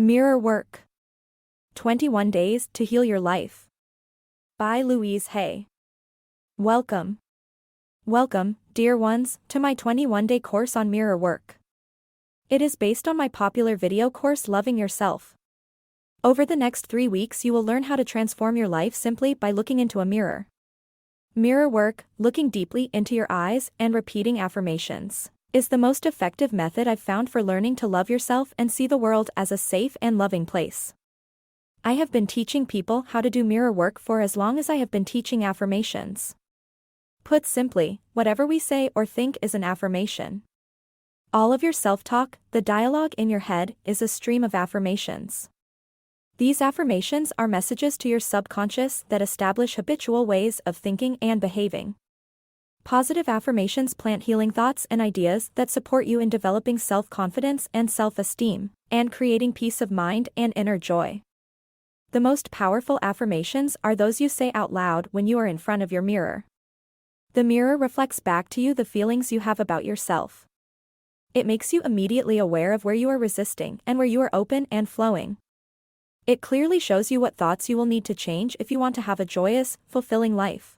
Mirror Work. 21 Days to Heal Your Life. By Louise Hay. Welcome. Welcome, dear ones, to my 21-day course on mirror work. It is based on my popular video course Loving Yourself. Over the next 3 weeks you will learn how to transform your life simply by looking into a mirror. Mirror work, looking deeply into your eyes and repeating affirmations, is the most effective method I've found for learning to love yourself and see the world as a safe and loving place. I have been teaching people how to do mirror work for as long as I have been teaching affirmations. Put simply, whatever we say or think is an affirmation. All of your self-talk, the dialogue in your head, is a stream of affirmations. These affirmations are messages to your subconscious that establish habitual ways of thinking and behaving. Positive affirmations plant healing thoughts and ideas that support you in developing self-confidence and self-esteem, and creating peace of mind and inner joy. The most powerful affirmations are those you say out loud when you are in front of your mirror. The mirror reflects back to you the feelings you have about yourself. It makes you immediately aware of where you are resisting and where you are open and flowing. It clearly shows you what thoughts you will need to change if you want to have a joyous, fulfilling life.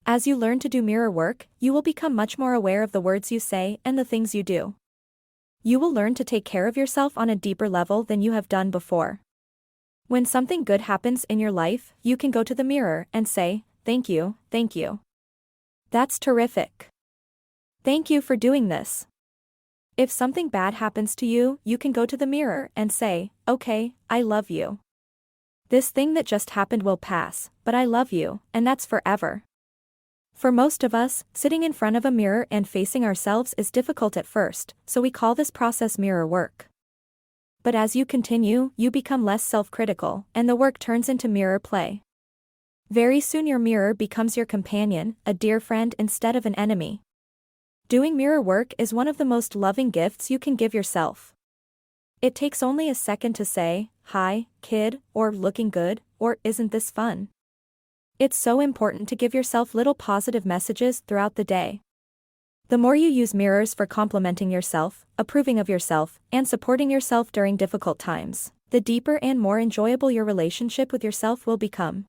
As you learn to do mirror work, you will become much more aware of the words you say and the things you do. You will learn to take care of yourself on a deeper level than you have done before. When something good happens in your life, you can go to the mirror and say, "Thank you, thank you. That's terrific. Thank you for doing this." If something bad happens to you, you can go to the mirror and say, "Okay, I love you. This thing that just happened will pass, but I love you, and that's forever." For most of us, sitting in front of a mirror and facing ourselves is difficult at first, so we call this process mirror work. But as you continue, you become less self-critical, and the work turns into mirror play. Very soon your mirror becomes your companion, a dear friend instead of an enemy. Doing mirror work is one of the most loving gifts you can give yourself. It takes only a second to say, "Hi, kid," or "Looking good," or "Isn't this fun?" It's so important to give yourself little positive messages throughout the day. The more you use mirrors for complimenting yourself, approving of yourself, and supporting yourself during difficult times, the deeper and more enjoyable your relationship with yourself will become.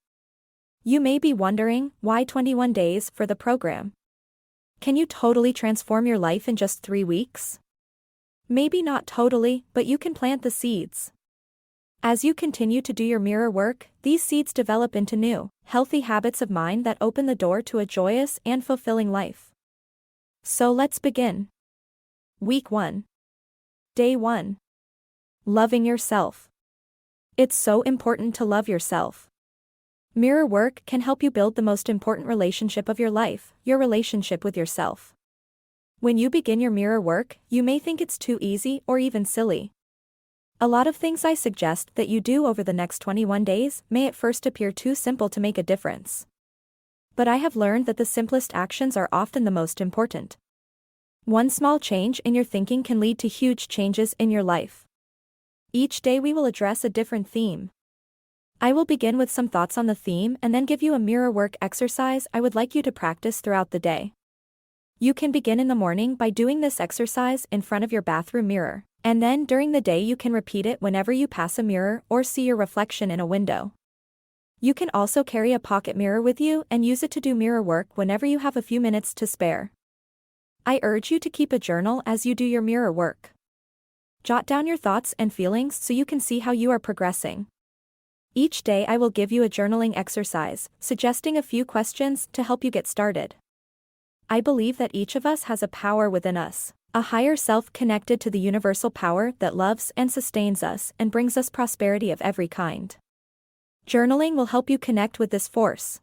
You may be wondering, why 21 days for the program? Can you totally transform your life in just 3 weeks? Maybe not totally, but you can plant the seeds. As you continue to do your mirror work, these seeds develop into new, healthy habits of mind that open the door to a joyous and fulfilling life. So let's begin. Week 1. Day 1. Loving yourself. It's so important to love yourself. Mirror work can help you build the most important relationship of your life, your relationship with yourself. When you begin your mirror work, you may think it's too easy or even silly. A lot of things I suggest that you do over the next 21 days may at first appear too simple to make a difference. But I have learned that the simplest actions are often the most important. One small change in your thinking can lead to huge changes in your life. Each day we will address a different theme. I will begin with some thoughts on the theme and then give you a mirror work exercise I would like you to practice throughout the day. You can begin in the morning by doing this exercise in front of your bathroom mirror, and then during the day you can repeat it whenever you pass a mirror or see your reflection in a window. You can also carry a pocket mirror with you and use it to do mirror work whenever you have a few minutes to spare. I urge you to keep a journal as you do your mirror work. Jot down your thoughts and feelings so you can see how you are progressing. Each day I will give you a journaling exercise, suggesting a few questions to help you get started. I believe that each of us has a power within us, a higher self connected to the universal power that loves and sustains us and brings us prosperity of every kind. Journaling will help you connect with this force.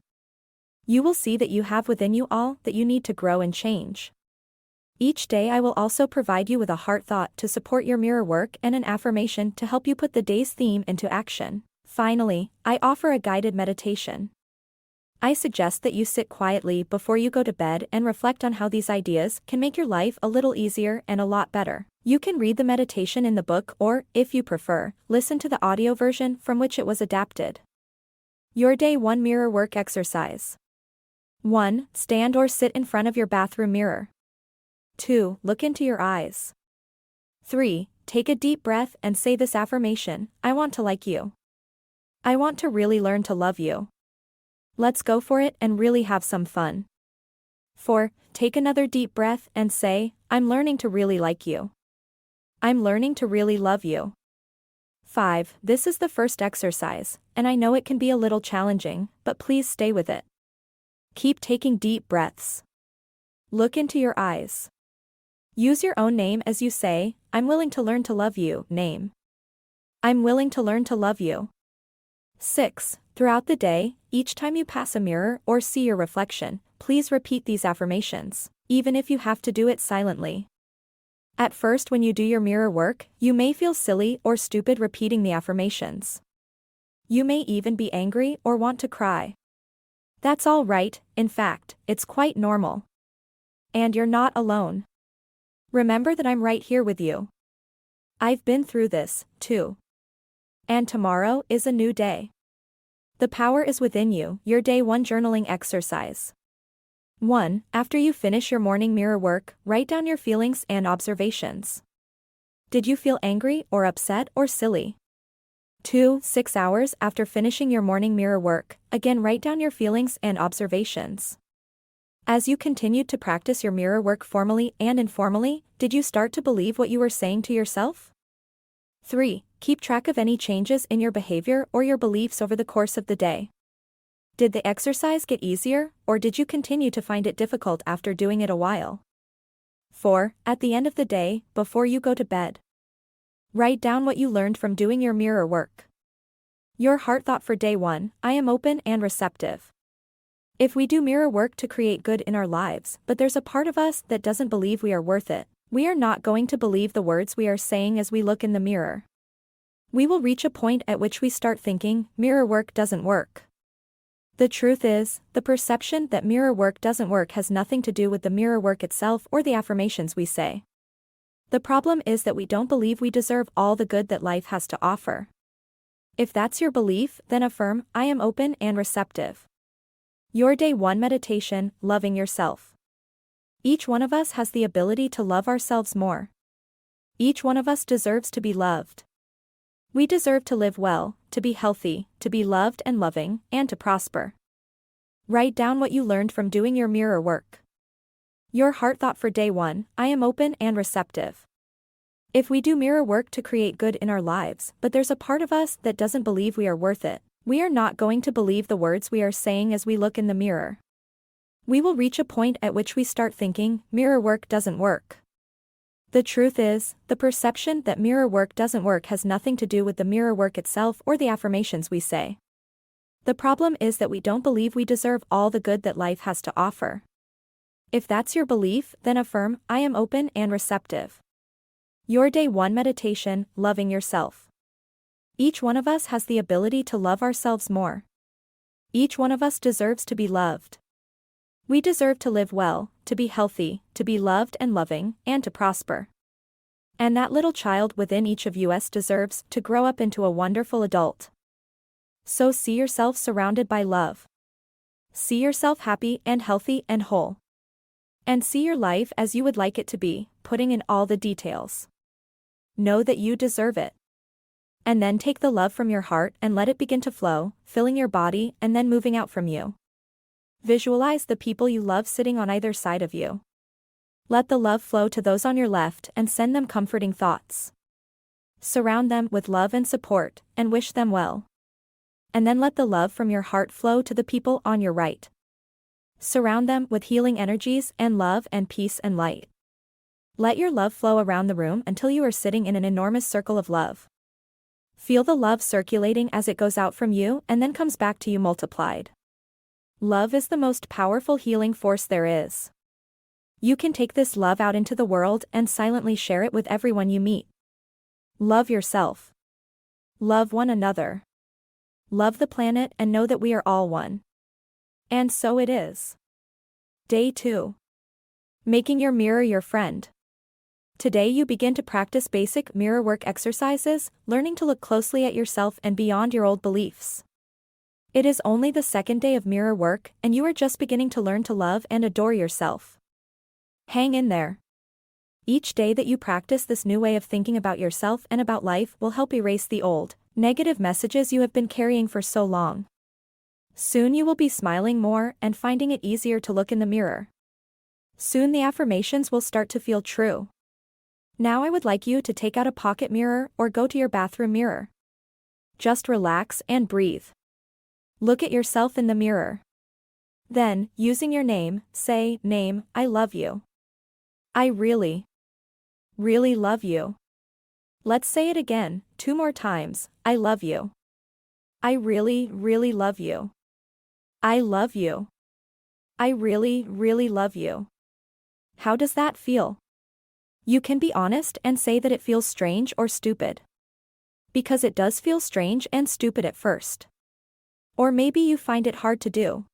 You will see that you have within you all that you need to grow and change. Each day I will also provide you with a heart thought to support your mirror work and an affirmation to help you put the day's theme into action. Finally, I offer a guided meditation. I suggest that you sit quietly before you go to bed and reflect on how these ideas can make your life a little easier and a lot better. You can read the meditation in the book or, if you prefer, listen to the audio version from which it was adapted. Your Day 1 Mirror Work Exercise. 1. Stand or sit in front of your bathroom mirror. 2. Look into your eyes. 3. take a deep breath and say this affirmation: I want to like you. I want to really learn to love you. Let's go for it and really have some fun. 4. Take another deep breath and say, I'm learning to really like you. I'm learning to really love you. 5. This is the first exercise, and I know it can be a little challenging, but please stay with it. Keep taking deep breaths. Look into your eyes. Use your own name as you say, I'm willing to learn to love you, name. I'm willing to learn to love you. 6. Throughout the day, each time you pass a mirror or see your reflection, please repeat these affirmations, even if you have to do it silently. At first, when you do your mirror work, you may feel silly or stupid repeating the affirmations. You may even be angry or want to cry. That's all right, in fact, it's quite normal. And you're not alone. Remember that I'm right here with you. I've been through this, too. And tomorrow is a new day. The power is within you. Your Day 1 journaling exercise. 1. After you finish your morning mirror work, write down your feelings and observations. Did you feel angry or upset or silly? 2. 6 hours after finishing your morning mirror work, again write down your feelings and observations. As you continued to practice your mirror work formally and informally, did you start to believe what you were saying to yourself? 3. Keep track of any changes in your behavior or your beliefs over the course of the day. Did the exercise get easier, or did you continue to find it difficult after doing it a while? 4. At the end of the day, before you go to bed, write down what you learned from doing your mirror work. Your heart thought for Day 1, I am open and receptive. If we do mirror work to create good in our lives, but there's a part of us that doesn't believe we are worth it, we are not going to believe the words we are saying as we look in the mirror. We will reach a point at which we start thinking, mirror work doesn't work. The truth is, the perception that mirror work doesn't work has nothing to do with the mirror work itself or the affirmations we say. The problem is that we don't believe we deserve all the good that life has to offer. If that's your belief, then affirm, I am open and receptive. Your Day 1 meditation, loving yourself. Each one of us has the ability to love ourselves more. Each one of us deserves to be loved. We deserve to live well, to be healthy, to be loved and loving, and to prosper. Write down what you learned from doing your mirror work. Your heart thought for Day 1, I am open and receptive. If we do mirror work to create good in our lives, but there's a part of us that doesn't believe we are worth it, we are not going to believe the words we are saying as we look in the mirror. We will reach a point at which we start thinking, mirror work doesn't work. The truth is, the perception that mirror work doesn't work has nothing to do with the mirror work itself or the affirmations we say. The problem is that we don't believe we deserve all the good that life has to offer. If that's your belief, then affirm, I am open and receptive. Your Day 1 meditation, loving yourself. Each one of us has the ability to love ourselves more. Each one of us deserves to be loved. We deserve to live well, to be healthy, to be loved and loving, and to prosper. And that little child within each of us deserves to grow up into a wonderful adult. So see yourself surrounded by love. See yourself happy and healthy and whole. And see your life as you would like it to be, putting in all the details. Know that you deserve it. And then take the love from your heart and let it begin to flow, filling your body and then moving out from you. Visualize the people you love sitting on either side of you. Let the love flow to those on your left and send them comforting thoughts. Surround them with love and support, and wish them well. And then let the love from your heart flow to the people on your right. Surround them with healing energies and love and peace and light. Let your love flow around the room until you are sitting in an enormous circle of love. Feel the love circulating as it goes out from you and then comes back to you multiplied. Love is the most powerful healing force there is. You can take this love out into the world and silently share it with everyone you meet. Love yourself. Love one another. Love the planet and know that we are all one. And so it is. Day 2. Making your mirror your friend. Today you begin to practice basic mirror work exercises, learning to look closely at yourself and beyond your old beliefs. It is only the second day of mirror work, and you are just beginning to learn to love and adore yourself. Hang in there. Each day that you practice this new way of thinking about yourself and about life will help erase the old, negative messages you have been carrying for so long. Soon you will be smiling more and finding it easier to look in the mirror. Soon the affirmations will start to feel true. Now I would like you to take out a pocket mirror or go to your bathroom mirror. Just relax and breathe. Look at yourself in the mirror. Then, using your name, say, "Name, I love you. I really, really love you." Let's say it again, 2 more times, "I love you. I really, really love you. I love you. I really, really love you." How does that feel? You can be honest and say that it feels strange or stupid. Because it does feel strange and stupid at first. Or maybe you find it hard to do.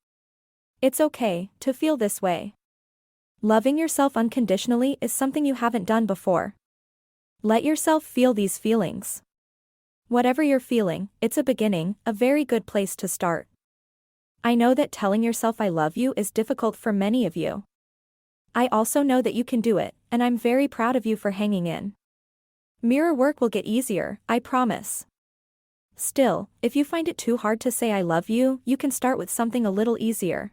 It's okay to feel this way. Loving yourself unconditionally is something you haven't done before. Let yourself feel these feelings. Whatever you're feeling, it's a beginning, a very good place to start. I know that telling yourself I love you is difficult for many of you. I also know that you can do it, and I'm very proud of you for hanging in. Mirror work will get easier, I promise. Still, if you find it too hard to say I love you, you can start with something a little easier.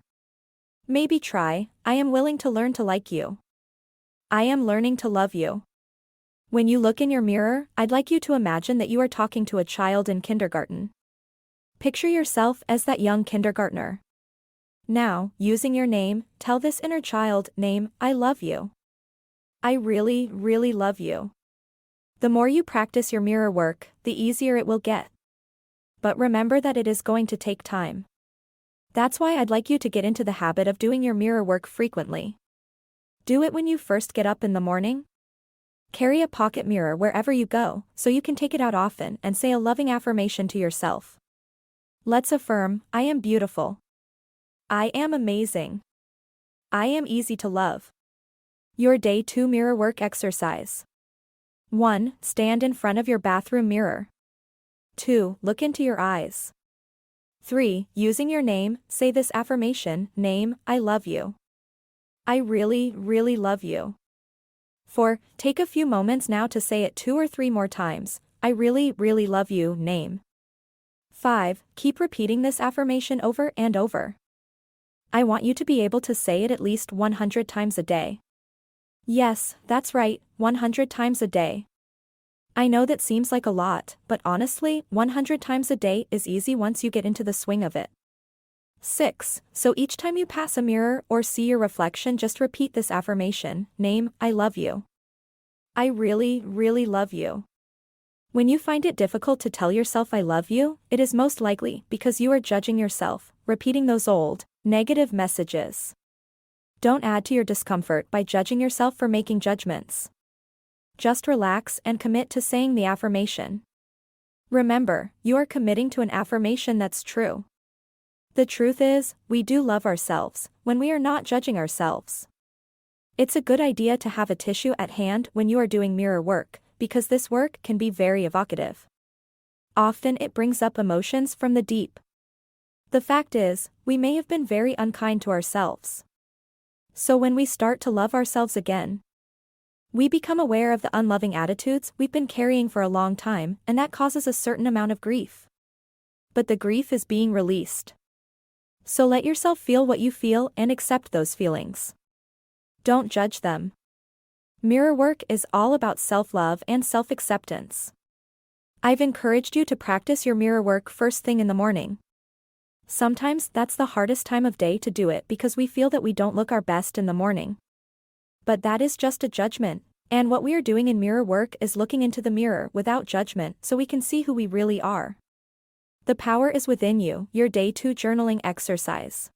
Maybe try, "I am willing to learn to like you. I am learning to love you." When you look in your mirror, I'd like you to imagine that you are talking to a child in kindergarten. Picture yourself as that young kindergartner. Now, using your name, tell this inner child, "Name, I love you. I really, really love you." The more you practice your mirror work, the easier it will get. But remember that it is going to take time. That's why I'd like you to get into the habit of doing your mirror work frequently. Do it when you first get up in the morning. Carry a pocket mirror wherever you go, so you can take it out often and say a loving affirmation to yourself. Let's affirm, "I am beautiful. I am amazing. I am easy to love." Your Day 2 Mirror Work Exercise. 1. Stand in front of your bathroom mirror. 2. Look into your eyes. 3. Using your name, say this affirmation, "Name, I love you. I really, really love you." 4. Take a few moments now to say it 2 or 3 more times, "I really, really love you, name." 5. Keep repeating this affirmation over and over. I want you to be able to say it at least 100 times a day. Yes, that's right, 100 times a day. I know that seems like a lot, but honestly, 100 times a day is easy once you get into the swing of it. 6. So each time you pass a mirror or see your reflection, just repeat this affirmation, "Name, I love you. I really, really love you." When you find it difficult to tell yourself I love you, it is most likely because you are judging yourself, repeating those old, negative messages. Don't add to your discomfort by judging yourself for making judgments. Just relax and commit to saying the affirmation. Remember, you are committing to an affirmation that's true. The truth is, we do love ourselves when we are not judging ourselves. It's a good idea to have a tissue at hand when you are doing mirror work, because this work can be very evocative. Often it brings up emotions from the deep. The fact is, we may have been very unkind to ourselves. So when we start to love ourselves again, we become aware of the unloving attitudes we've been carrying for a long time, and that causes a certain amount of grief. But the grief is being released. So let yourself feel what you feel and accept those feelings. Don't judge them. Mirror work is all about self-love and self-acceptance. I've encouraged you to practice your mirror work first thing in the morning. Sometimes that's the hardest time of day to do it because we feel that we don't look our best in the morning. But that is just a judgment, and what we are doing in mirror work is looking into the mirror without judgment so we can see who we really are. The power is within you. Your Day 2 Journaling Exercise.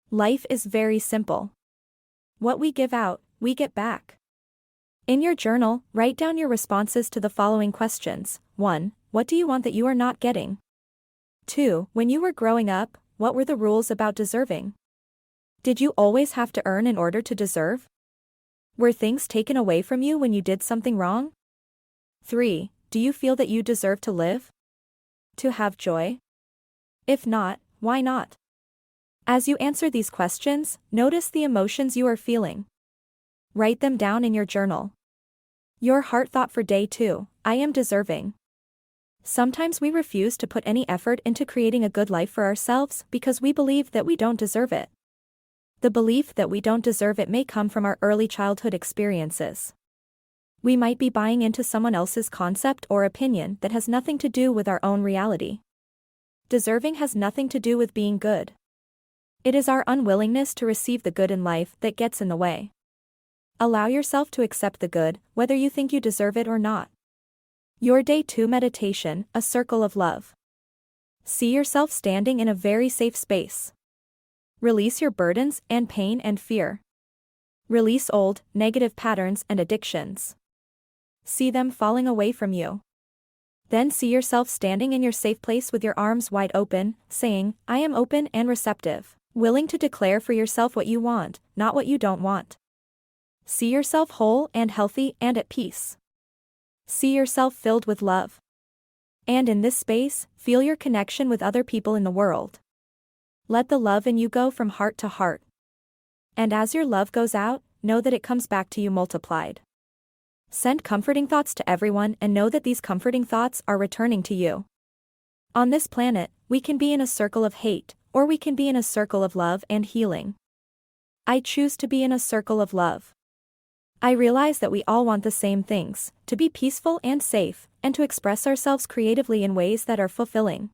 Life is very simple. What we give out, we get back. In your journal, write down your responses to the following questions. 1. What do you want that you are not getting? 2. When you were growing up, what were the rules about deserving? Did you always have to earn in order to deserve? Were things taken away from you when you did something wrong? 3. Do you feel that you deserve to live? To have joy? If not, why not? As you answer these questions, notice the emotions you are feeling. Write them down in your journal. Your heart thought for day 2, I am deserving. Sometimes we refuse to put any effort into creating a good life for ourselves because we believe that we don't deserve it. The belief that we don't deserve it may come from our early childhood experiences. We might be buying into someone else's concept or opinion that has nothing to do with our own reality. Deserving has nothing to do with being good. It is our unwillingness to receive the good in life that gets in the way. Allow yourself to accept the good, whether you think you deserve it or not. Your Day 2 meditation, a circle of love. See yourself standing in a very safe space. Release your burdens and pain and fear. Release old, negative patterns and addictions. See them falling away from you. Then see yourself standing in your safe place with your arms wide open, saying, I am open and receptive, willing to declare for yourself what you want, not what you don't want. See yourself whole and healthy and at peace. See yourself filled with love. And in this space, feel your connection with other people in the world. Let the love in you go from heart to heart. And as your love goes out, know that it comes back to you multiplied. Send comforting thoughts to everyone and know that these comforting thoughts are returning to you. On this planet, we can be in a circle of hate, or we can be in a circle of love and healing. I choose to be in a circle of love. I realize that we all want the same things, to be peaceful and safe, and to express ourselves creatively in ways that are fulfilling.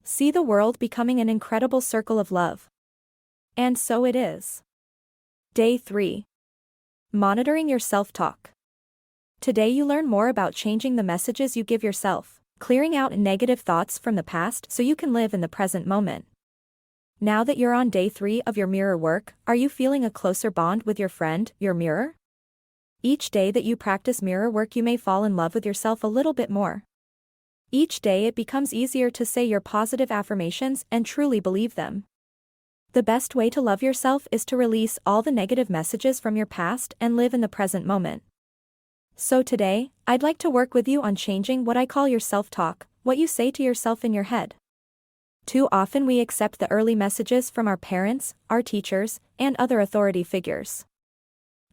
See the world becoming an incredible circle of love. And so it is. Day 3. Monitoring your self-talk. Today you learn more about changing the messages you give yourself, clearing out negative thoughts from the past so you can live in the present moment. Now that you're on day 3 of your mirror work, are you feeling a closer bond with your friend, your mirror? Each day that you practice mirror work you may fall in love with yourself a little bit more. Each day it becomes easier to say your positive affirmations and truly believe them. The best way to love yourself is to release all the negative messages from your past and live in the present moment. So today, I'd like to work with you on changing what I call your self-talk, what you say to yourself in your head. Too often we accept the early messages from our parents, our teachers, and other authority figures.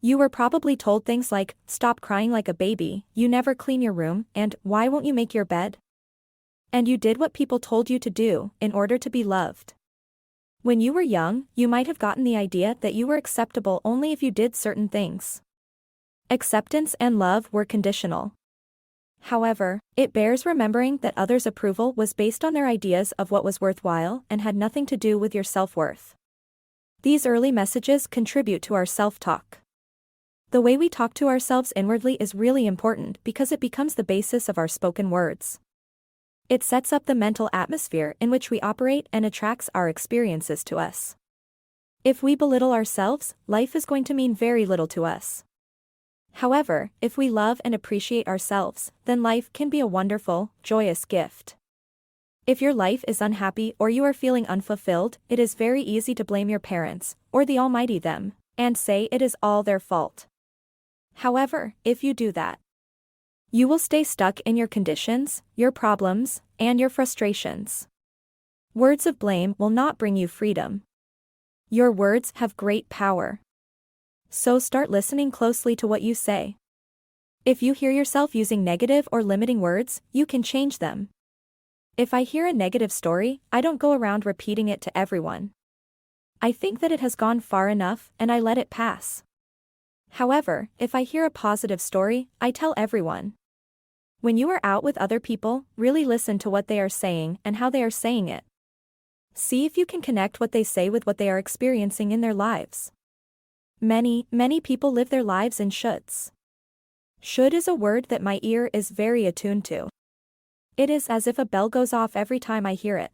You were probably told things like, stop crying like a baby, you never clean your room, and why won't you make your bed? And you did what people told you to do, in order to be loved. When you were young, you might have gotten the idea that you were acceptable only if you did certain things. Acceptance and love were conditional. However, it bears remembering that others' approval was based on their ideas of what was worthwhile and had nothing to do with your self-worth. These early messages contribute to our self-talk. The way we talk to ourselves inwardly is really important because it becomes the basis of our spoken words. It sets up the mental atmosphere in which we operate and attracts our experiences to us. If we belittle ourselves, life is going to mean very little to us. However, if we love and appreciate ourselves, then life can be a wonderful, joyous gift. If your life is unhappy or you are feeling unfulfilled, it is very easy to blame your parents, or the Almighty them, and say it is all their fault. However, if you do that, you will stay stuck in your conditions, your problems, and your frustrations. Words of blame will not bring you freedom. Your words have great power. So start listening closely to what you say. If you hear yourself using negative or limiting words, you can change them. If I hear a negative story, I don't go around repeating it to everyone. I think that it has gone far enough, and I let it pass. However, if I hear a positive story, I tell everyone. When you are out with other people, really listen to what they are saying and how they are saying it. See if you can connect what they say with what they are experiencing in their lives. Many people live their lives in shoulds. Should is a word that my ear is very attuned to. It is as if a bell goes off every time I hear it.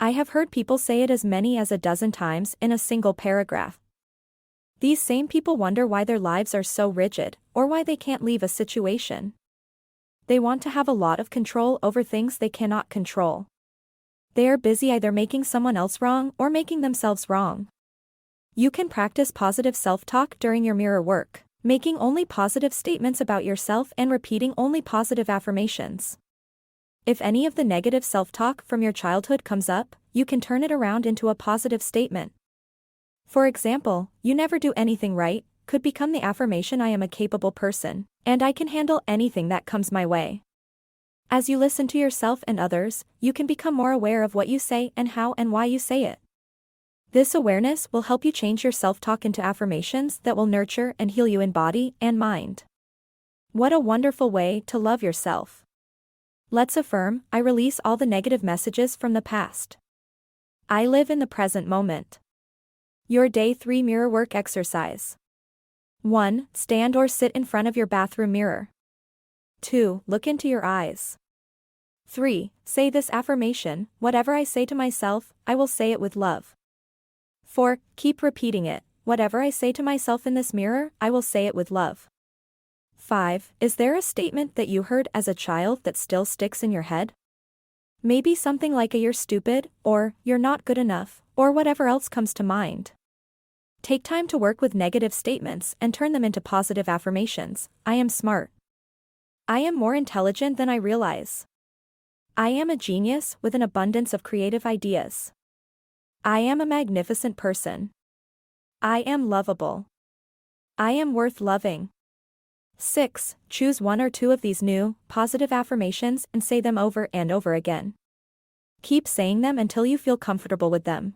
I have heard people say it as many as 12 times in a single paragraph. These same people wonder why their lives are so rigid, or why they can't leave a situation. They want to have a lot of control over things they cannot control. They are busy either making someone else wrong or making themselves wrong. You can practice positive self-talk during your mirror work, making only positive statements about yourself and repeating only positive affirmations. If any of the negative self-talk from your childhood comes up, you can turn it around into a positive statement. For example, you never do anything right, could become the affirmation I am a capable person, and I can handle anything that comes my way. As you listen to yourself and others, you can become more aware of what you say and how and why you say it. This awareness will help you change your self-talk into affirmations that will nurture and heal you in body and mind. What a wonderful way to love yourself. Let's affirm, I release all the negative messages from the past. I live in the present moment. Your Day 3 Mirror Work Exercise. 1. Stand or sit in front of your bathroom mirror. 2. Look into your eyes. 3. Say this affirmation, whatever I say to myself, I will say it with love. 4. Keep repeating it, whatever I say to myself in this mirror, I will say it with love. 5. Is there a statement that you heard as a child that still sticks in your head? Maybe something like you're stupid, or you're not good enough, or whatever else comes to mind. Take time to work with negative statements and turn them into positive affirmations. I am smart. I am more intelligent than I realize. I am a genius with an abundance of creative ideas. I am a magnificent person. I am lovable. I am worth loving. 6. Choose one or two of these new, positive affirmations and say them over and over again. Keep saying them until you feel comfortable with them.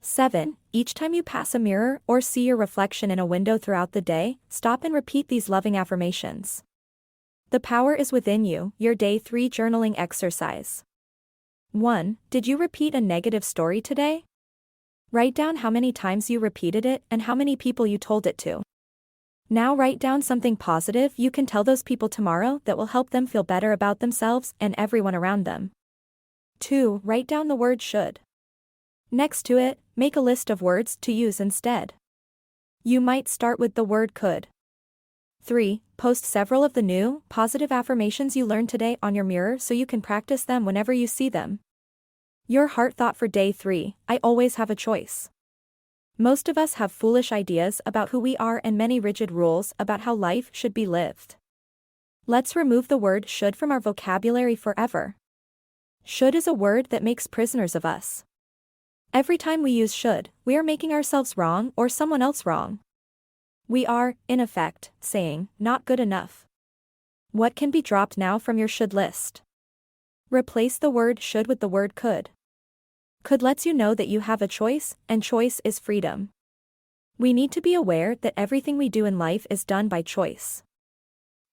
7. Each time you pass a mirror or see your reflection in a window throughout the day, stop and repeat these loving affirmations. The power is within you. Your Day 3 Journaling Exercise. 1. Did you repeat a negative story today? Write down how many times you repeated it and how many people you told it to. Now write down something positive you can tell those people tomorrow that will help them feel better about themselves and everyone around them. 2. Write down the word should. Next to it, make a list of words to use instead. You might start with the word could. 3. Post several of the new, positive affirmations you learned today on your mirror so you can practice them whenever you see them. Your heart thought for Day 3, I always have a choice. Most of us have foolish ideas about who we are and many rigid rules about how life should be lived. Let's remove the word should from our vocabulary forever. Should is a word that makes prisoners of us. Every time we use should, we are making ourselves wrong or someone else wrong. We are, in effect, saying, not good enough. What can be dropped now from your should list? Replace the word should with the word could. Could lets you know that you have a choice, and choice is freedom. We need to be aware that everything we do in life is done by choice.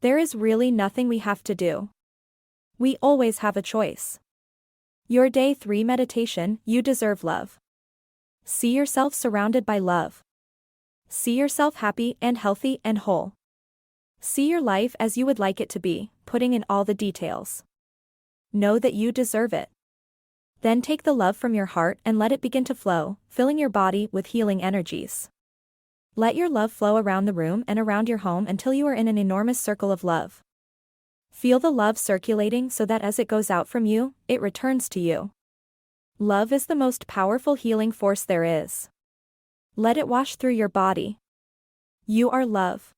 There is really nothing we have to do. We always have a choice. Your Day 3 Meditation, you deserve love. See yourself surrounded by love. See yourself happy and healthy and whole. See your life as you would like it to be, putting in all the details. Know that you deserve it. Then take the love from your heart and let it begin to flow, filling your body with healing energies. Let your love flow around the room and around your home until you are in an enormous circle of love. Feel the love circulating so that as it goes out from you, it returns to you. Love is the most powerful healing force there is. Let it wash through your body. You are love.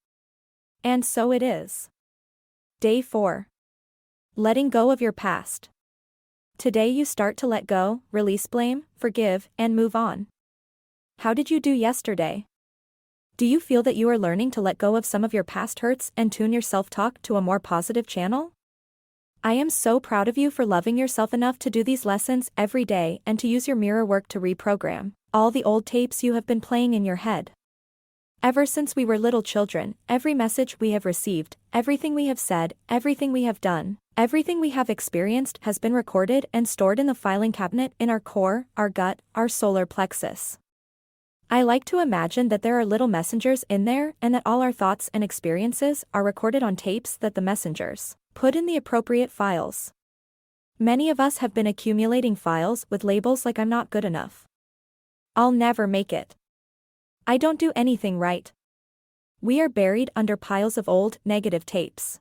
And so it is. Day 4. Letting go of your past. Today you start to let go, release blame, forgive, and move on. How did you do yesterday? Do you feel that you are learning to let go of some of your past hurts and tune your self-talk to a more positive channel? I am so proud of you for loving yourself enough to do these lessons every day and to use your mirror work to reprogram all the old tapes you have been playing in your head. Ever since we were little children, every message we have received, everything we have said, everything we have done, everything we have experienced has been recorded and stored in the filing cabinet in our core, our gut, our solar plexus. I like to imagine that there are little messengers in there and that all our thoughts and experiences are recorded on tapes that the messengers put in the appropriate files. Many of us have been accumulating files with labels like I'm not good enough. I'll never make it. I don't do anything right. We are buried under piles of old, negative tapes.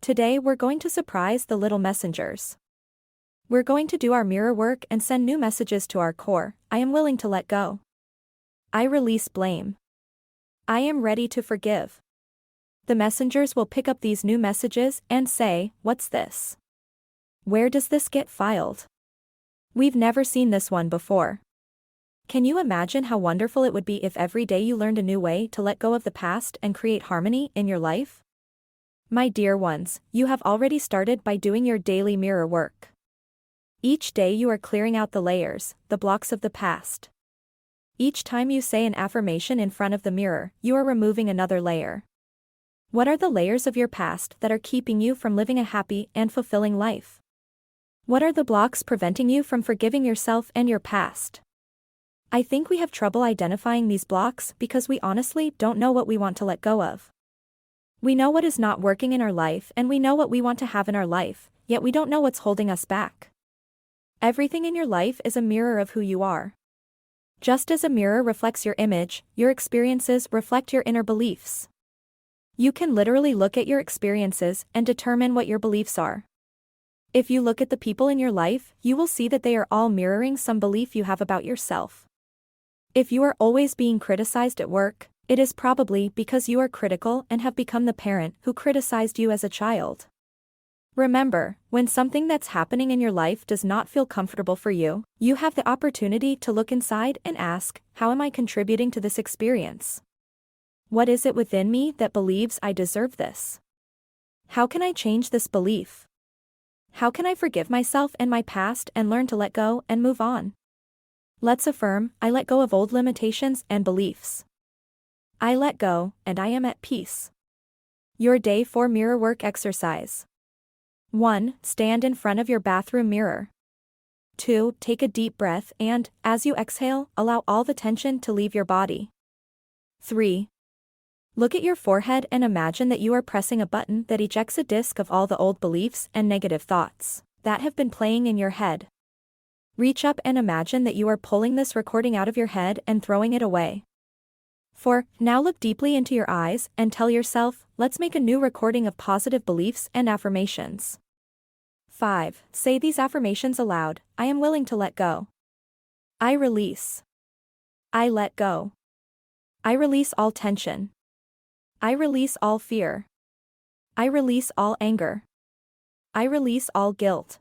Today we're going to surprise the little messengers. We're going to do our mirror work and send new messages to our core. I am willing to let go. I release blame. I am ready to forgive. The messengers will pick up these new messages and say, what's this? Where does this get filed? We've never seen this one before. Can you imagine how wonderful it would be if every day you learned a new way to let go of the past and create harmony in your life? My dear ones, you have already started by doing your daily mirror work. Each day you are clearing out the layers, the blocks of the past. Each time you say an affirmation in front of the mirror, you are removing another layer. What are the layers of your past that are keeping you from living a happy and fulfilling life? What are the blocks preventing you from forgiving yourself and your past? I think we have trouble identifying these blocks because we honestly don't know what we want to let go of. We know what is not working in our life and we know what we want to have in our life, yet we don't know what's holding us back. Everything in your life is a mirror of who you are. Just as a mirror reflects your image, your experiences reflect your inner beliefs. You can literally look at your experiences and determine what your beliefs are. If you look at the people in your life, you will see that they are all mirroring some belief you have about yourself. If you are always being criticized at work, it is probably because you are critical and have become the parent who criticized you as a child. Remember, when something that's happening in your life does not feel comfortable for you, you have the opportunity to look inside and ask, how am I contributing to this experience? What is it within me that believes I deserve this? How can I change this belief? How can I forgive myself and my past and learn to let go and move on? Let's affirm, I let go of old limitations and beliefs. I let go, and I am at peace. Your Day 4 Mirror Work Exercise. 1. Stand in front of your bathroom mirror. 2. Take a deep breath and, as you exhale, allow all the tension to leave your body. 3. Look at your forehead and imagine that you are pressing a button that ejects a disk of all the old beliefs and negative thoughts that have been playing in your head. Reach up and imagine that you are pulling this recording out of your head and throwing it away. 4. Now look deeply into your eyes and tell yourself, let's make a new recording of positive beliefs and affirmations. 5. Say these affirmations aloud, I am willing to let go. I release. I let go. I release all tension. I release all fear. I release all anger. I release all guilt.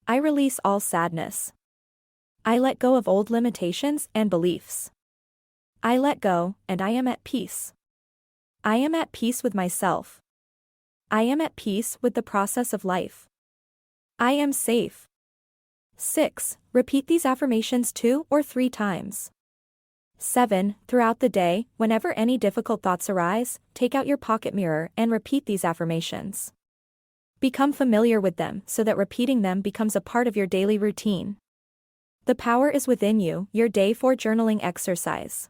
I release all sadness. I let go of old limitations and beliefs. I let go, and I am at peace. I am at peace with myself. I am at peace with the process of life. I am safe. 6. Repeat these affirmations 2 or 3 times. 7. Throughout the day, whenever any difficult thoughts arise, take out your pocket mirror and repeat these affirmations. Become familiar with them so that repeating them becomes a part of your daily routine. The power is within you. Your Day 4 Journaling Exercise.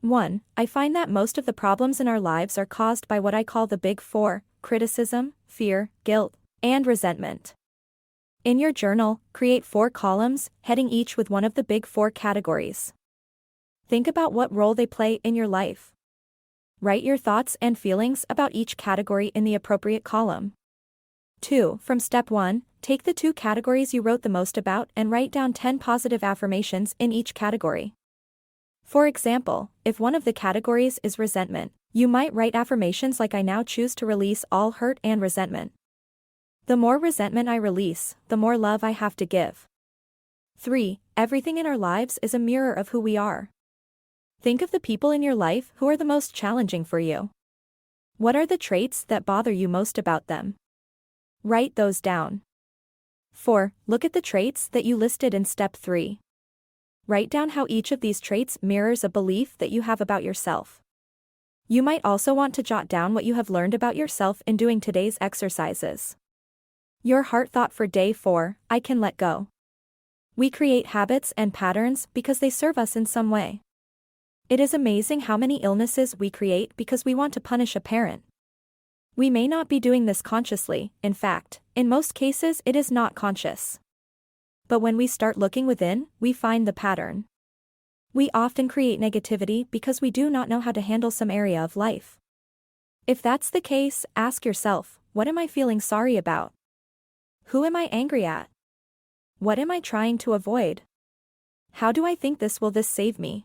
1. I find that most of the problems in our lives are caused by what I call the Big Four: criticism, fear, guilt, and resentment. In your journal, create 4 columns, heading each with one of the Big Four categories. Think about what role they play in your life. Write your thoughts and feelings about each category in the appropriate column. 2. From step 1, take the 2 categories you wrote the most about and write down 10 positive affirmations in each category. For example, if one of the categories is resentment, you might write affirmations like I now choose to release all hurt and resentment. The more resentment I release, the more love I have to give. 3. Everything in our lives is a mirror of who we are. Think of the people in your life who are the most challenging for you. What are the traits that bother you most about them? Write those down. 4. Look at the traits that you listed in step 3. Write down how each of these traits mirrors a belief that you have about yourself. You might also want to jot down what you have learned about yourself in doing today's exercises. Your heart thought for Day 4, I can let go. We create habits and patterns because they serve us in some way. It is amazing how many illnesses we create because we want to punish a parent. We may not be doing this consciously, in fact, in most cases it is not conscious. But when we start looking within, we find the pattern. We often create negativity because we do not know how to handle some area of life. If that's the case, ask yourself, what am I feeling sorry about? Who am I angry at? What am I trying to avoid? How do I think this will save me?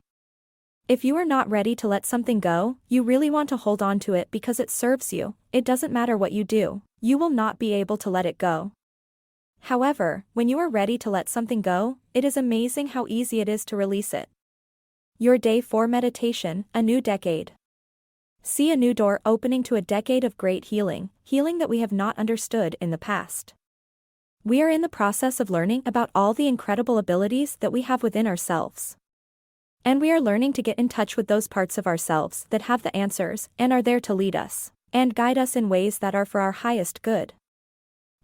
If you are not ready to let something go, you really want to hold on to it because it serves you. It doesn't matter what you do, you will not be able to let it go. However, when you are ready to let something go, it is amazing how easy it is to release it. Your Day 4 Meditation, a New Decade. See a new door opening to a decade of great healing, healing that we have not understood in the past. We are in the process of learning about all the incredible abilities that we have within ourselves. And we are learning to get in touch with those parts of ourselves that have the answers and are there to lead us and guide us in ways that are for our highest good.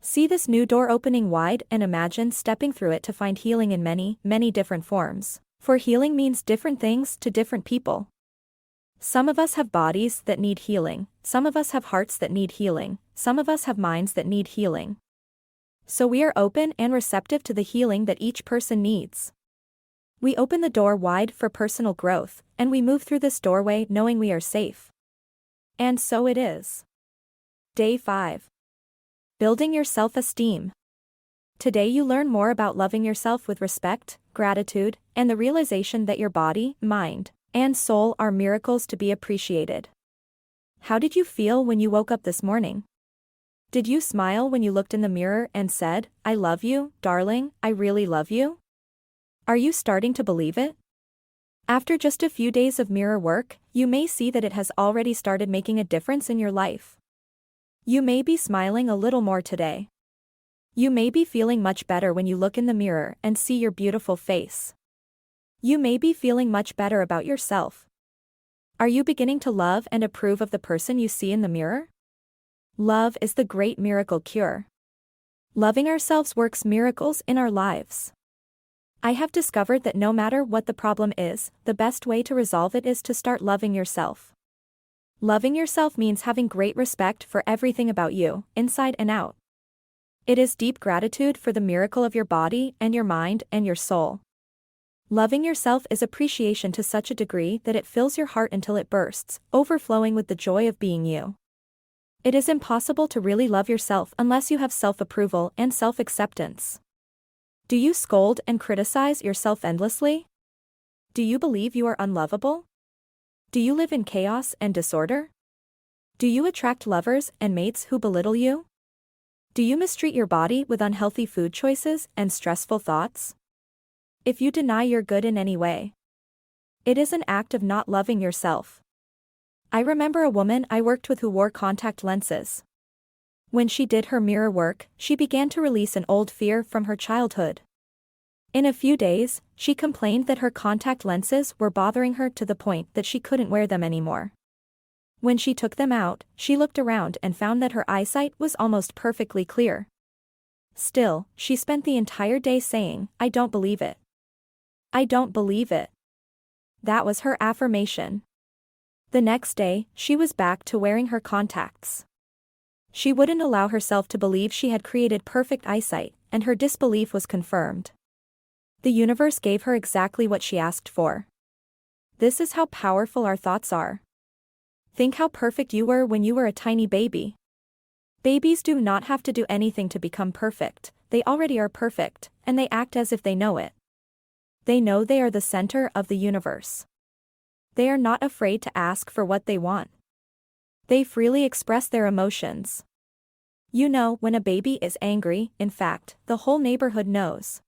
See this new door opening wide and imagine stepping through it to find healing in many, many different forms. For healing means different things to different people. Some of us have bodies that need healing, some of us have hearts that need healing, some of us have minds that need healing. So we are open and receptive to the healing that each person needs. We open the door wide for personal growth, and we move through this doorway knowing we are safe. And so it is. Day 5. Building your self-esteem. Today you learn more about loving yourself with respect, gratitude, and the realization that your body, mind, and soul are miracles to be appreciated. How did you feel when you woke up this morning? Did you smile when you looked in the mirror and said, "I love you, darling, I really love you"? Are you starting to believe it? After just a few days of mirror work, you may see that it has already started making a difference in your life. You may be smiling a little more today. You may be feeling much better when you look in the mirror and see your beautiful face. You may be feeling much better about yourself. Are you beginning to love and approve of the person you see in the mirror? Love is the great miracle cure. Loving ourselves works miracles in our lives. I have discovered that no matter what the problem is, the best way to resolve it is to start loving yourself. Loving yourself means having great respect for everything about you, inside and out. It is deep gratitude for the miracle of your body and your mind and your soul. Loving yourself is appreciation to such a degree that it fills your heart until it bursts, overflowing with the joy of being you. It is impossible to really love yourself unless you have self-approval and self-acceptance. Do you scold and criticize yourself endlessly? Do you believe you are unlovable? Do you live in chaos and disorder? Do you attract lovers and mates who belittle you? Do you mistreat your body with unhealthy food choices and stressful thoughts? If you deny your good in any way, it is an act of not loving yourself. I remember a woman I worked with who wore contact lenses. When she did her mirror work, she began to release an old fear from her childhood. In a few days, she complained that her contact lenses were bothering her to the point that she couldn't wear them anymore. When she took them out, she looked around and found that her eyesight was almost perfectly clear. Still, she spent the entire day saying, "I don't believe it. I don't believe it." That was her affirmation. The next day, she was back to wearing her contacts. She wouldn't allow herself to believe she had created perfect eyesight, and her disbelief was confirmed. The universe gave her exactly what she asked for. This is how powerful our thoughts are. Think how perfect you were when you were a tiny baby. Babies do not have to do anything to become perfect, they already are perfect, and they act as if they know it. They know they are the center of the universe. They are not afraid to ask for what they want. They freely express their emotions. You know when a baby is angry, in fact, the whole neighborhood knows.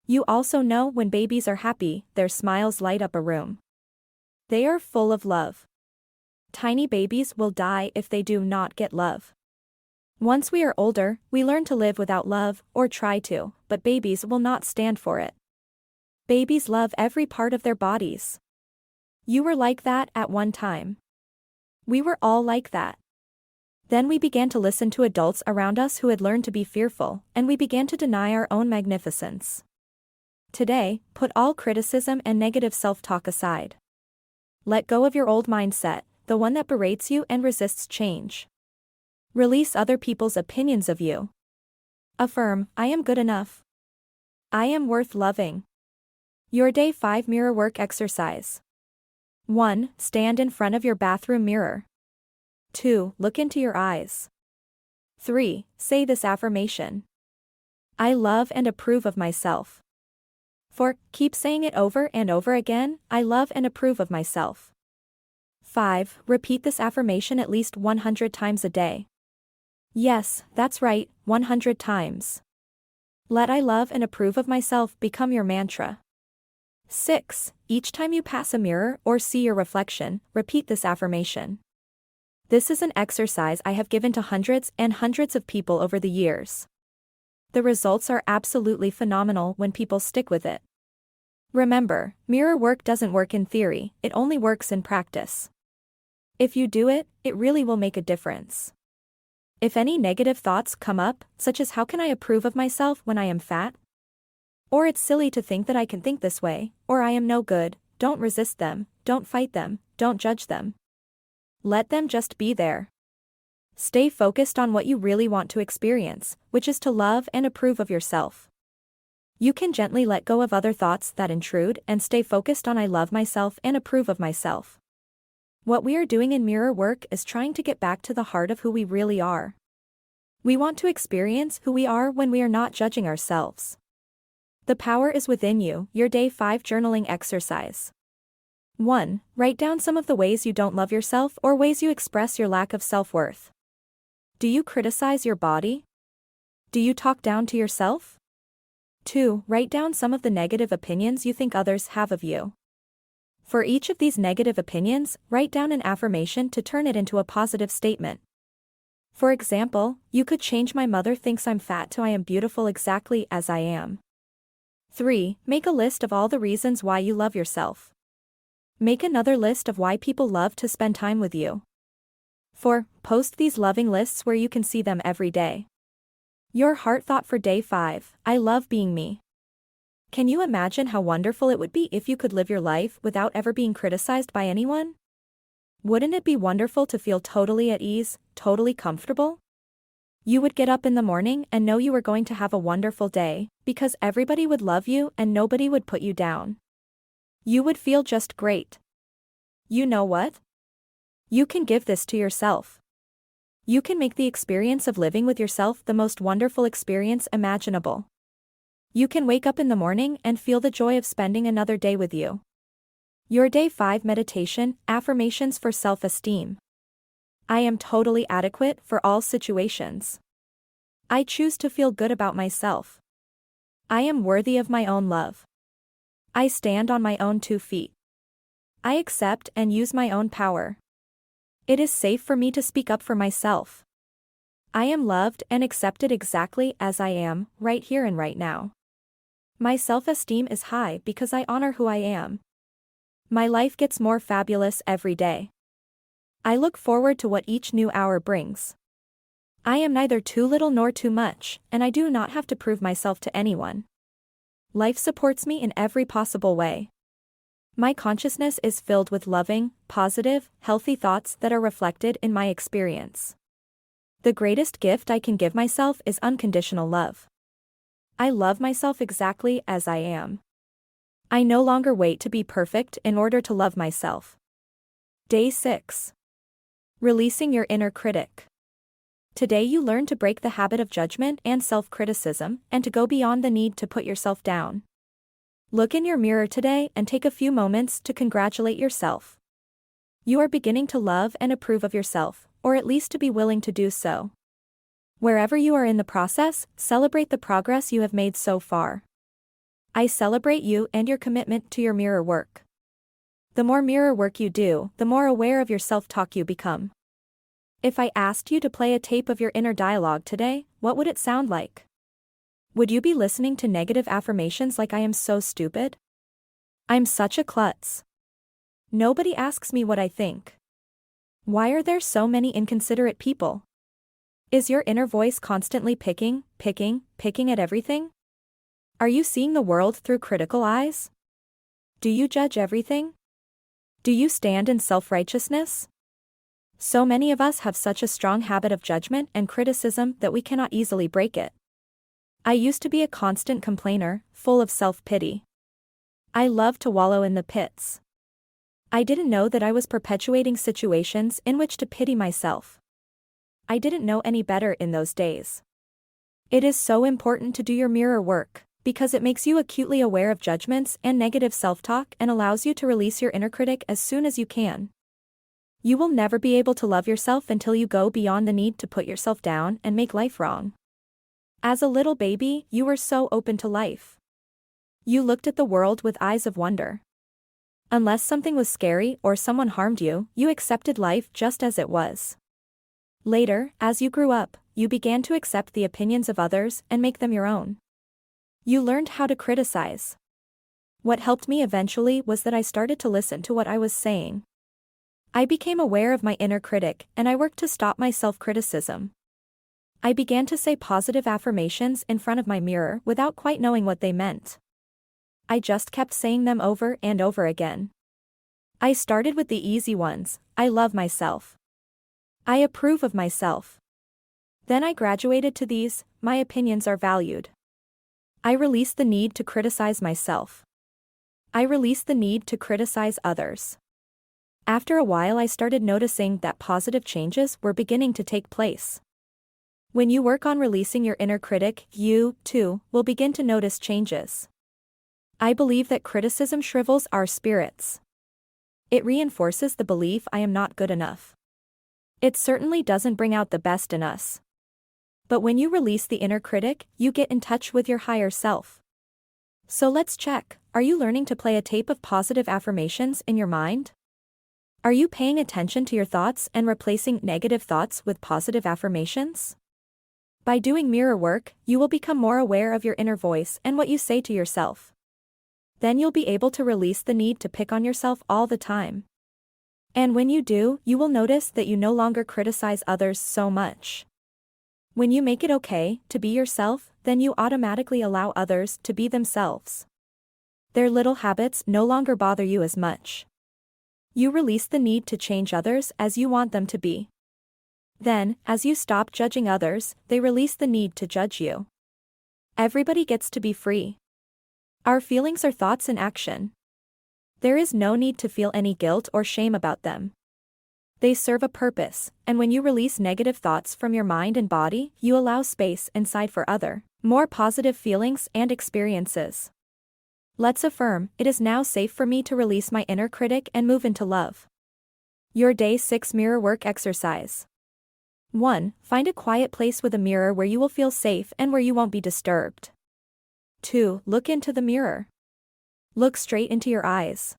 You also know when babies are happy, their smiles light up a room. They are full of love. Tiny babies will die if they do not get love. Once we are older, we learn to live without love, or try to, but babies will not stand for it. Babies love every part of their bodies. You were like that at one time. We were all like that. Then we began to listen to adults around us who had learned to be fearful, and we began to deny our own magnificence. Today, put all criticism and negative self-talk aside. Let go of your old mindset, the one that berates you and resists change. Release other people's opinions of you. Affirm, "I am good enough. I am worth loving." Your Day 5 Mirror Work Exercise. 1. Stand in front of your bathroom mirror. 2. Look into your eyes. 3. Say this affirmation. I love and approve of myself. 4. Keep saying it over and over again, I love and approve of myself. 5. Repeat this affirmation at least 100 times a day. Yes, that's right, 100 times. Let I love and approve of myself become your mantra. 6. Each time you pass a mirror or see your reflection, repeat this affirmation. This is an exercise I have given to hundreds and hundreds of people over the years. The results are absolutely phenomenal when people stick with it. Remember, mirror work doesn't work in theory, it only works in practice. If you do it, it really will make a difference. If any negative thoughts come up, such as how can I approve of myself when I am fat? Or it's silly to think that I can think this way, or I am no good, don't resist them, don't fight them, don't judge them. Let them just be there. Stay focused on what you really want to experience, which is to love and approve of yourself. You can gently let go of other thoughts that intrude and stay focused on I love myself and approve of myself. What we are doing in mirror work is trying to get back to the heart of who we really are. We want to experience who we are when we are not judging ourselves. The power is within you. Your Day 5 journaling exercise. 1. Write down some of the ways you don't love yourself or ways you express your lack of self-worth. Do you criticize your body? Do you talk down to yourself? 2. Write down some of the negative opinions you think others have of you. For each of these negative opinions, write down an affirmation to turn it into a positive statement. For example, you could change my mother thinks I'm fat to I am beautiful exactly as I am. 3. Make a list of all the reasons why you love yourself. Make another list of why people love to spend time with you. 4. Post these loving lists where you can see them every day. Your heart thought for Day 5, I love being me. Can you imagine how wonderful it would be if you could live your life without ever being criticized by anyone? Wouldn't it be wonderful to feel totally at ease, totally comfortable? You would get up in the morning and know you were going to have a wonderful day, because everybody would love you and nobody would put you down. You would feel just great. You know what? You can give this to yourself. You can make the experience of living with yourself the most wonderful experience imaginable. You can wake up in the morning and feel the joy of spending another day with you. Your Day 5 meditation, affirmations for self-esteem. I am totally adequate for all situations. I choose to feel good about myself. I am worthy of my own love. I stand on my own 2 feet. I accept and use my own power. It is safe for me to speak up for myself. I am loved and accepted exactly as I am, right here and right now. My self-esteem is high because I honor who I am. My life gets more fabulous every day. I look forward to what each new hour brings. I am neither too little nor too much, and I do not have to prove myself to anyone. Life supports me in every possible way. My consciousness is filled with loving, positive, healthy thoughts that are reflected in my experience. The greatest gift I can give myself is unconditional love. I love myself exactly as I am. I no longer wait to be perfect in order to love myself. Day 6. Releasing your inner critic. Today you learn to break the habit of judgment and self-criticism and to go beyond the need to put yourself down. Look in your mirror today and take a few moments to congratulate yourself. You are beginning to love and approve of yourself, or at least to be willing to do so. Wherever you are in the process, celebrate the progress you have made so far. I celebrate you and your commitment to your mirror work. The more mirror work you do, the more aware of your self-talk you become. If I asked you to play a tape of your inner dialogue today, what would it sound like? Would you be listening to negative affirmations like I am so stupid? I'm such a klutz. Nobody asks me what I think. Why are there so many inconsiderate people? Is your inner voice constantly picking at everything? Are you seeing the world through critical eyes? Do you judge everything? Do you stand in self-righteousness? So many of us have such a strong habit of judgment and criticism that we cannot easily break it. I used to be a constant complainer, full of self-pity. I loved to wallow in the pits. I didn't know that I was perpetuating situations in which to pity myself. I didn't know any better in those days. It is so important to do your mirror work, because it makes you acutely aware of judgments and negative self-talk and allows you to release your inner critic as soon as you can. You will never be able to love yourself until you go beyond the need to put yourself down and make life wrong. As a little baby, you were so open to life. You looked at the world with eyes of wonder. Unless something was scary or someone harmed you, you accepted life just as it was. Later, as you grew up, you began to accept the opinions of others and make them your own. You learned how to criticize. What helped me eventually was that I started to listen to what I was saying. I became aware of my inner critic, and I worked to stop my self-criticism. I began to say positive affirmations in front of my mirror without quite knowing what they meant. I just kept saying them over and over again. I started with the easy ones: I love myself. I approve of myself. Then I graduated to these: my opinions are valued. I released the need to criticize myself. I released the need to criticize others. After a while, I started noticing that positive changes were beginning to take place. When you work on releasing your inner critic, you, too, will begin to notice changes. I believe that criticism shrivels our spirits. It reinforces the belief I am not good enough. It certainly doesn't bring out the best in us. But when you release the inner critic, you get in touch with your higher self. So let's check: are you learning to play a tape of positive affirmations in your mind? Are you paying attention to your thoughts and replacing negative thoughts with positive affirmations? By doing mirror work, you will become more aware of your inner voice and what you say to yourself. Then you'll be able to release the need to pick on yourself all the time. And when you do, you will notice that you no longer criticize others so much. When you make it okay to be yourself, then you automatically allow others to be themselves. Their little habits no longer bother you as much. You release the need to change others as you want them to be. Then, as you stop judging others, they release the need to judge you. Everybody gets to be free. Our feelings are thoughts in action. There is no need to feel any guilt or shame about them. They serve a purpose, and when you release negative thoughts from your mind and body, you allow space inside for other, more positive feelings and experiences. Let's affirm: it is now safe for me to release my inner critic and move into love. Your Day 6 Mirror Work Exercise. 1. Find a quiet place with a mirror where you will feel safe and where you won't be disturbed. 2. Look into the mirror. Look straight into your eyes.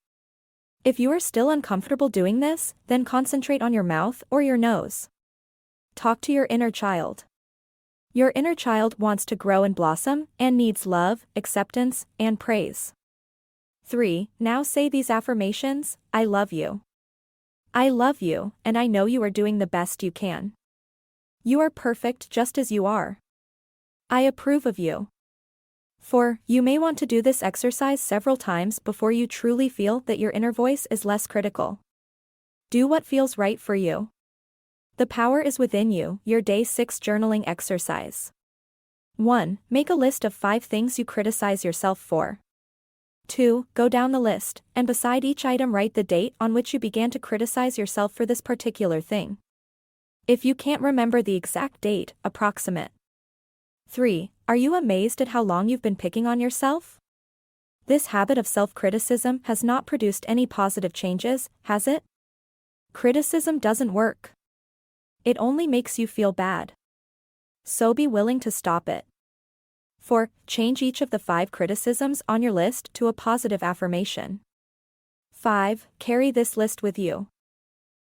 If you are still uncomfortable doing this, then concentrate on your mouth or your nose. Talk to your inner child. Your inner child wants to grow and blossom, and needs love, acceptance, and praise. 3. Now say these affirmations: I love you. I love you, and I know you are doing the best you can. You are perfect just as you are. I approve of you. 4. You may want to do this exercise several times before you truly feel that your inner voice is less critical. Do what feels right for you. The power is within you. Your Day 6 Journaling Exercise. 1. Make a list of 5 things you criticize yourself for. 2. Go down the list, and beside each item write the date on which you began to criticize yourself for this particular thing. If you can't remember the exact date, approximate. 3. Are you amazed at how long you've been picking on yourself? This habit of self-criticism has not produced any positive changes, has it? Criticism doesn't work. It only makes you feel bad. So be willing to stop it. 4. Change each of the 5 criticisms on your list to a positive affirmation. 5. Carry this list with you.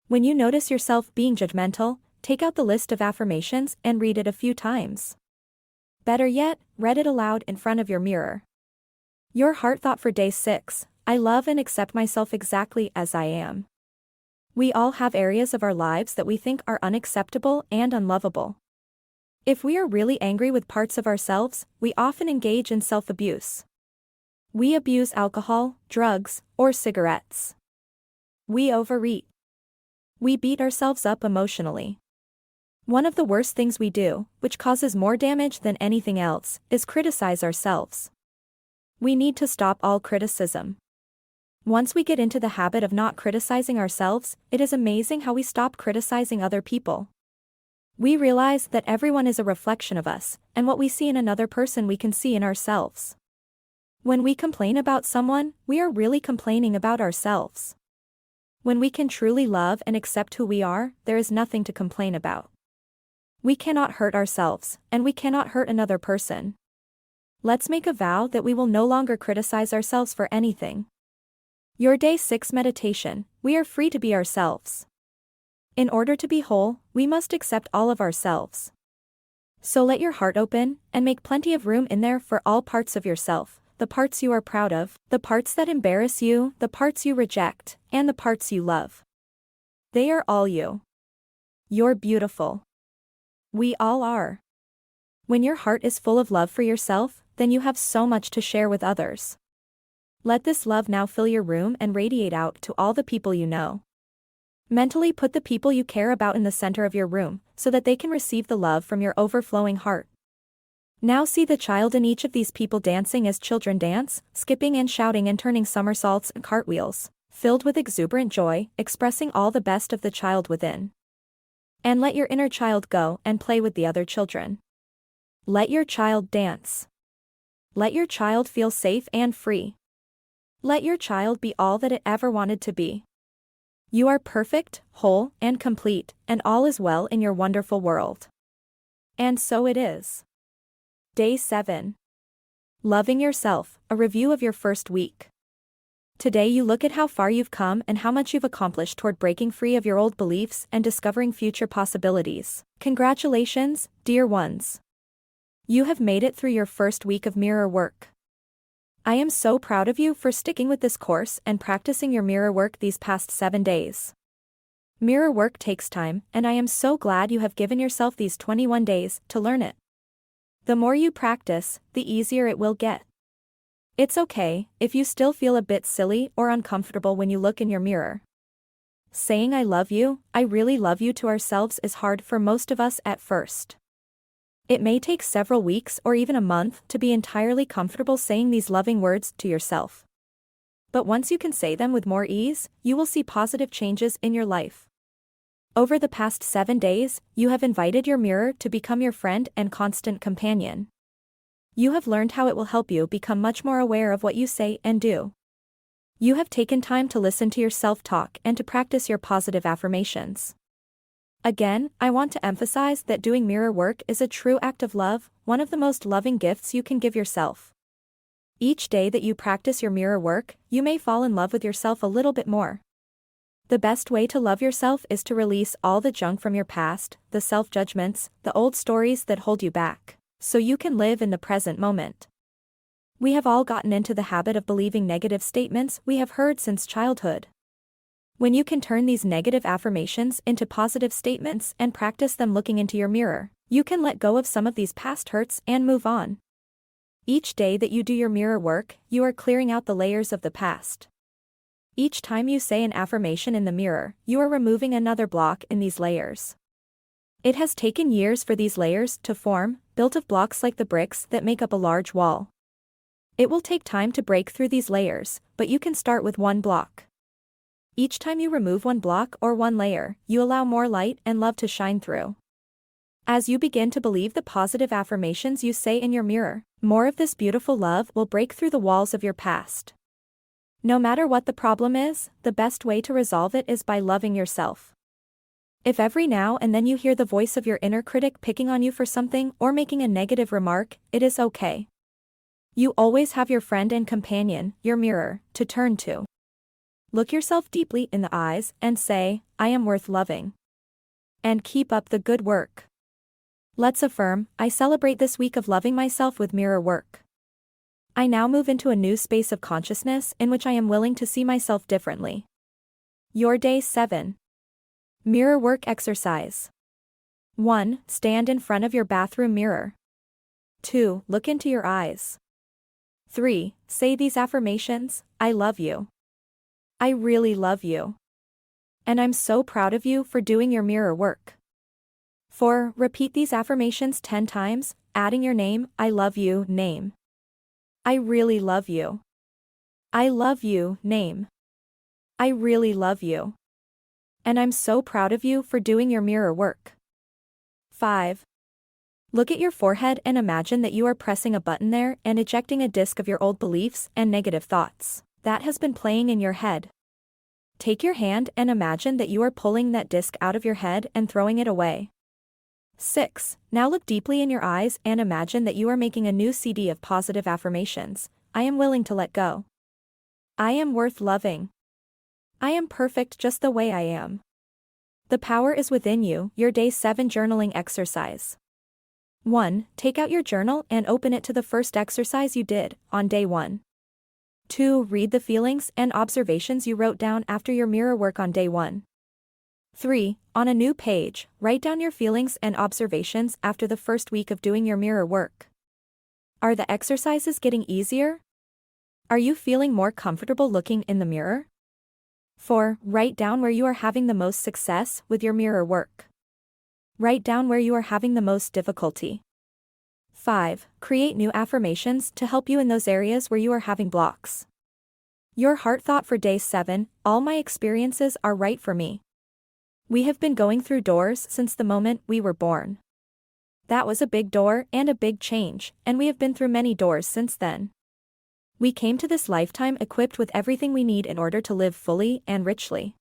When you notice yourself being judgmental, take out the list of affirmations and read it a few times. Better yet, read it aloud in front of your mirror. Your heart thought for Day 6: I love and accept myself exactly as I am. We all have areas of our lives that we think are unacceptable and unlovable. If we are really angry with parts of ourselves, we often engage in self-abuse. We abuse alcohol, drugs, or cigarettes. We overeat. We beat ourselves up emotionally. One of the worst things we do, which causes more damage than anything else, is criticize ourselves. We need to stop all criticism. Once we get into the habit of not criticizing ourselves, it is amazing how we stop criticizing other people. We realize that everyone is a reflection of us, and what we see in another person we can see in ourselves. When we complain about someone, we are really complaining about ourselves. When we can truly love and accept who we are, there is nothing to complain about. We cannot hurt ourselves, and we cannot hurt another person. Let's make a vow that we will no longer criticize ourselves for anything. Your Day 6 meditation, we are free to be ourselves. In order to be whole, we must accept all of ourselves. So let your heart open, and make plenty of room in there for all parts of yourself, the parts you are proud of, the parts that embarrass you, the parts you reject, and the parts you love. They are all you. You're beautiful. We all are. When your heart is full of love for yourself, then you have so much to share with others. Let this love now fill your room and radiate out to all the people you know. Mentally put the people you care about in the center of your room, so that they can receive the love from your overflowing heart. Now see the child in each of these people dancing as children dance, skipping and shouting and turning somersaults and cartwheels, filled with exuberant joy, expressing all the best of the child within. And let your inner child go and play with the other children. Let your child dance. Let your child feel safe and free. Let your child be all that it ever wanted to be. You are perfect, whole, and complete, and all is well in your wonderful world. And so it is. Day 7. Loving yourself, a review of your first week. Today you look at how far you've come and how much you've accomplished toward breaking free of your old beliefs and discovering future possibilities. Congratulations, dear ones. You have made it through your first week of mirror work. I am so proud of you for sticking with this course and practicing your mirror work these past 7 days. Mirror work takes time, and I am so glad you have given yourself these 21 days to learn it. The more you practice, the easier it will get. It's okay if you still feel a bit silly or uncomfortable when you look in your mirror. Saying I love you, I really love you to ourselves is hard for most of us at first. It may take several weeks or even a month to be entirely comfortable saying these loving words to yourself. But once you can say them with more ease, you will see positive changes in your life. Over the past 7 days, you have invited your mirror to become your friend and constant companion. You have learned how it will help you become much more aware of what you say and do. You have taken time to listen to your self-talk and to practice your positive affirmations. Again, I want to emphasize that doing mirror work is a true act of love, one of the most loving gifts you can give yourself. Each day that you practice your mirror work, you may fall in love with yourself a little bit more. The best way to love yourself is to release all the junk from your past, the self-judgments, the old stories that hold you back, so you can live in the present moment. We have all gotten into the habit of believing negative statements we have heard since childhood. When you can turn these negative affirmations into positive statements and practice them looking into your mirror, you can let go of some of these past hurts and move on. Each day that you do your mirror work, you are clearing out the layers of the past. Each time you say an affirmation in the mirror, you are removing another block in these layers. It has taken years for these layers to form, built of blocks like the bricks that make up a large wall. It will take time to break through these layers, but you can start with one block. Each time you remove one block or one layer, you allow more light and love to shine through. As you begin to believe the positive affirmations you say in your mirror, more of this beautiful love will break through the walls of your past. No matter what the problem is, the best way to resolve it is by loving yourself. If every now and then you hear the voice of your inner critic picking on you for something or making a negative remark, it is okay. You always have your friend and companion, your mirror, to turn to. Look yourself deeply in the eyes and say, I am worth loving. And keep up the good work. Let's affirm, I celebrate this week of loving myself with mirror work. I now move into a new space of consciousness in which I am willing to see myself differently. Your Day 7. Mirror work exercise. 1. Stand in front of your bathroom mirror. 2. Look into your eyes. 3. Say these affirmations, I love you. I really love you. And I'm so proud of you for doing your mirror work. 4. Repeat these affirmations 10 times, adding your name, I love you, name. I really love you. I love you, name. I really love you. And I'm so proud of you for doing your mirror work. 5. Look at your forehead and imagine that you are pressing a button there and ejecting a disc of your old beliefs and negative thoughts that has been playing in your head. Take your hand and imagine that you are pulling that disc out of your head and throwing it away. 6. Now look deeply in your eyes and imagine that you are making a new CD of positive affirmations. I am willing to let go. I am worth loving. I am perfect just the way I am. The power is within you. Your Day 7 journaling exercise. 1. Take out your journal and open it to the first exercise you did on day 1. 2. Read the feelings and observations you wrote down after your mirror work on day 1. 3. On a new page, write down your feelings and observations after the first week of doing your mirror work. Are the exercises getting easier? Are you feeling more comfortable looking in the mirror? 4. Write down where you are having the most success with your mirror work. Write down where you are having the most difficulty. 5. Create new affirmations to help you in those areas where you are having blocks. Your heart thought for day 7, all my experiences are right for me. We have been going through doors since the moment we were born. That was a big door and a big change, and we have been through many doors since then. We came to this lifetime equipped with everything we need in order to live fully and richly.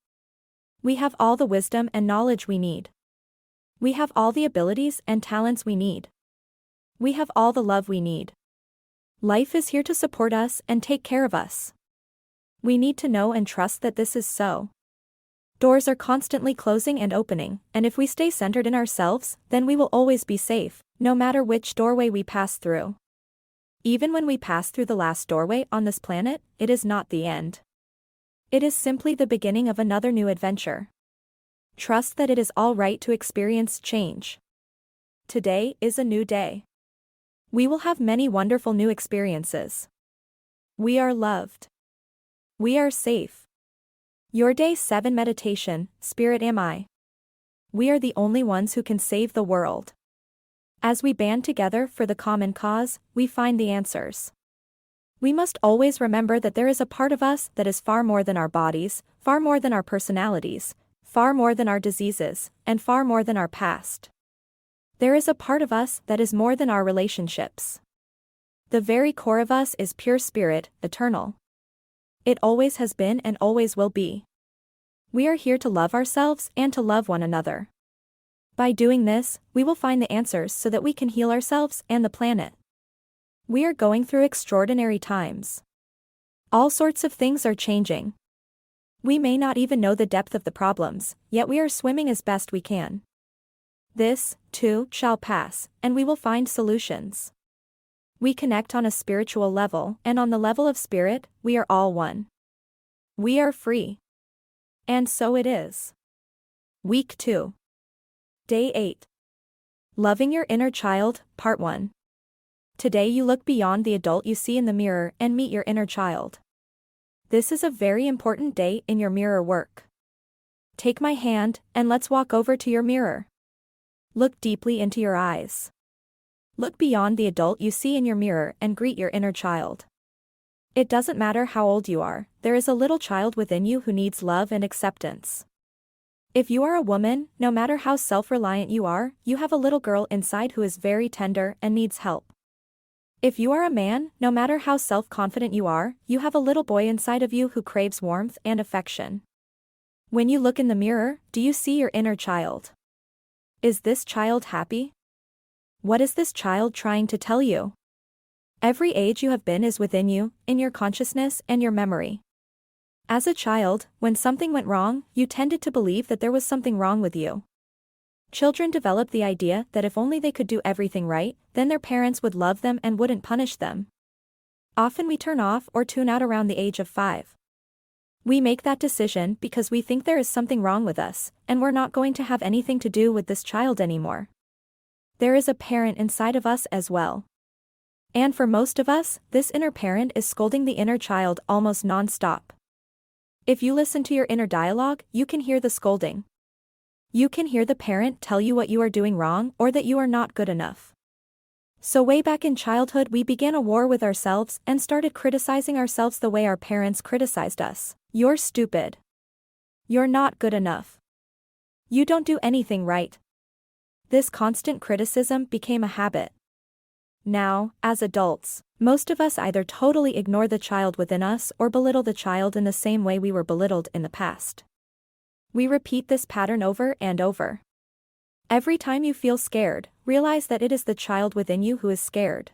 We have all the wisdom and knowledge we need. We have all the abilities and talents we need. We have all the love we need. Life is here to support us and take care of us. We need to know and trust that this is so. Doors are constantly closing and opening, and if we stay centered in ourselves, then we will always be safe, no matter which doorway we pass through. Even when we pass through the last doorway on this planet, it is not the end. It is simply the beginning of another new adventure. Trust that it is all right to experience change. Today is a new day. We will have many wonderful new experiences. We are loved. We are safe. Your Day 7 meditation, Spirit am I. We are the only ones who can save the world. As we band together for the common cause, we find the answers. We must always remember that there is a part of us that is far more than our bodies, far more than our personalities, far more than our diseases, and far more than our past. There is a part of us that is more than our relationships. The very core of us is pure spirit, eternal. It always has been and always will be. We are here to love ourselves and to love one another. By doing this, we will find the answers so that we can heal ourselves and the planet. We are going through extraordinary times. All sorts of things are changing. We may not even know the depth of the problems, yet we are swimming as best we can. This, too, shall pass, and we will find solutions. We connect on a spiritual level, and on the level of spirit, we are all one. We are free. And so it is. Week 2. Day 8. Loving Your Inner Child, Part 1. Today you look beyond the adult you see in the mirror and meet your inner child. This is a very important day in your mirror work. Take my hand, and let's walk over to your mirror. Look deeply into your eyes. Look beyond the adult you see in your mirror and greet your inner child. It doesn't matter how old you are, there is a little child within you who needs love and acceptance. If you are a woman, no matter how self-reliant you are, you have a little girl inside who is very tender and needs help. If you are a man, no matter how self-confident you are, you have a little boy inside of you who craves warmth and affection. When you look in the mirror, do you see your inner child? Is this child happy? What is this child trying to tell you? Every age you have been is within you, in your consciousness and your memory. As a child, when something went wrong, you tended to believe that there was something wrong with you. Children develop the idea that if only they could do everything right, then their parents would love them and wouldn't punish them. Often we turn off or tune out around the age of 5. We make that decision because we think there is something wrong with us, and we're not going to have anything to do with this child anymore. There is a parent inside of us as well. And for most of us, this inner parent is scolding the inner child almost non-stop. If you listen to your inner dialogue, you can hear the scolding. You can hear the parent tell you what you are doing wrong or that you are not good enough. So way back in childhood we began a war with ourselves and started criticizing ourselves the way our parents criticized us. You're stupid. You're not good enough. You don't do anything right. This constant criticism became a habit. Now, as adults, most of us either totally ignore the child within us or belittle the child in the same way we were belittled in the past. We repeat this pattern over and over. Every time you feel scared, realize that it is the child within you who is scared.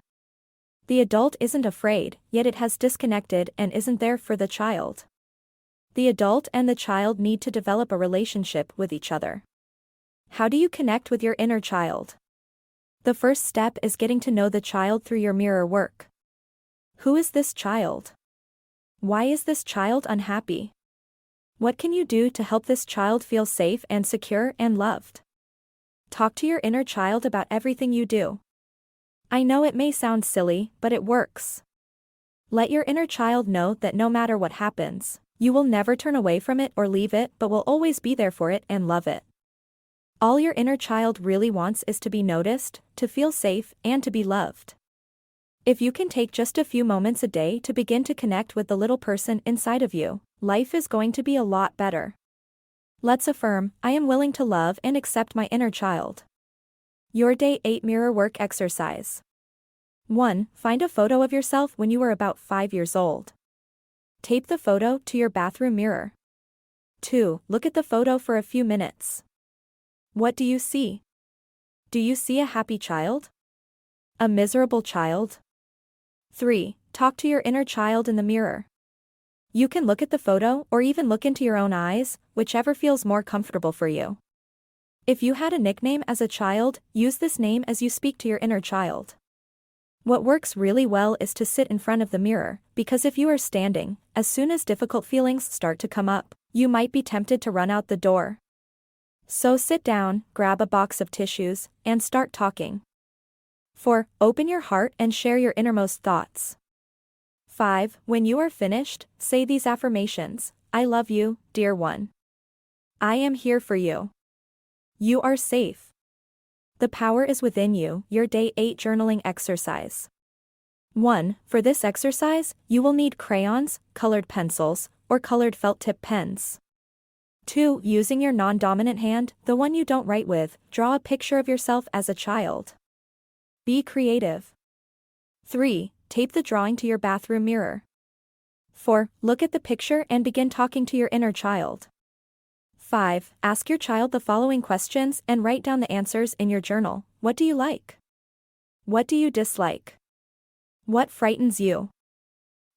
The adult isn't afraid, yet it has disconnected and isn't there for the child. The adult and the child need to develop a relationship with each other. How do you connect with your inner child? The first step is getting to know the child through your mirror work. Who is this child? Why is this child unhappy? What can you do to help this child feel safe and secure and loved? Talk to your inner child about everything you do. I know it may sound silly, but it works. Let your inner child know that no matter what happens, you will never turn away from it or leave it, but will always be there for it and love it. All your inner child really wants is to be noticed, to feel safe, and to be loved. If you can take just a few moments a day to begin to connect with the little person inside of you, life is going to be a lot better. Let's affirm, I am willing to love and accept my inner child. Your Day 8 Mirror Work Exercise. 1. Find a photo of yourself when you were about 5 years old. Tape the photo to your bathroom mirror. 2. Look at the photo for a few minutes. What do you see? Do you see a happy child? A miserable child? 3. Talk to your inner child in the mirror. You can look at the photo or even look into your own eyes, whichever feels more comfortable for you. If you had a nickname as a child, use this name as you speak to your inner child. What works really well is to sit in front of the mirror, because if you are standing, as soon as difficult feelings start to come up, you might be tempted to run out the door. So sit down, grab a box of tissues, and start talking. 4. Open your heart and share your innermost thoughts. 5. When you are finished, say these affirmations. I love you, dear one. I am here for you. You are safe. The power is within you. Your Day 8 Journaling Exercise. 1. For this exercise, you will need crayons, colored pencils, or colored felt tip pens. 2. Using your non-dominant hand, the one you don't write with, draw a picture of yourself as a child. Be creative. 3. Tape the drawing to your bathroom mirror. 4. Look at the picture and begin talking to your inner child. 5. Ask your child the following questions and write down the answers in your journal. What do you like? What do you dislike? What frightens you?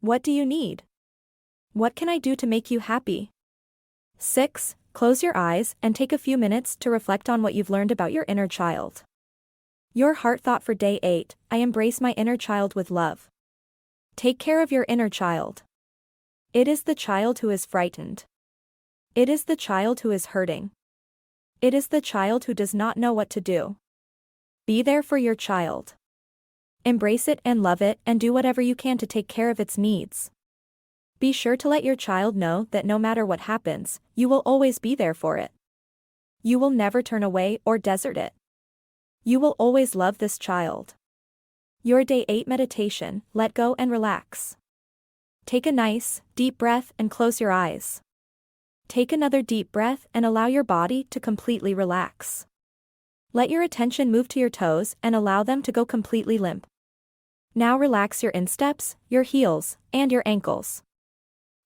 What do you need? What can I do to make you happy? 6. Close your eyes and take a few minutes to reflect on what you've learned about your inner child. Your heart thought for Day 8, I embrace my inner child with love. Take care of your inner child. It is the child who is frightened. It is the child who is hurting. It is the child who does not know what to do. Be there for your child. Embrace it and love it and do whatever you can to take care of its needs. Be sure to let your child know that no matter what happens, you will always be there for it. You will never turn away or desert it. You will always love this child. Your Day 8 Meditation. Let go and relax. Take a nice, deep breath and close your eyes. Take another deep breath and allow your body to completely relax. Let your attention move to your toes and allow them to go completely limp. Now relax your insteps, your heels, and your ankles.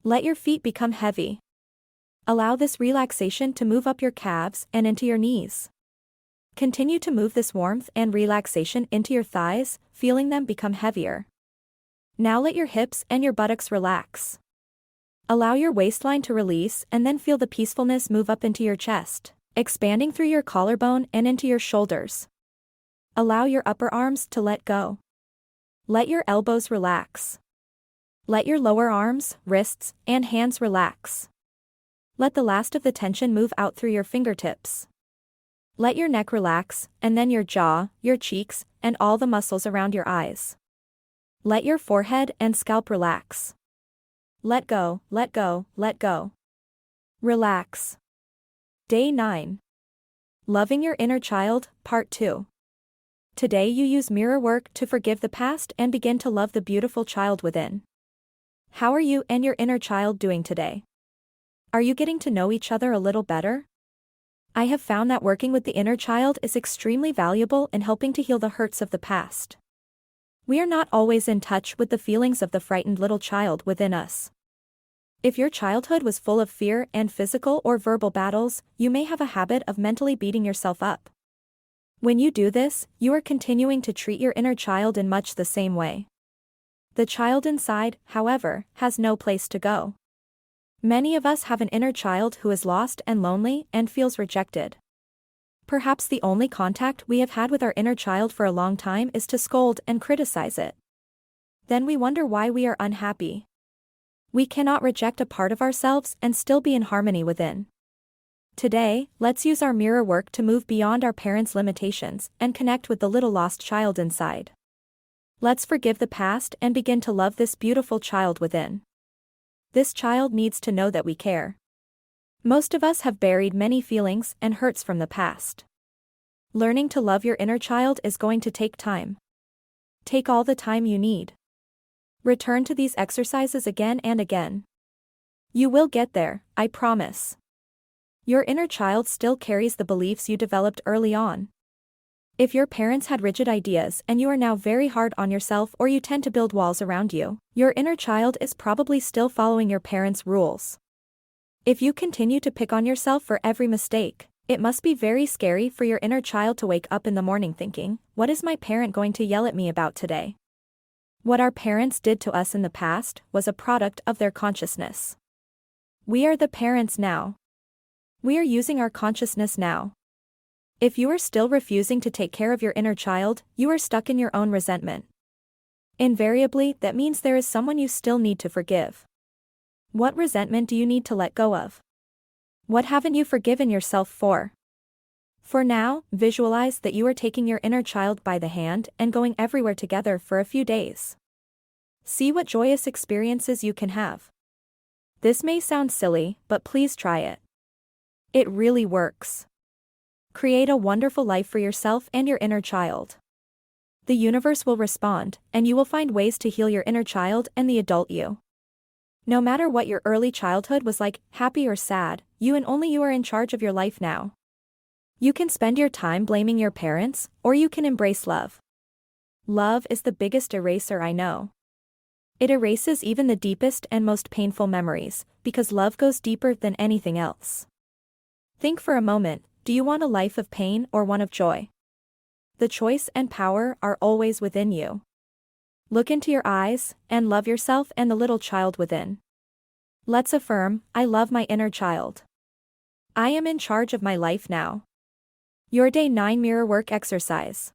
Let your feet become heavy. Allow this relaxation to move up your calves and into your knees. Continue to move this warmth and relaxation into your thighs, feeling them become heavier. Now let your hips and your buttocks relax. Allow your waistline to release and then feel the peacefulness move up into your chest, expanding through your collarbone and into your shoulders. Allow your upper arms to let go. Let your elbows relax. Let your lower arms, wrists, and hands relax. Let the last of the tension move out through your fingertips. Let your neck relax, and then your jaw, your cheeks, and all the muscles around your eyes. Let your forehead and scalp relax. Let go, let go, let go. Relax. Day 9. Loving your inner child, Part 2. Today you use mirror work to forgive the past and begin to love the beautiful child within. How are you and your inner child doing today? Are you getting to know each other a little better? I have found that working with the inner child is extremely valuable in helping to heal the hurts of the past. We are not always in touch with the feelings of the frightened little child within us. If your childhood was full of fear and physical or verbal battles, you may have a habit of mentally beating yourself up. When you do this, you are continuing to treat your inner child in much the same way. The child inside, however, has no place to go. Many of us have an inner child who is lost and lonely and feels rejected. Perhaps the only contact we have had with our inner child for a long time is to scold and criticize it. Then we wonder why we are unhappy. We cannot reject a part of ourselves and still be in harmony within. Today, let's use our mirror work to move beyond our parents' limitations and connect with the little lost child inside. Let's forgive the past and begin to love this beautiful child within. This child needs to know that we care. Most of us have buried many feelings and hurts from the past. Learning to love your inner child is going to take time. Take all the time you need. Return to these exercises again and again. You will get there, I promise. Your inner child still carries the beliefs you developed early on. If your parents had rigid ideas and you are now very hard on yourself or you tend to build walls around you, your inner child is probably still following your parents' rules. If you continue to pick on yourself for every mistake, it must be very scary for your inner child to wake up in the morning thinking, what is my parent going to yell at me about today? What our parents did to us in the past was a product of their consciousness. We are the parents now. We are using our consciousness now. If you are still refusing to take care of your inner child, you are stuck in your own resentment. Invariably, that means there is someone you still need to forgive. What resentment do you need to let go of? What haven't you forgiven yourself for? For now, visualize that you are taking your inner child by the hand and going everywhere together for a few days. See what joyous experiences you can have. This may sound silly, but please try it. It really works. Create a wonderful life for yourself and your inner child. The universe will respond, and you will find ways to heal your inner child and the adult you. No matter what your early childhood was like, happy or sad, you and only you are in charge of your life now. You can spend your time blaming your parents, or you can embrace love. Love is the biggest eraser I know. It erases even the deepest and most painful memories, because love goes deeper than anything else. Think for a moment, do you want a life of pain or one of joy? The choice and power are always within you. Look into your eyes, and love yourself and the little child within. Let's affirm, I love my inner child. I am in charge of my life now. Your Day 9 Mirror Work Exercise.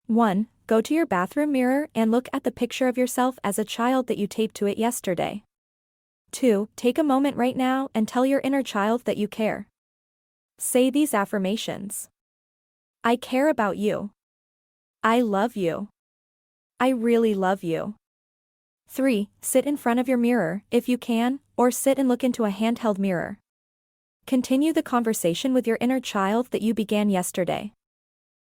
1. Go to your bathroom mirror and look at the picture of yourself as a child that you taped to it yesterday. 2. Take a moment right now and tell your inner child that you care. Say these affirmations. I care about you. I love you. I really love you. 3. Sit in front of your mirror, if you can, or sit and look into a handheld mirror. Continue the conversation with your inner child that you began yesterday.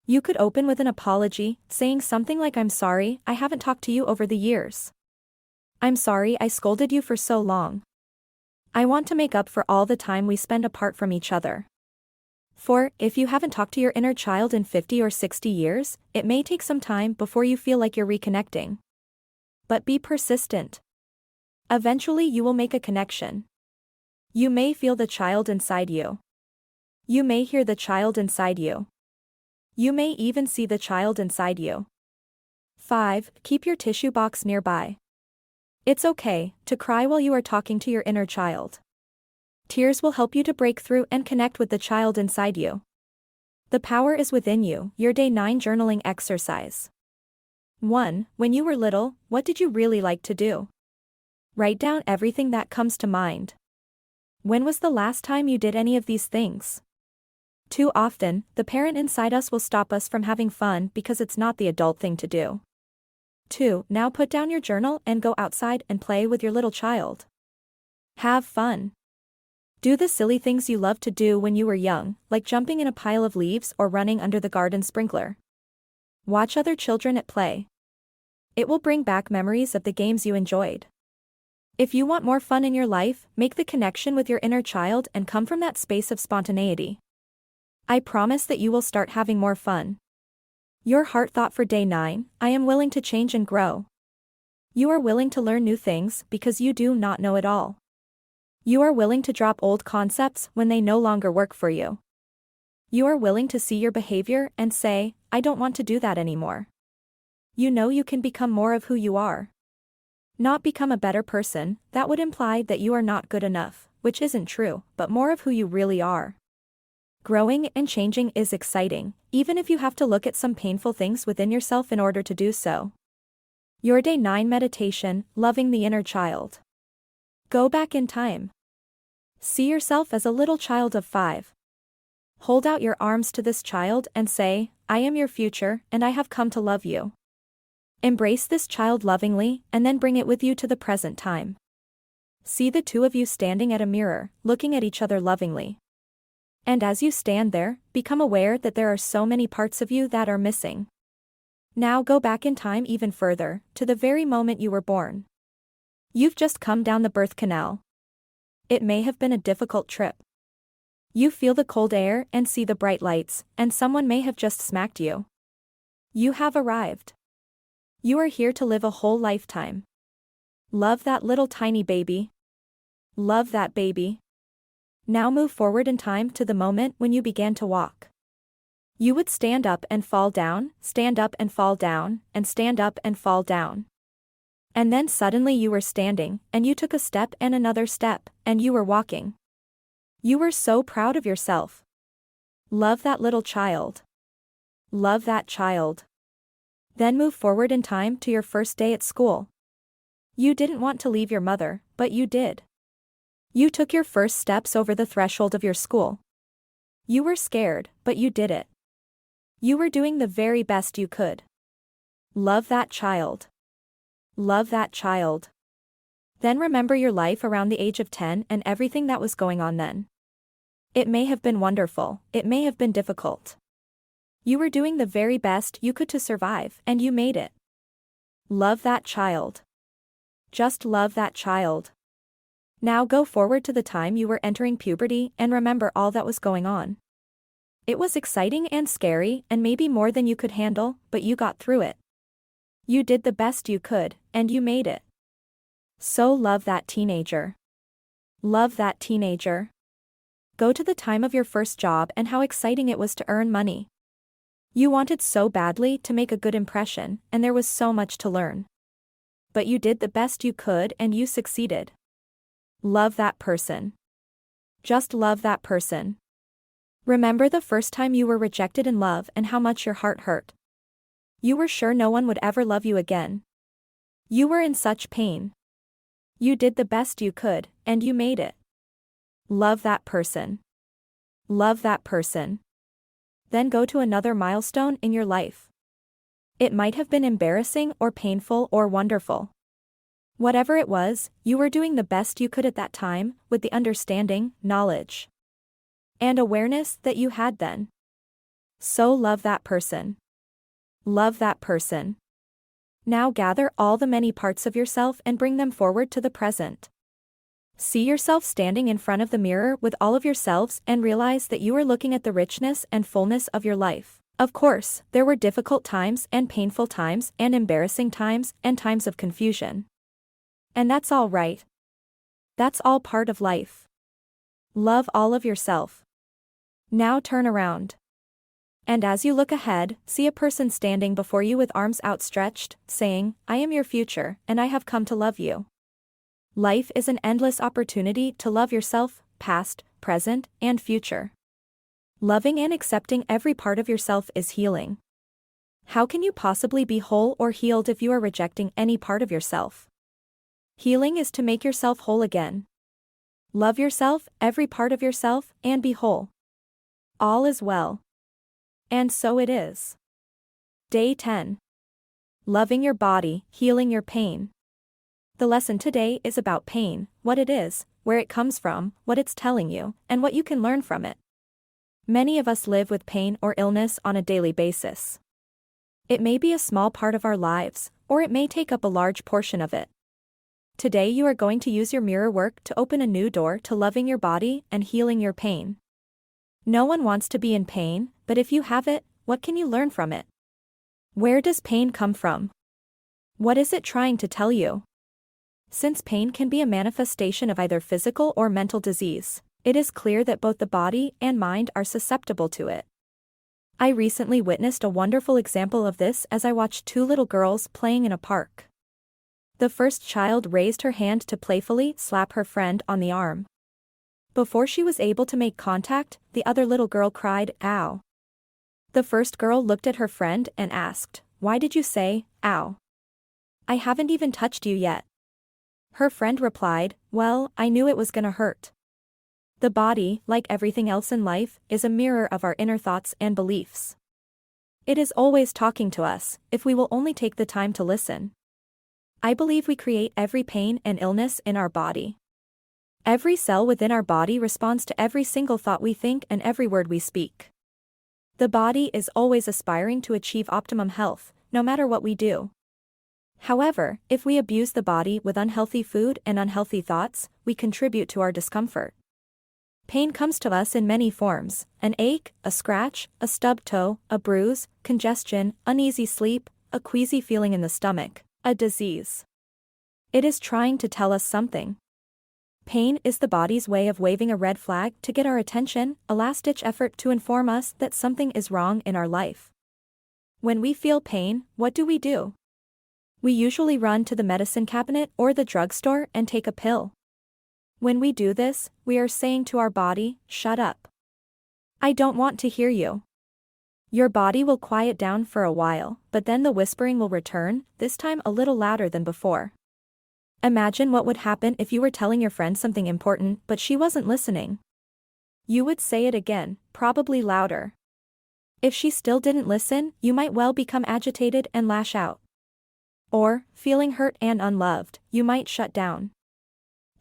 You could open with an apology, saying something like, I'm sorry, I haven't talked to you over the years. I'm sorry I scolded you for so long. I want to make up for all the time we spend apart from each other. 4. If you haven't talked to your inner child in 50 or 60 years, it may take some time before you feel like you're reconnecting. But be persistent. Eventually you will make a connection. You may feel the child inside you. You may hear the child inside you. You may even see the child inside you. 5. Keep your tissue box nearby. It's okay to cry while you are talking to your inner child. Tears will help you to break through and connect with the child inside you. The power is within you. Your Day 9 Journaling Exercise. 1. When you were little, what did you really like to do? Write down everything that comes to mind. When was the last time you did any of these things? Too often, the parent inside us will stop us from having fun because it's not the adult thing to do. 2. Now put down your journal and go outside and play with your little child. Have fun. Do the silly things you loved to do when you were young, like jumping in a pile of leaves or running under the garden sprinkler. Watch other children at play. It will bring back memories of the games you enjoyed. If you want more fun in your life, make the connection with your inner child and come from that space of spontaneity. I promise that you will start having more fun. Your heart thought for Day 9, I am willing to change and grow. You are willing to learn new things because you do not know it all. You are willing to drop old concepts when they no longer work for you. You are willing to see your behavior and say, I don't want to do that anymore. You know you can become more of who you are. Not become a better person, that would imply that you are not good enough, which isn't true, but more of who you really are. Growing and changing is exciting, even if you have to look at some painful things within yourself in order to do so. Your Day 9 meditation, loving the inner child. Go back in time. See yourself as a little child of 5. Hold out your arms to this child and say, I am your future, and I have come to love you. Embrace this child lovingly, and then bring it with you to the present time. See the two of you standing at a mirror, looking at each other lovingly. And as you stand there, become aware that there are so many parts of you that are missing. Now go back in time even further, to the very moment you were born. You've just come down the birth canal. It may have been a difficult trip. You feel the cold air and see the bright lights, and someone may have just smacked you. You have arrived. You are here to live a whole lifetime. Love that little tiny baby. Love that baby. Now move forward in time to the moment when you began to walk. You would stand up and fall down, stand up and fall down, and stand up and fall down. And then suddenly you were standing, and you took a step and another step, and you were walking. You were so proud of yourself. Love that little child. Love that child. Then move forward in time to your first day at school. You didn't want to leave your mother, but you did. You took your first steps over the threshold of your school. You were scared, but you did it. You were doing the very best you could. Love that child. Love that child. Then remember your life around the age of 10 and everything that was going on then. It may have been wonderful, it may have been difficult. You were doing the very best you could to survive, and you made it. Love that child. Just love that child. Now go forward to the time you were entering puberty and remember all that was going on. It was exciting and scary and maybe more than you could handle, but you got through it. You did the best you could, and you made it. So love that teenager. Love that teenager. Go to the time of your first job and how exciting it was to earn money. You wanted so badly to make a good impression, and there was so much to learn. But you did the best you could and you succeeded. Love that person. Just love that person. Remember the first time you were rejected in love and how much your heart hurt. You were sure no one would ever love you again. You were in such pain. You did the best you could, and you made it. Love that person. Love that person. Then go to another milestone in your life. It might have been embarrassing or painful or wonderful. Whatever it was, you were doing the best you could at that time, with the understanding, knowledge, and awareness that you had then. So love that person. Love that person. Now gather all the many parts of yourself and bring them forward to the present. See yourself standing in front of the mirror with all of yourselves and realize that you are looking at the richness and fullness of your life. Of course, there were difficult times and painful times and embarrassing times and times of confusion. And that's all right. That's all part of life. Love all of yourself. Now turn around. And as you look ahead, see a person standing before you with arms outstretched, saying, I am your future, and I have come to love you. Life is an endless opportunity to love yourself, past, present, and future. Loving and accepting every part of yourself is healing. How can you possibly be whole or healed if you are rejecting any part of yourself? Healing is to make yourself whole again. Love yourself, every part of yourself, and be whole. All is well. And so it is. Day 10. Loving your body, healing your pain. The lesson today is about pain, what it is, where it comes from, what it's telling you, and what you can learn from it. Many of us live with pain or illness on a daily basis. It may be a small part of our lives, or it may take up a large portion of it. Today you are going to use your mirror work to open a new door to loving your body and healing your pain. No one wants to be in pain, but if you have it, what can you learn from it? Where does pain come from? What is it trying to tell you? Since pain can be a manifestation of either physical or mental disease, it is clear that both the body and mind are susceptible to it. I recently witnessed a wonderful example of this as I watched two little girls playing in a park. The first child raised her hand to playfully slap her friend on the arm. Before she was able to make contact, the other little girl cried, "Ow." The first girl looked at her friend and asked, "Why did you say, ow? I haven't even touched you yet." Her friend replied, "Well, I knew it was gonna hurt." The body, like everything else in life, is a mirror of our inner thoughts and beliefs. It is always talking to us, if we will only take the time to listen. I believe we create every pain and illness in our body. Every cell within our body responds to every single thought we think and every word we speak. The body is always aspiring to achieve optimum health, no matter what we do. However, if we abuse the body with unhealthy food and unhealthy thoughts, we contribute to our discomfort. Pain comes to us in many forms: an ache, a scratch, a stubbed toe, a bruise, congestion, uneasy sleep, a queasy feeling in the stomach, a disease. It is trying to tell us something. Pain is the body's way of waving a red flag to get our attention, a last-ditch effort to inform us that something is wrong in our life. When we feel pain, what do? We usually run to the medicine cabinet or the drugstore and take a pill. When we do this, we are saying to our body, "Shut up. I don't want to hear you." Your body will quiet down for a while, but then the whispering will return, this time a little louder than before. Imagine what would happen if you were telling your friend something important but she wasn't listening. You would say it again, probably louder. If she still didn't listen, you might well become agitated and lash out. Or, feeling hurt and unloved, you might shut down.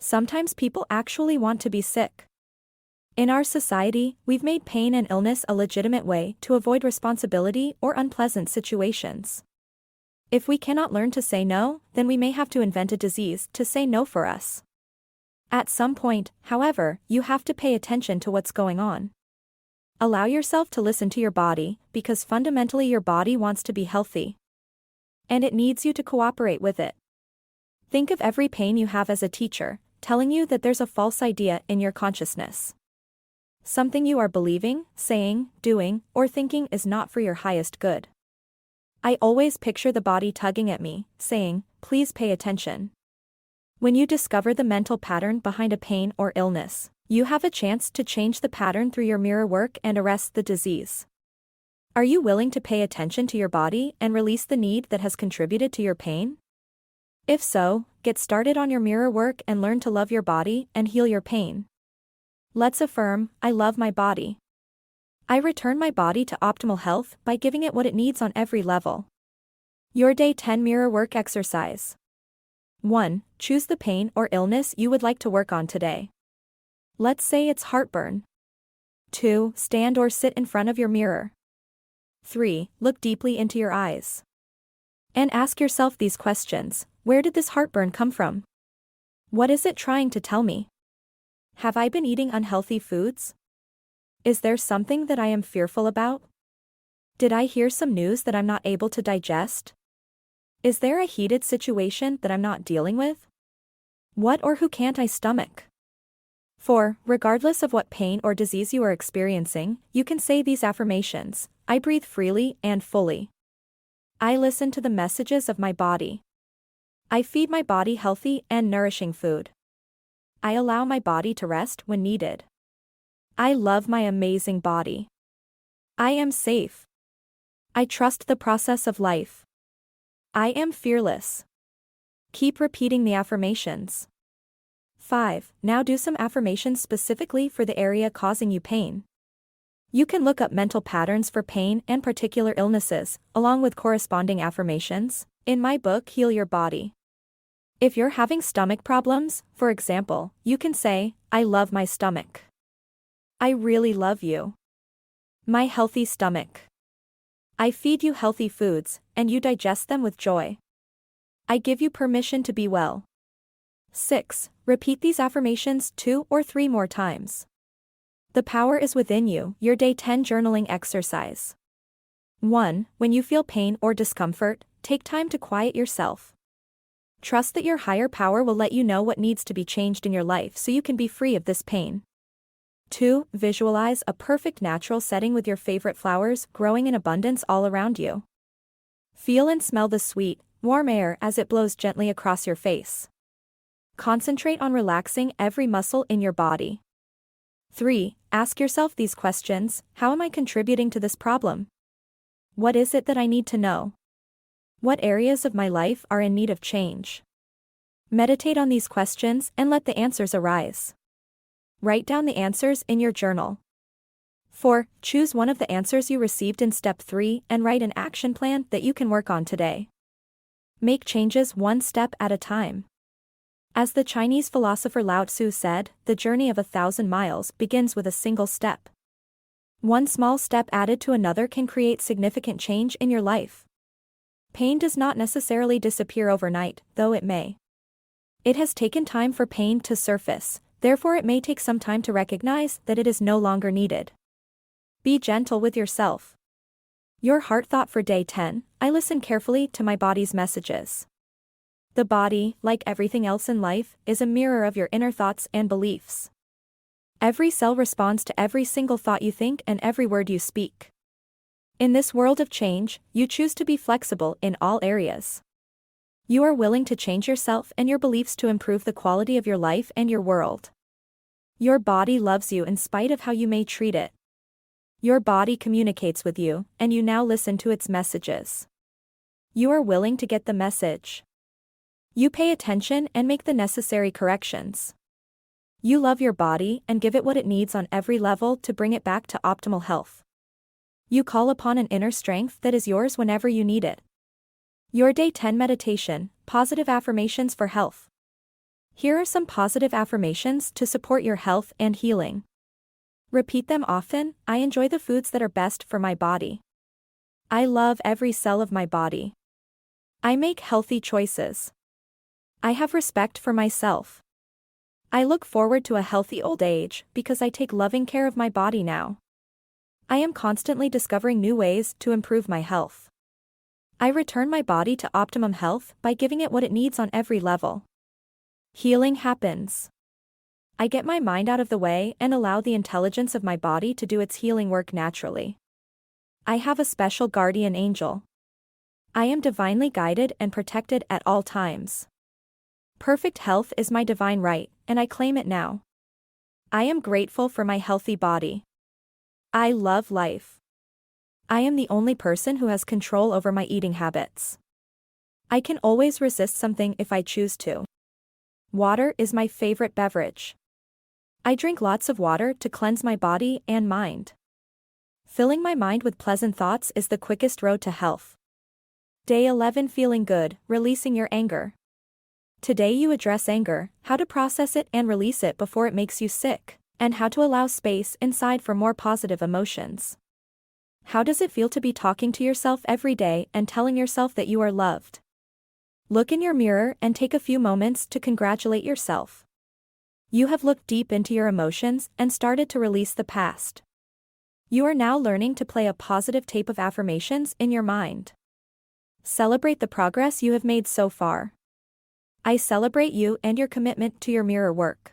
Sometimes people actually want to be sick. In our society, we've made pain and illness a legitimate way to avoid responsibility or unpleasant situations. If we cannot learn to say no, then we may have to invent a disease to say no for us. At some point, however, you have to pay attention to what's going on. Allow yourself to listen to your body, because fundamentally your body wants to be healthy. And it needs you to cooperate with it. Think of every pain you have as a teacher, telling you that there's a false idea in your consciousness. Something you are believing, saying, doing, or thinking is not for your highest good. I always picture the body tugging at me, saying, "Please pay attention." When you discover the mental pattern behind a pain or illness, you have a chance to change the pattern through your mirror work and arrest the disease. Are you willing to pay attention to your body and release the need that has contributed to your pain? If so, get started on your mirror work and learn to love your body and heal your pain. Let's affirm, "I love my body. I return my body to optimal health by giving it what it needs on every level." Your Day 10 Mirror Work Exercise. 1. Choose the pain or illness you would like to work on today. Let's say it's heartburn. 2. Stand or sit in front of your mirror. 3. Look deeply into your eyes. And ask yourself these questions: where did this heartburn come from? What is it trying to tell me? Have I been eating unhealthy foods? Is there something that I am fearful about? Did I hear some news that I'm not able to digest? Is there a heated situation that I'm not dealing with? What or who can't I stomach? 4. Regardless of what pain or disease you are experiencing, you can say these affirmations: I breathe freely and fully. I listen to the messages of my body. I feed my body healthy and nourishing food. I allow my body to rest when needed. I love my amazing body. I am safe. I trust the process of life. I am fearless. Keep repeating the affirmations. 5. Now do some affirmations specifically for the area causing you pain. You can look up mental patterns for pain and particular illnesses, along with corresponding affirmations, in my book Heal Your Body. If you're having stomach problems, for example, you can say, "I love my stomach. I really love you. My healthy stomach. I feed you healthy foods, and you digest them with joy. I give you permission to be well." 6. Repeat these affirmations 2 or 3 more times. The power is within you. Your Day 10 Journaling Exercise. 1. When you feel pain or discomfort, take time to quiet yourself. Trust that your higher power will let you know what needs to be changed in your life so you can be free of this pain. 2. Visualize a perfect natural setting with your favorite flowers growing in abundance all around you. Feel and smell the sweet, warm air as it blows gently across your face. Concentrate on relaxing every muscle in your body. 3. Ask yourself these questions: how am I contributing to this problem? What is it that I need to know? What areas of my life are in need of change? Meditate on these questions and let the answers arise. Write down the answers in your journal. 4. Choose one of the answers you received in step 3 and write an action plan that you can work on today. Make changes one step at a time. As the Chinese philosopher Lao Tzu said, the journey of 1,000 miles begins with a single step. One small step added to another can create significant change in your life. Pain does not necessarily disappear overnight, though it may. It has taken time for pain to surface, therefore it may take some time to recognize that it is no longer needed. Be gentle with yourself. Your heart thought for day 10: I listen carefully to my body's messages. The body, like everything else in life, is a mirror of your inner thoughts and beliefs. Every cell responds to every single thought you think and every word you speak. In this world of change, you choose to be flexible in all areas. You are willing to change yourself and your beliefs to improve the quality of your life and your world. Your body loves you in spite of how you may treat it. Your body communicates with you, and you now listen to its messages. You are willing to get the message. You pay attention and make the necessary corrections. You love your body and give it what it needs on every level to bring it back to optimal health. You call upon an inner strength that is yours whenever you need it. Your Day 10 Meditation, Positive Affirmations for Health. Here are some positive affirmations to support your health and healing. Repeat them often: I enjoy the foods that are best for my body. I love every cell of my body. I make healthy choices. I have respect for myself. I look forward to a healthy old age because I take loving care of my body now. I am constantly discovering new ways to improve my health. I return my body to optimum health by giving it what it needs on every level. Healing happens. I get my mind out of the way and allow the intelligence of my body to do its healing work naturally. I have a special guardian angel. I am divinely guided and protected at all times. Perfect health is my divine right, and I claim it now. I am grateful for my healthy body. I love life. I am the only person who has control over my eating habits. I can always resist something if I choose to. Water is my favorite beverage. I drink lots of water to cleanse my body and mind. Filling my mind with pleasant thoughts is the quickest road to health. Day 11 Feeling Good, Releasing Your Anger. Today you address anger, how to process it and release it before it makes you sick, and how to allow space inside for more positive emotions. How does it feel to be talking to yourself every day and telling yourself that you are loved? Look in your mirror and take a few moments to congratulate yourself. You have looked deep into your emotions and started to release the past. You are now learning to play a positive tape of affirmations in your mind. Celebrate the progress you have made so far. I celebrate you and your commitment to your mirror work.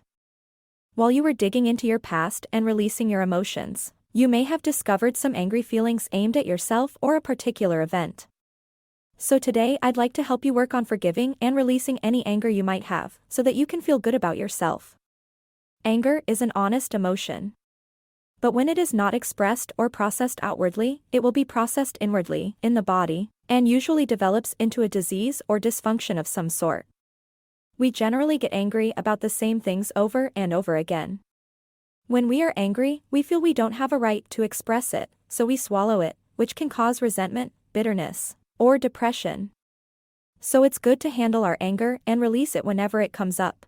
While you were digging into your past and releasing your emotions, you may have discovered some angry feelings aimed at yourself or a particular event. So today I'd like to help you work on forgiving and releasing any anger you might have, so that you can feel good about yourself. Anger is an honest emotion. But when it is not expressed or processed outwardly, it will be processed inwardly, in the body, and usually develops into a disease or dysfunction of some sort. We generally get angry about the same things over and over again. When we are angry, we feel we don't have a right to express it, so we swallow it, which can cause resentment, bitterness, or depression. So it's good to handle our anger and release it whenever it comes up.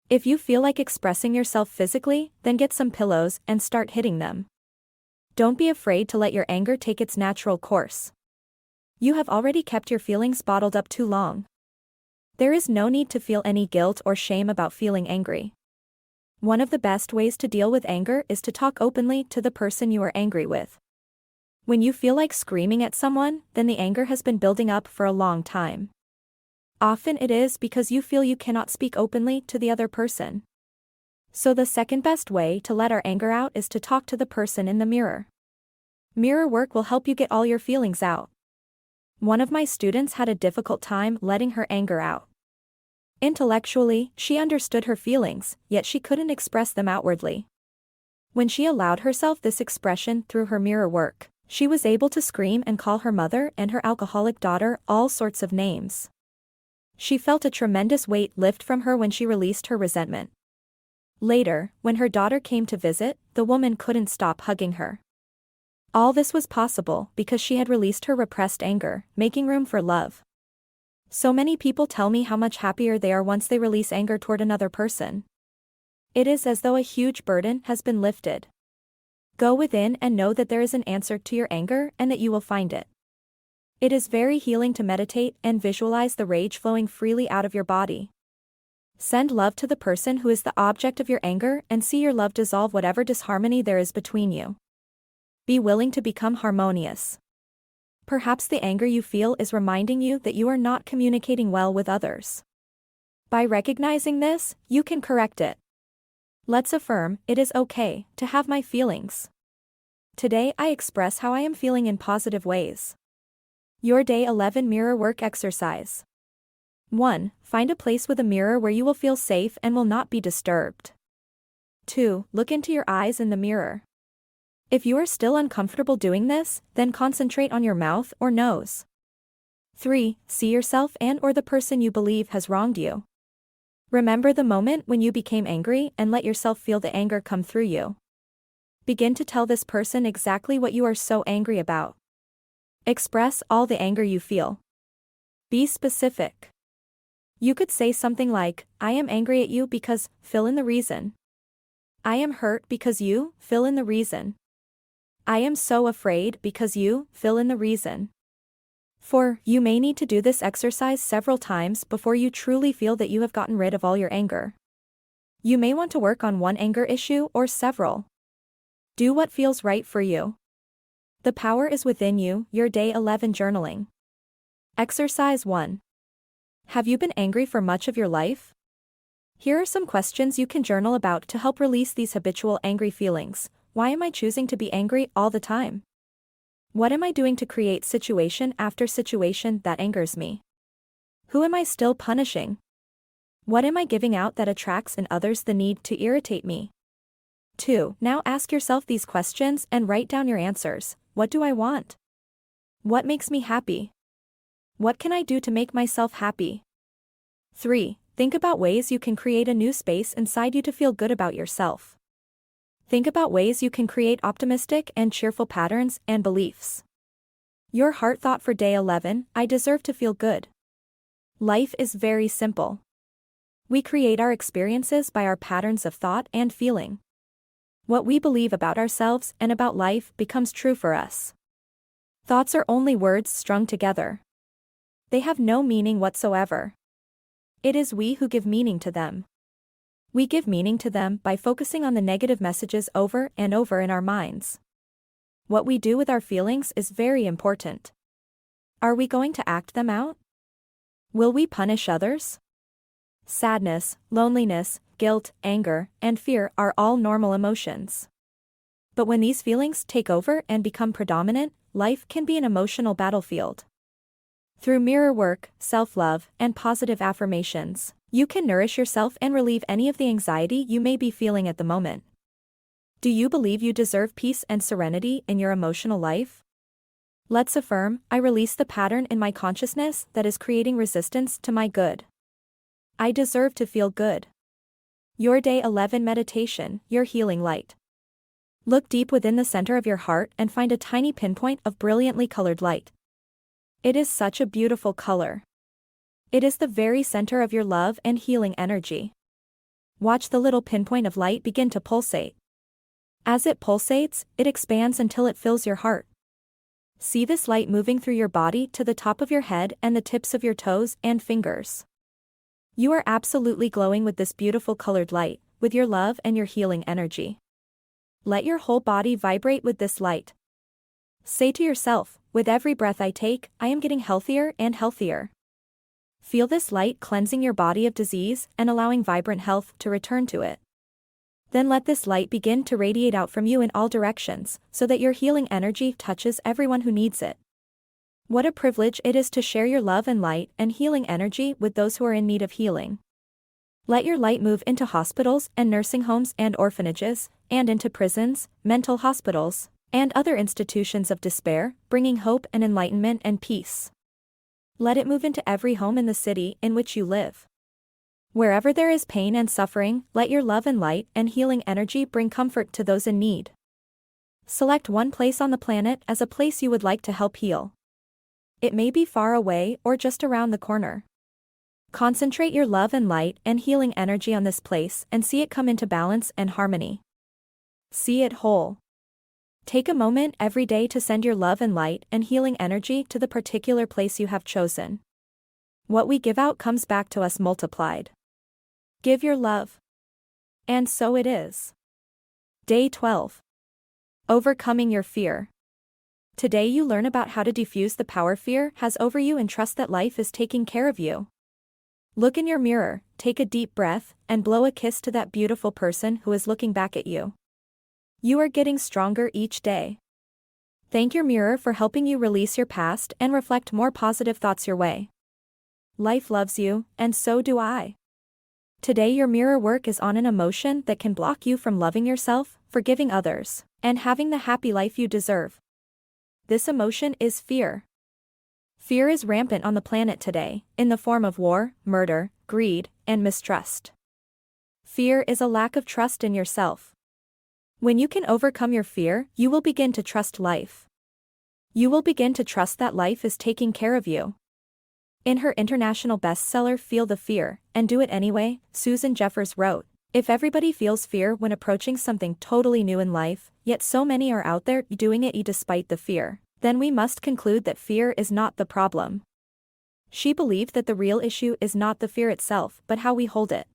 If you feel like expressing yourself physically, then get some pillows and start hitting them. Don't be afraid to let your anger take its natural course. You have already kept your feelings bottled up too long. There is no need to feel any guilt or shame about feeling angry. One of the best ways to deal with anger is to talk openly to the person you are angry with. When you feel like screaming at someone, then the anger has been building up for a long time. Often it is because you feel you cannot speak openly to the other person. So the second best way to let our anger out is to talk to the person in the mirror. Mirror work will help you get all your feelings out. One of my students had a difficult time letting her anger out. Intellectually, she understood her feelings, yet she couldn't express them outwardly. When she allowed herself this expression through her mirror work, she was able to scream and call her mother and her alcoholic daughter all sorts of names. She felt a tremendous weight lift from her when she released her resentment. Later, when her daughter came to visit, the woman couldn't stop hugging her. All this was possible because she had released her repressed anger, making room for love. So many people tell me how much happier they are once they release anger toward another person. It is as though a huge burden has been lifted. Go within and know that there is an answer to your anger and that you will find it. It is very healing to meditate and visualize the rage flowing freely out of your body. Send love to the person who is the object of your anger and see your love dissolve whatever disharmony there is between you. Be willing to become harmonious. Perhaps the anger you feel is reminding you that you are not communicating well with others. By recognizing this, you can correct it. Let's affirm, it is okay to have my feelings. Today I express how I am feeling in positive ways. Your Day 11 Mirror Work Exercise. 1. Find a place with a mirror where you will feel safe and will not be disturbed. 2. Look into your eyes in the mirror. If you are still uncomfortable doing this, then concentrate on your mouth or nose. 3. See yourself and/or the person you believe has wronged you. Remember the moment when you became angry and let yourself feel the anger come through you. Begin to tell this person exactly what you are so angry about. Express all the anger you feel. Be specific. You could say something like, I am angry at you because, fill in the reason. I am hurt because you, fill in the reason. I am so afraid because you, fill in the reason. 4. You may need to do this exercise several times before you truly feel that you have gotten rid of all your anger. You may want to work on one anger issue or several. Do what feels right for you. The power is within you. Your Day 11 Journaling. Exercise 1. Have you been angry for much of your life? Here are some questions you can journal about to help release these habitual angry feelings. Why am I choosing to be angry all the time? What am I doing to create situation after situation that angers me? Who am I still punishing? What am I giving out that attracts in others the need to irritate me? 2. Now ask yourself these questions and write down your answers. What do I want? What makes me happy? What can I do to make myself happy? 3. Think about ways you can create a new space inside you to feel good about yourself. Think about ways you can create optimistic and cheerful patterns and beliefs. Your heart thought for Day 11, I deserve to feel good. Life is very simple. We create our experiences by our patterns of thought and feeling. What we believe about ourselves and about life becomes true for us. Thoughts are only words strung together. They have no meaning whatsoever. It is we who give meaning to them. We give meaning to them by focusing on the negative messages over and over in our minds. What we do with our feelings is very important. Are we going to act them out? Will we punish others? Sadness, loneliness, guilt, anger, and fear are all normal emotions. But when these feelings take over and become predominant, life can be an emotional battlefield. Through mirror work, self-love, and positive affirmations, you can nourish yourself and relieve any of the anxiety you may be feeling at the moment. Do you believe you deserve peace and serenity in your emotional life? Let's affirm, I release the pattern in my consciousness that is creating resistance to my good. I deserve to feel good. Your Day 11 Meditation, your healing light. Look deep within the center of your heart and find a tiny pinpoint of brilliantly colored light. It is such a beautiful color. It is the very center of your love and healing energy. Watch the little pinpoint of light begin to pulsate. As it pulsates, it expands until it fills your heart. See this light moving through your body to the top of your head and the tips of your toes and fingers. You are absolutely glowing with this beautiful colored light, with your love and your healing energy. Let your whole body vibrate with this light. Say to yourself, with every breath I take, I am getting healthier and healthier. Feel this light cleansing your body of disease and allowing vibrant health to return to it. Then let this light begin to radiate out from you in all directions, so that your healing energy touches everyone who needs it. What a privilege it is to share your love and light and healing energy with those who are in need of healing. Let your light move into hospitals and nursing homes and orphanages, and into prisons, mental hospitals, and other institutions of despair, bringing hope and enlightenment and peace. Let it move into every home in the city in which you live. Wherever there is pain and suffering, let your love and light and healing energy bring comfort to those in need. Select one place on the planet as a place you would like to help heal. It may be far away or just around the corner. Concentrate your love and light and healing energy on this place and see it come into balance and harmony. See it whole. Take a moment every day to send your love and light and healing energy to the particular place you have chosen. What we give out comes back to us multiplied. Give your love. And so it is. Day 12. Overcoming your fear. Today you learn about how to defuse the power fear has over you and trust that life is taking care of you. Look in your mirror, take a deep breath, and blow a kiss to that beautiful person who is looking back at you. You are getting stronger each day. Thank your mirror for helping you release your past and reflect more positive thoughts your way. Life loves you, and so do I. Today your mirror work is on an emotion that can block you from loving yourself, forgiving others, and having the happy life you deserve. This emotion is fear. Fear is rampant on the planet today, in the form of war, murder, greed, and mistrust. Fear is a lack of trust in yourself. When you can overcome your fear, you will begin to trust life. You will begin to trust that life is taking care of you. In her international bestseller Feel the Fear, and Do It Anyway, Susan Jeffers wrote, "If everybody feels fear when approaching something totally new in life, yet so many are out there doing it despite the fear, then we must conclude that fear is not the problem." She believed that the real issue is not the fear itself but how we hold it.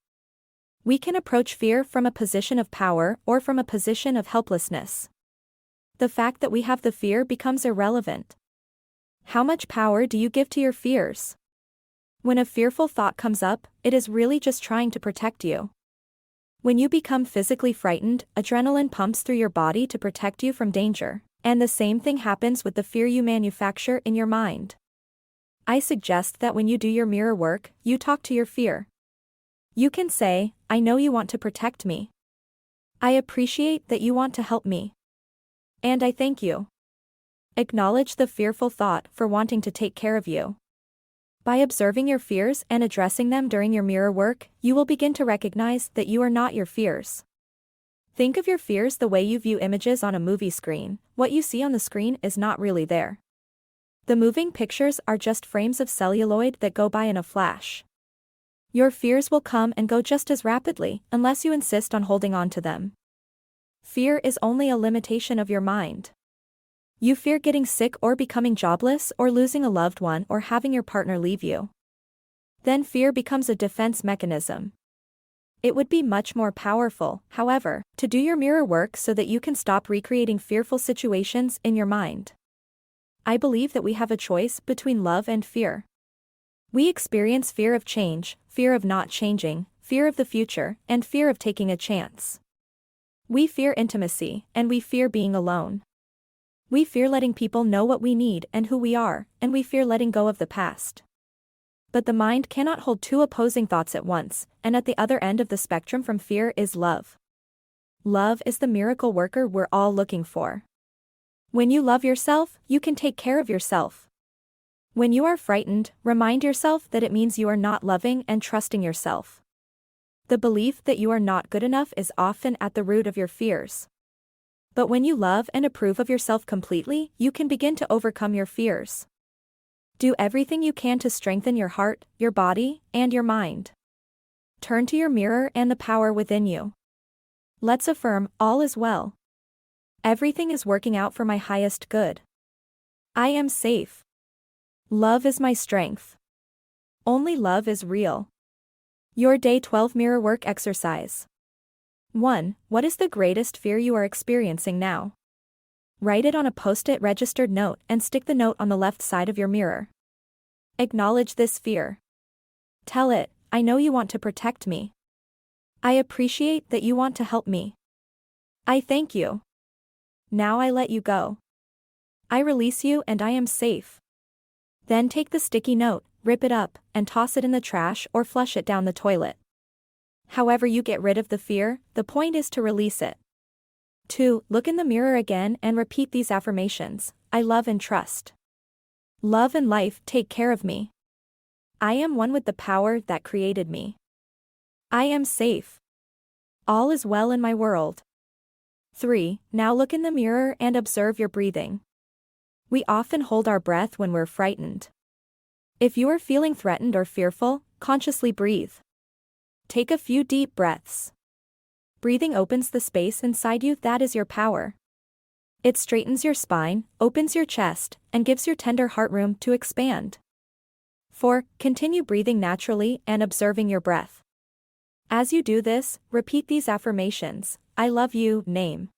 We can approach fear from a position of power or from a position of helplessness. The fact that we have the fear becomes irrelevant. How much power do you give to your fears? When a fearful thought comes up, it is really just trying to protect you. When you become physically frightened, adrenaline pumps through your body to protect you from danger, and the same thing happens with the fear you manufacture in your mind. I suggest that when you do your mirror work, you talk to your fear. You can say, "I know you want to protect me. I appreciate that you want to help me. And I thank you." Acknowledge the fearful thought for wanting to take care of you. By observing your fears and addressing them during your mirror work, you will begin to recognize that you are not your fears. Think of your fears the way you view images on a movie screen. What you see on the screen is not really there. The moving pictures are just frames of celluloid that go by in a flash. Your fears will come and go just as rapidly, unless you insist on holding on to them. Fear is only a limitation of your mind. You fear getting sick or becoming jobless or losing a loved one or having your partner leave you. Then fear becomes a defense mechanism. It would be much more powerful, however, to do your mirror work so that you can stop recreating fearful situations in your mind. I believe that we have a choice between love and fear. We experience fear of change, fear of not changing, fear of the future, and fear of taking a chance. We fear intimacy, and we fear being alone. We fear letting people know what we need and who we are, and we fear letting go of the past. But the mind cannot hold two opposing thoughts at once, and at the other end of the spectrum from fear is love. Love is the miracle worker we're all looking for. When you love yourself, you can take care of yourself. When you are frightened, remind yourself that it means you are not loving and trusting yourself. The belief that you are not good enough is often at the root of your fears. But when you love and approve of yourself completely, you can begin to overcome your fears. Do everything you can to strengthen your heart, your body, and your mind. Turn to your mirror and the power within you. Let's affirm, all is well. Everything is working out for my highest good. I am safe. Love is my strength. Only love is real. Your Day 12 Mirror Work Exercise. 1. What is the greatest fear you are experiencing now? Write it on a post-it registered note and stick the note on the left side of your mirror. Acknowledge this fear. Tell it, "I know you want to protect me. I appreciate that you want to help me. I thank you. Now I let you go. I release you and I am safe. Then take the sticky note, rip it up, and toss it in the trash or flush it down the toilet. However you get rid of the fear, the point is to release it. 2. Look in the mirror again and repeat these affirmations. I love and trust. Love and life take care of me. I am one with the power that created me. I am safe. All is well in my world. 3. Now look in the mirror and observe your breathing. We often hold our breath when we're frightened. If you are feeling threatened or fearful, consciously breathe. Take a few deep breaths. Breathing opens the space inside you that is your power. It straightens your spine, opens your chest, and gives your tender heart room to expand. 4. Continue breathing naturally and observing your breath. As you do this, repeat these affirmations. I love you, name.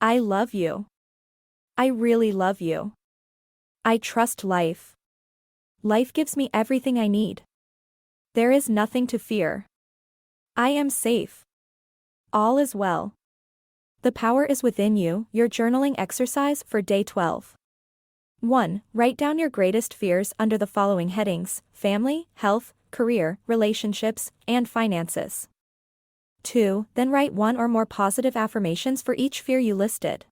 I love you. I really love you. I trust life. Life gives me everything I need. There is nothing to fear. I am safe. All is well. The power is within you. Your journaling exercise for day 12. 1. Write down your greatest fears under the following headings: family, health, career, relationships, and finances. 2. Then write one or more positive affirmations for each fear you listed.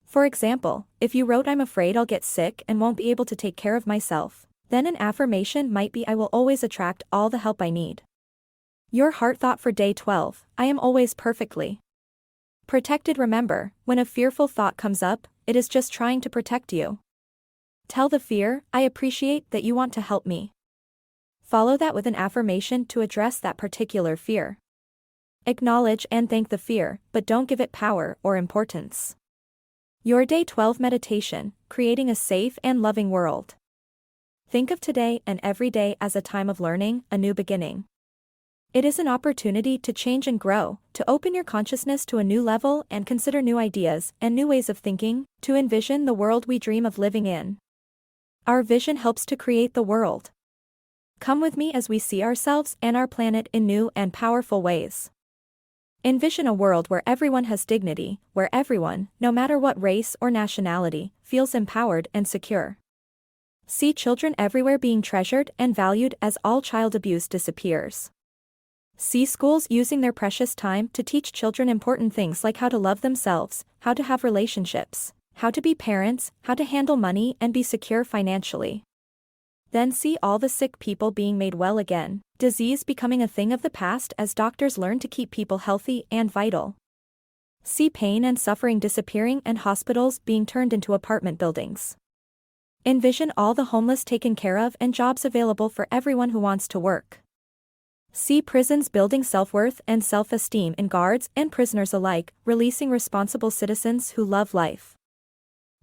For example, if you wrote I'm afraid I'll get sick and won't be able to take care of myself, then an affirmation might be I will always attract all the help I need. Your heart thought for day 12, I am always perfectly protected. Remember, when a fearful thought comes up, it is just trying to protect you. Tell the fear, I appreciate that you want to help me. Follow that with an affirmation to address that particular fear. Acknowledge and thank the fear, but don't give it power or importance. Your Day 12 meditation, creating a safe and loving world. Think of today and every day as a time of learning, a new beginning. It is an opportunity to change and grow, to open your consciousness to a new level and consider new ideas and new ways of thinking, to envision the world we dream of living in. Our vision helps to create the world. Come with me as we see ourselves and our planet in new and powerful ways. Envision a world where everyone has dignity, where everyone, no matter what race or nationality, feels empowered and secure. See children everywhere being treasured and valued as all child abuse disappears. See schools using their precious time to teach children important things like how to love themselves, how to have relationships, how to be parents, how to handle money and be secure financially. Then see all the sick people being made well again, disease becoming a thing of the past as doctors learn to keep people healthy and vital. See pain and suffering disappearing and hospitals being turned into apartment buildings. Envision all the homeless taken care of and jobs available for everyone who wants to work. See prisons building self-worth and self-esteem in guards and prisoners alike, releasing responsible citizens who love life.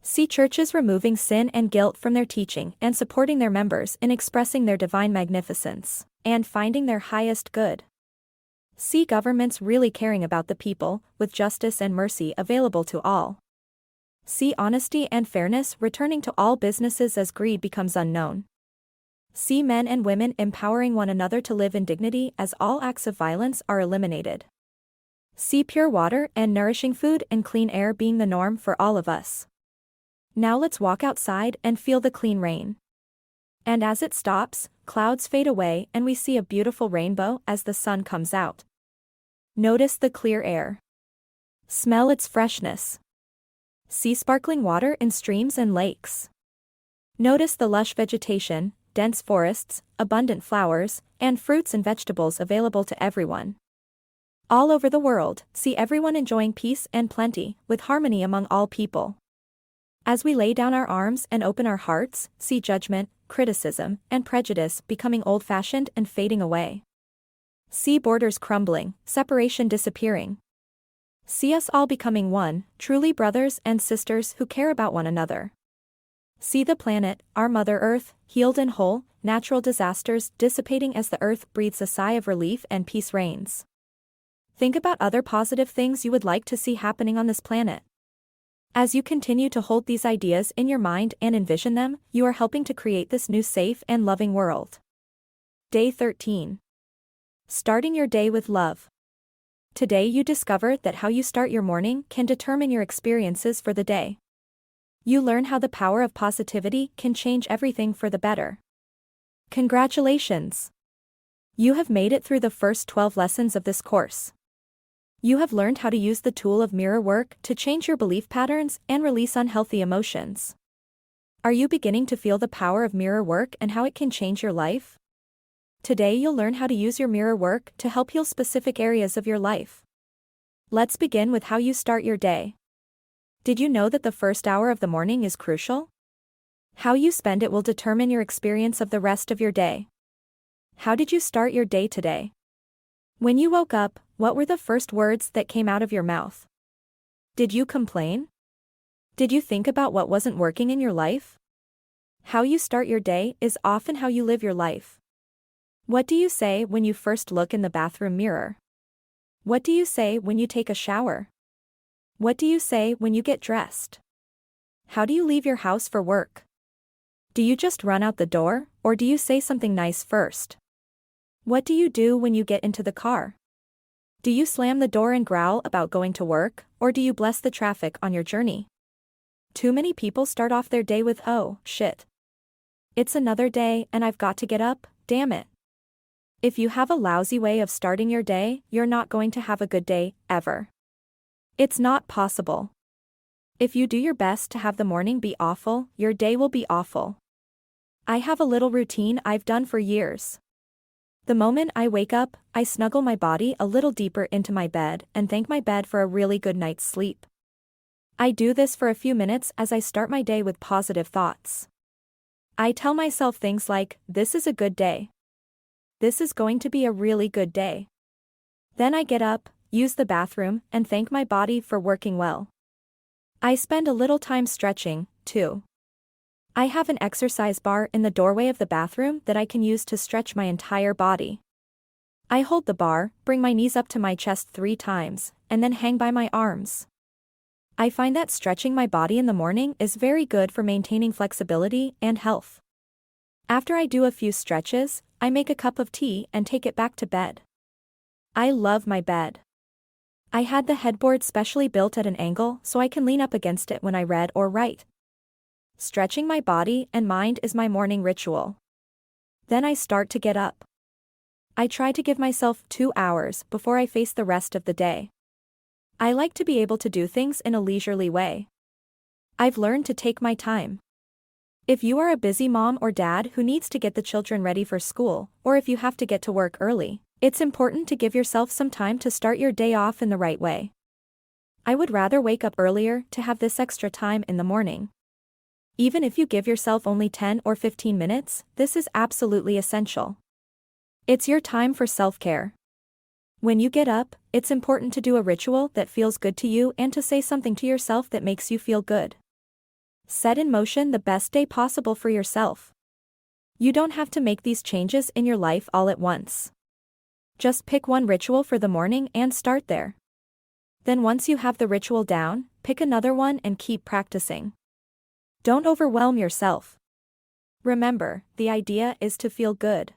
See churches removing sin and guilt from their teaching and supporting their members in expressing their divine magnificence and finding their highest good. See governments really caring about the people, with justice and mercy available to all. See honesty and fairness returning to all businesses as greed becomes unknown. See men and women empowering one another to live in dignity as all acts of violence are eliminated. See pure water and nourishing food and clean air being the norm for all of us. Now let's walk outside and feel the clean rain. And as it stops, clouds fade away and we see a beautiful rainbow as the sun comes out. Notice the clear air. Smell its freshness. See sparkling water in streams and lakes. Notice the lush vegetation, dense forests, abundant flowers, and fruits and vegetables available to everyone. All over the world, see everyone enjoying peace and plenty, with harmony among all people. As we lay down our arms and open our hearts, see judgment, criticism, and prejudice becoming old-fashioned and fading away. See borders crumbling, separation disappearing. See us all becoming one, truly brothers and sisters who care about one another. See the planet, our Mother Earth, healed and whole, natural disasters dissipating as the earth breathes a sigh of relief and peace reigns. Think about other positive things you would like to see happening on this planet. As you continue to hold these ideas in your mind and envision them, you are helping to create this new safe and loving world. Day 13. Starting your day with love. Today you discover that how you start your morning can determine your experiences for the day. You learn how the power of positivity can change everything for the better. Congratulations! You have made it through the first 12 lessons of this course. You have learned how to use the tool of mirror work to change your belief patterns and release unhealthy emotions. Are you beginning to feel the power of mirror work and how it can change your life? Today you'll learn how to use your mirror work to help heal specific areas of your life. Let's begin with how you start your day. Did you know that the first hour of the morning is crucial? How you spend it will determine your experience of the rest of your day. How did you start your day today? When you woke up, what were the first words that came out of your mouth? Did you complain? Did you think about what wasn't working in your life? How you start your day is often how you live your life. What do you say when you first look in the bathroom mirror? What do you say when you take a shower? What do you say when you get dressed? How do you leave your house for work? Do you just run out the door, or do you say something nice first? What do you do when you get into the car? Do you slam the door and growl about going to work, or do you bless the traffic on your journey? Too many people start off their day with, "Oh, shit. It's another day and I've got to get up, damn it." If you have a lousy way of starting your day, you're not going to have a good day, ever. It's not possible. If you do your best to have the morning be awful, your day will be awful. I have a little routine I've done for years. The moment I wake up, I snuggle my body a little deeper into my bed and thank my bed for a really good night's sleep. I do this for a few minutes as I start my day with positive thoughts. I tell myself things like, "This is a good day. This is going to be a really good day." Then I get up, use the bathroom, and thank my body for working well. I spend a little time stretching, too. I have an exercise bar in the doorway of the bathroom that I can use to stretch my entire body. I hold the bar, bring my knees up to my chest 3 times, and then hang by my arms. I find that stretching my body in the morning is very good for maintaining flexibility and health. After I do a few stretches, I make a cup of tea and take it back to bed. I love my bed. I had the headboard specially built at an angle so I can lean up against it when I read or write. Stretching my body and mind is my morning ritual. Then I start to get up. I try to give myself 2 hours before I face the rest of the day. I like to be able to do things in a leisurely way. I've learned to take my time. If you are a busy mom or dad who needs to get the children ready for school, or if you have to get to work early, it's important to give yourself some time to start your day off in the right way. I would rather wake up earlier to have this extra time in the morning. Even if you give yourself only 10 or 15 minutes, this is absolutely essential. It's your time for self-care. When you get up, it's important to do a ritual that feels good to you and to say something to yourself that makes you feel good. Set in motion the best day possible for yourself. You don't have to make these changes in your life all at once. Just pick one ritual for the morning and start there. Then once you have the ritual down, pick another one and keep practicing. Don't overwhelm yourself. Remember, the idea is to feel good.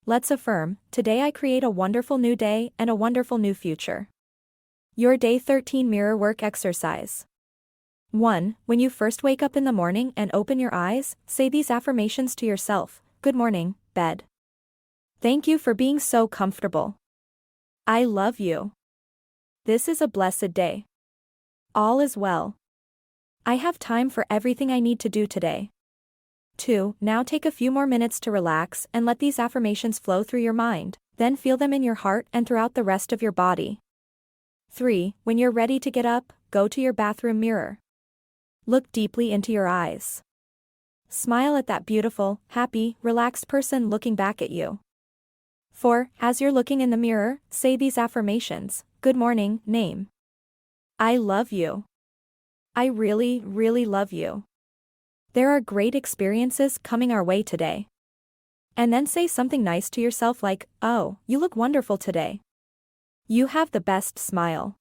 Let's affirm, today I create a wonderful new day and a wonderful new future. Your Day 13 Mirror Work Exercise. 1. When you first wake up in the morning and open your eyes, say these affirmations to yourself. Good morning, bed. Thank you for being so comfortable. I love you. This is a blessed day. All is well. I have time for everything I need to do today. 2. Now take a few more minutes to relax and let these affirmations flow through your mind, then feel them in your heart and throughout the rest of your body. 3. When you're ready to get up, go to your bathroom mirror. Look deeply into your eyes. Smile at that beautiful, happy, relaxed person looking back at you. 4. As you're looking in the mirror, say these affirmations. Good morning, name. I love you. I really, really love you. There are great experiences coming our way today. And then say something nice to yourself like, "Oh, you look wonderful today. You have the best smile.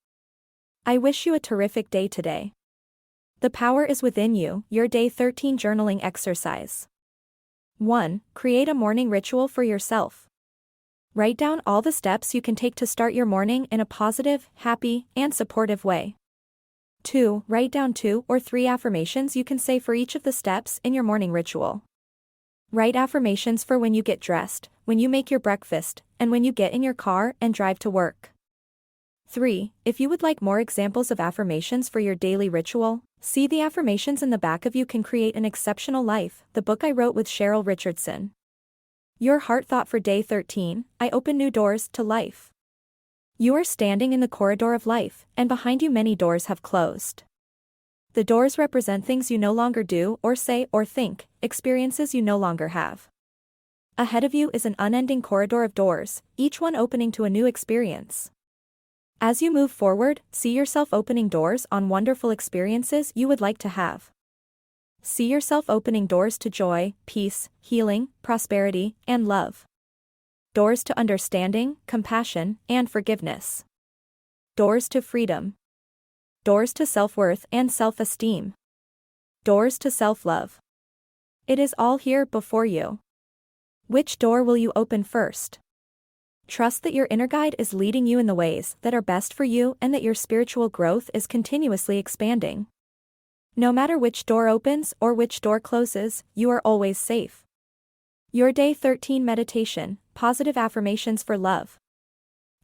I wish you a terrific day today." The power is within you. Your Day 13 Journaling Exercise. 1. Create a morning ritual for yourself. Write down all the steps you can take to start your morning in a positive, happy, and supportive way. 2. Write down 2 or 3 affirmations you can say for each of the steps in your morning ritual. Write affirmations for when you get dressed, when you make your breakfast, and when you get in your car and drive to work. 3. If you would like more examples of affirmations for your daily ritual, see the Affirmations in the Back of You Can Create an Exceptional Life, the book I wrote with Cheryl Richardson. Your heart thought for day 13, I open new doors to life. You are standing in the corridor of life, and behind you many doors have closed. The doors represent things you no longer do or say or think, experiences you no longer have. Ahead of you is an unending corridor of doors, each one opening to a new experience. As you move forward, see yourself opening doors on wonderful experiences you would like to have. See yourself opening doors to joy, peace, healing, prosperity, and love. Doors to understanding, compassion, and forgiveness. Doors to freedom. Doors to self-worth and self-esteem. Doors to self-love. It is all here before you. Which door will you open first? Trust that your inner guide is leading you in the ways that are best for you and that your spiritual growth is continuously expanding. No matter which door opens or which door closes, you are always safe. Your Day 13 Meditation, Positive Affirmations for Love.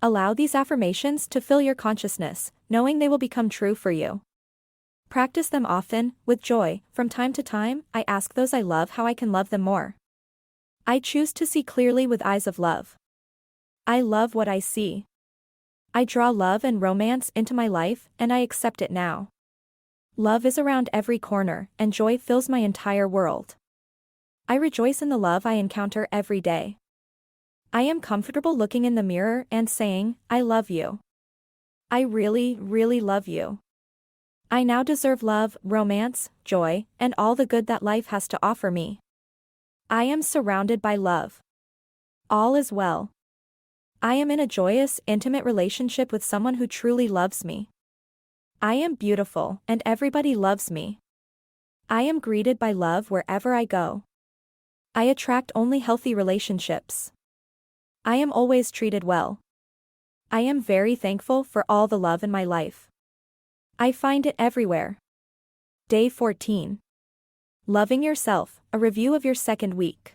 Allow these affirmations to fill your consciousness, knowing they will become true for you. Practice them often, with joy. From time to time, I ask those I love how I can love them more. I choose to see clearly with eyes of love. I love what I see. I draw love and romance into my life, and I accept it now. Love is around every corner, and joy fills my entire world. I rejoice in the love I encounter every day. I am comfortable looking in the mirror and saying, I love you. I really, really love you. I now deserve love, romance, joy, and all the good that life has to offer me. I am surrounded by love. All is well. I am in a joyous, intimate relationship with someone who truly loves me. I am beautiful, and everybody loves me. I am greeted by love wherever I go. I attract only healthy relationships. I am always treated well. I am very thankful for all the love in my life. I find it everywhere. Day 14. Loving Yourself, a review of your second week.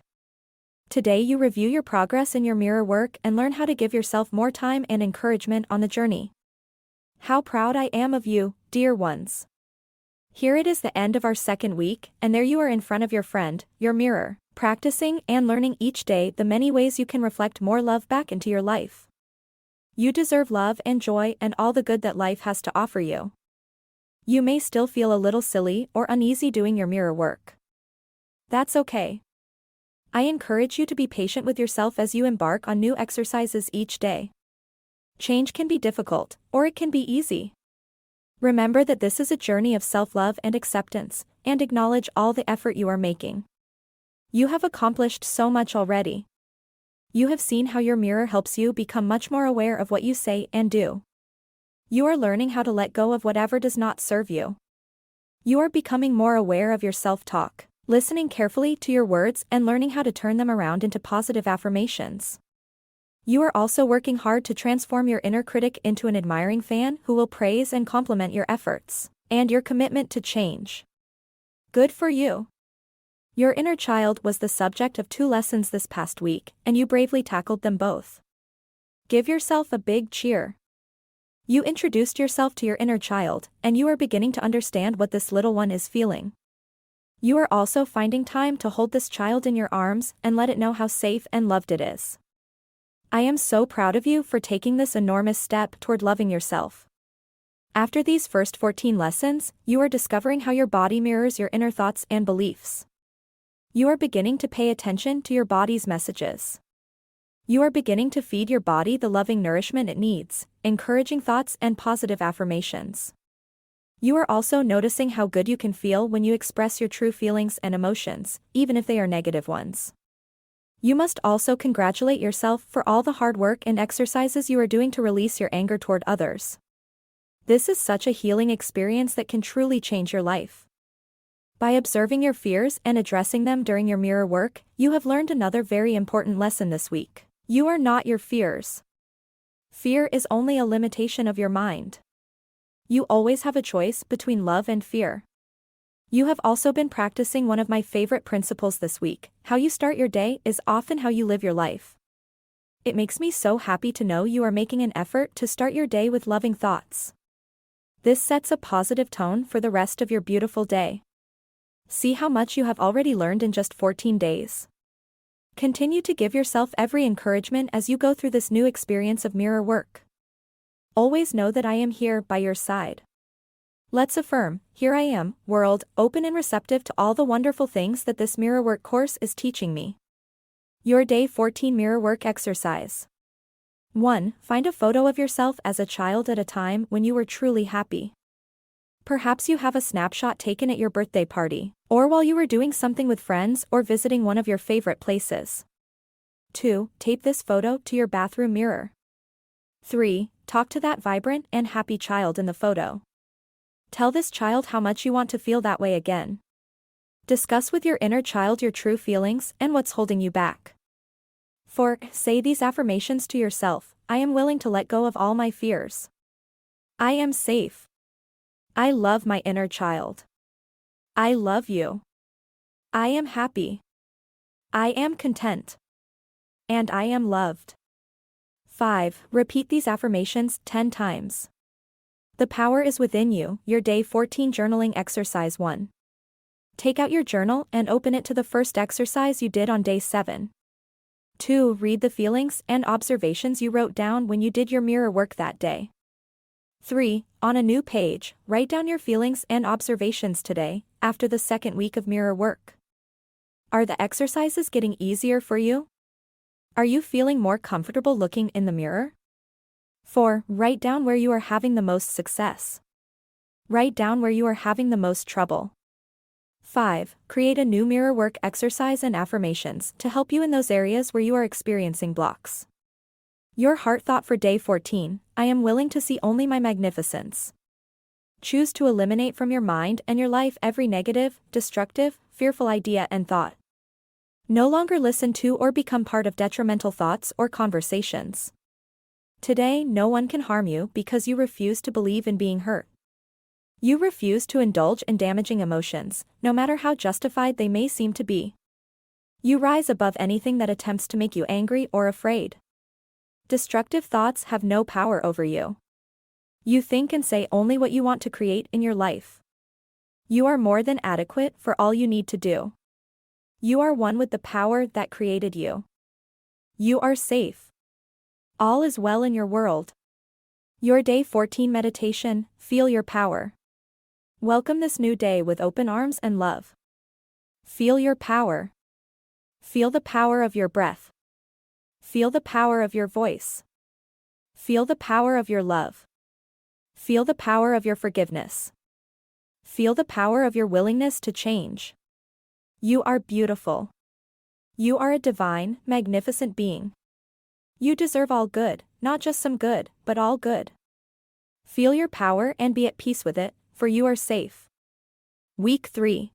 Today you review your progress in your mirror work and learn how to give yourself more time and encouragement on the journey. How proud I am of you, dear ones. Here it is the end of our second week, and there you are in front of your friend, your mirror, practicing and learning each day the many ways you can reflect more love back into your life. You deserve love and joy and all the good that life has to offer you. You may still feel a little silly or uneasy doing your mirror work. That's okay. I encourage you to be patient with yourself as you embark on new exercises each day. Change can be difficult, or it can be easy. Remember that this is a journey of self-love and acceptance, and acknowledge all the effort you are making. You have accomplished so much already. You have seen how your mirror helps you become much more aware of what you say and do. You are learning how to let go of whatever does not serve you. You are becoming more aware of your self-talk, listening carefully to your words and learning how to turn them around into positive affirmations. You are also working hard to transform your inner critic into an admiring fan who will praise and compliment your efforts and your commitment to change. Good for you. Your inner child was the subject of 2 lessons this past week, and you bravely tackled them both. Give yourself a big cheer. You introduced yourself to your inner child, and you are beginning to understand what this little one is feeling. You are also finding time to hold this child in your arms and let it know how safe and loved it is. I am so proud of you for taking this enormous step toward loving yourself. After these first 14 lessons, you are discovering how your body mirrors your inner thoughts and beliefs. You are beginning to pay attention to your body's messages. You are beginning to feed your body the loving nourishment it needs, encouraging thoughts and positive affirmations. You are also noticing how good you can feel when you express your true feelings and emotions, even if they are negative ones. You must also congratulate yourself for all the hard work and exercises you are doing to release your anger toward others. This is such a healing experience that can truly change your life. By observing your fears and addressing them during your mirror work, you have learned another very important lesson this week. You are not your fears. Fear is only a limitation of your mind. You always have a choice between love and fear. You have also been practicing one of my favorite principles this week. How you start your day is often how you live your life. It makes me so happy to know you are making an effort to start your day with loving thoughts. This sets a positive tone for the rest of your beautiful day. See how much you have already learned in just 14 days. Continue to give yourself every encouragement as you go through this new experience of mirror work. Always know that I am here by your side. Let's affirm, here I am, world, open and receptive to all the wonderful things that this mirror work course is teaching me. Your Day 14 Mirror Work Exercise. 1. Find a photo of yourself as a child at a time when you were truly happy. Perhaps you have a snapshot taken at your birthday party, or while you were doing something with friends or visiting one of your favorite places. 2. Tape this photo to your bathroom mirror. 3. Talk to that vibrant and happy child in the photo. Tell this child how much you want to feel that way again. Discuss with your inner child your true feelings and what's holding you back. 4. Say these affirmations to yourself. I am willing to let go of all my fears. I am safe. I love my inner child. I love you. I am happy. I am content. And I am loved. 5. Repeat these affirmations 10 times. The power is within you. Your Day 14 Journaling Exercise 1. Take out your journal and open it to the first exercise you did on Day 7. 2. Read the feelings and observations you wrote down when you did your mirror work that day. 3. On a new page, write down your feelings and observations today, after the second week of mirror work. Are the exercises getting easier for you? Are you feeling more comfortable looking in the mirror? 4. Write down where you are having the most success. Write down where you are having the most trouble. 5. Create a new mirror work exercise and affirmations to help you in those areas where you are experiencing blocks. Your heart thought for Day 14, I am willing to see only my magnificence. Choose to eliminate from your mind and your life every negative, destructive, fearful idea and thought. No longer listen to or become part of detrimental thoughts or conversations. Today, no one can harm you because you refuse to believe in being hurt. You refuse to indulge in damaging emotions, no matter how justified they may seem to be. You rise above anything that attempts to make you angry or afraid. Destructive thoughts have no power over you. You think and say only what you want to create in your life. You are more than adequate for all you need to do. You are one with the power that created you. You are safe. All is well in your world. Your Day 14 Meditation, feel your power. Welcome this new day with open arms and love. Feel your power. Feel the power of your breath. Feel the power of your voice. Feel the power of your love. Feel the power of your forgiveness. Feel the power of your willingness to change. You are beautiful. You are a divine, magnificent being. You deserve all good, not just some good, but all good. Feel your power and be at peace with it, for you are safe. Week 3.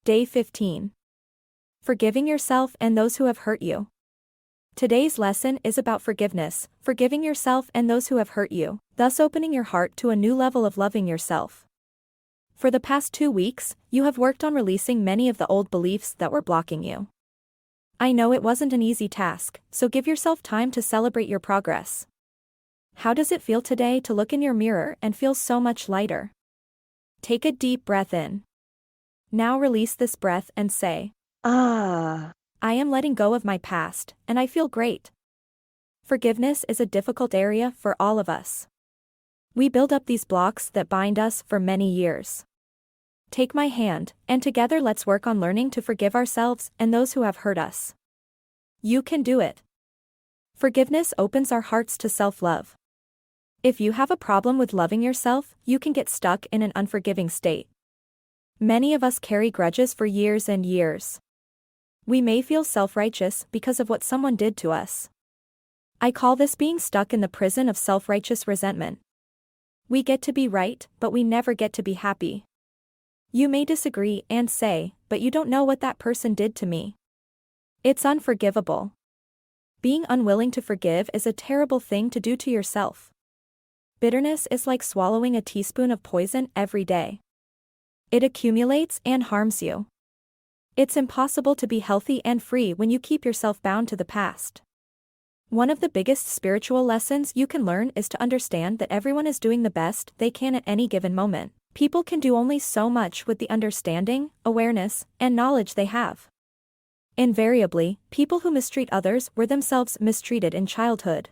Day 15. Forgiving yourself and those who have hurt you. Today's lesson is about forgiveness, forgiving yourself and those who have hurt you, thus opening your heart to a new level of loving yourself. For the past 2 weeks, you have worked on releasing many of the old beliefs that were blocking you. I know it wasn't an easy task, so give yourself time to celebrate your progress. How does it feel today to look in your mirror and feel so much lighter? Take a deep breath in. Now release this breath and say, I am letting go of my past, and I feel great. Forgiveness is a difficult area for all of us. We build up these blocks that bind us for many years. Take my hand, and together let's work on learning to forgive ourselves and those who have hurt us. You can do it. Forgiveness opens our hearts to self-love. If you have a problem with loving yourself, you can get stuck in an unforgiving state. Many of us carry grudges for years and years. We may feel self-righteous because of what someone did to us. I call this being stuck in the prison of self-righteous resentment. We get to be right, but we never get to be happy. You may disagree and say, but you don't know what that person did to me. It's unforgivable. Being unwilling to forgive is a terrible thing to do to yourself. Bitterness is like swallowing a teaspoon of poison every day. It accumulates and harms you. It's impossible to be healthy and free when you keep yourself bound to the past. One of the biggest spiritual lessons you can learn is to understand that everyone is doing the best they can at any given moment. People can do only so much with the understanding, awareness, and knowledge they have. Invariably, people who mistreat others were themselves mistreated in childhood.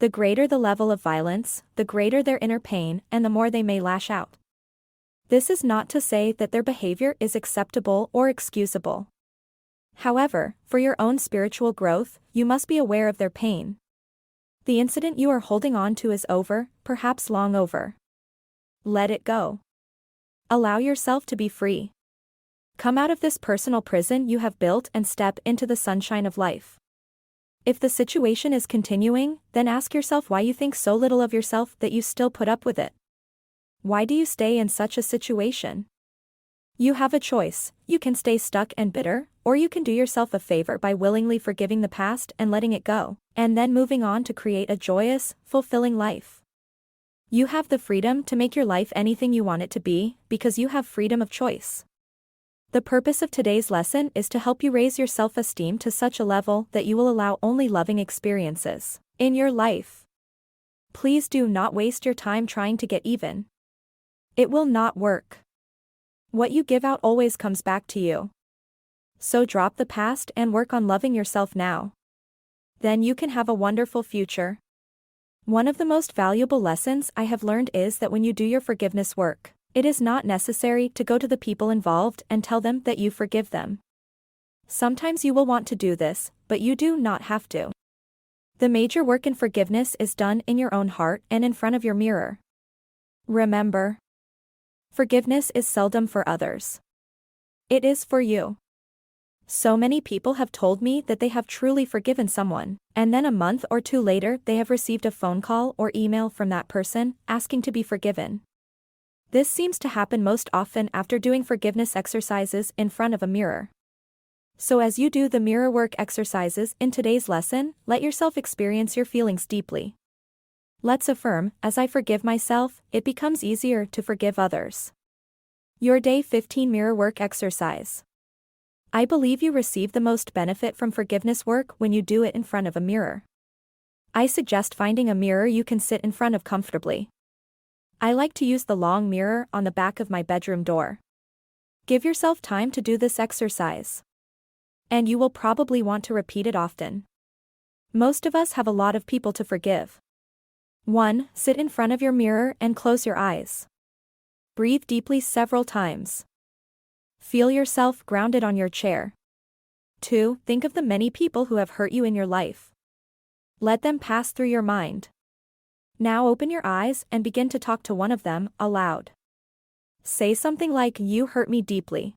The greater the level of violence, the greater their inner pain, and the more they may lash out. This is not to say that their behavior is acceptable or excusable. However, for your own spiritual growth, you must be aware of their pain. The incident you are holding on to is over, perhaps long over. Let it go. Allow yourself to be free. Come out of this personal prison you have built and step into the sunshine of life. If the situation is continuing, then ask yourself why you think so little of yourself that you still put up with it. Why do you stay in such a situation? You have a choice. You can stay stuck and bitter, or you can do yourself a favor by willingly forgiving the past and letting it go, and then moving on to create a joyous, fulfilling life. You have the freedom to make your life anything you want it to be, because you have freedom of choice. The purpose of today's lesson is to help you raise your self-esteem to such a level that you will allow only loving experiences in your life. Please do not waste your time trying to get even. It will not work. What you give out always comes back to you. So drop the past and work on loving yourself now. Then you can have a wonderful future. One of the most valuable lessons I have learned is that when you do your forgiveness work, it is not necessary to go to the people involved and tell them that you forgive them. Sometimes you will want to do this, but you do not have to. The major work in forgiveness is done in your own heart and in front of your mirror. Remember, forgiveness is seldom for others. It is for you. So many people have told me that they have truly forgiven someone, and then a month or two later they have received a phone call or email from that person asking to be forgiven. This seems to happen most often after doing forgiveness exercises in front of a mirror. So as you do the mirror work exercises in today's lesson, let yourself experience your feelings deeply. Let's affirm, as I forgive myself, it becomes easier to forgive others. Your Day 15 Mirror Work Exercise. I believe you receive the most benefit from forgiveness work when you do it in front of a mirror. I suggest finding a mirror you can sit in front of comfortably. I like to use the long mirror on the back of my bedroom door. Give yourself time to do this exercise. And you will probably want to repeat it often. Most of us have a lot of people to forgive. 1. Sit in front of your mirror and close your eyes. Breathe deeply several times. Feel yourself grounded on your chair. 2. Think of the many people who have hurt you in your life. Let them pass through your mind. Now open your eyes and begin to talk to one of them, aloud. Say something like, "You hurt me deeply.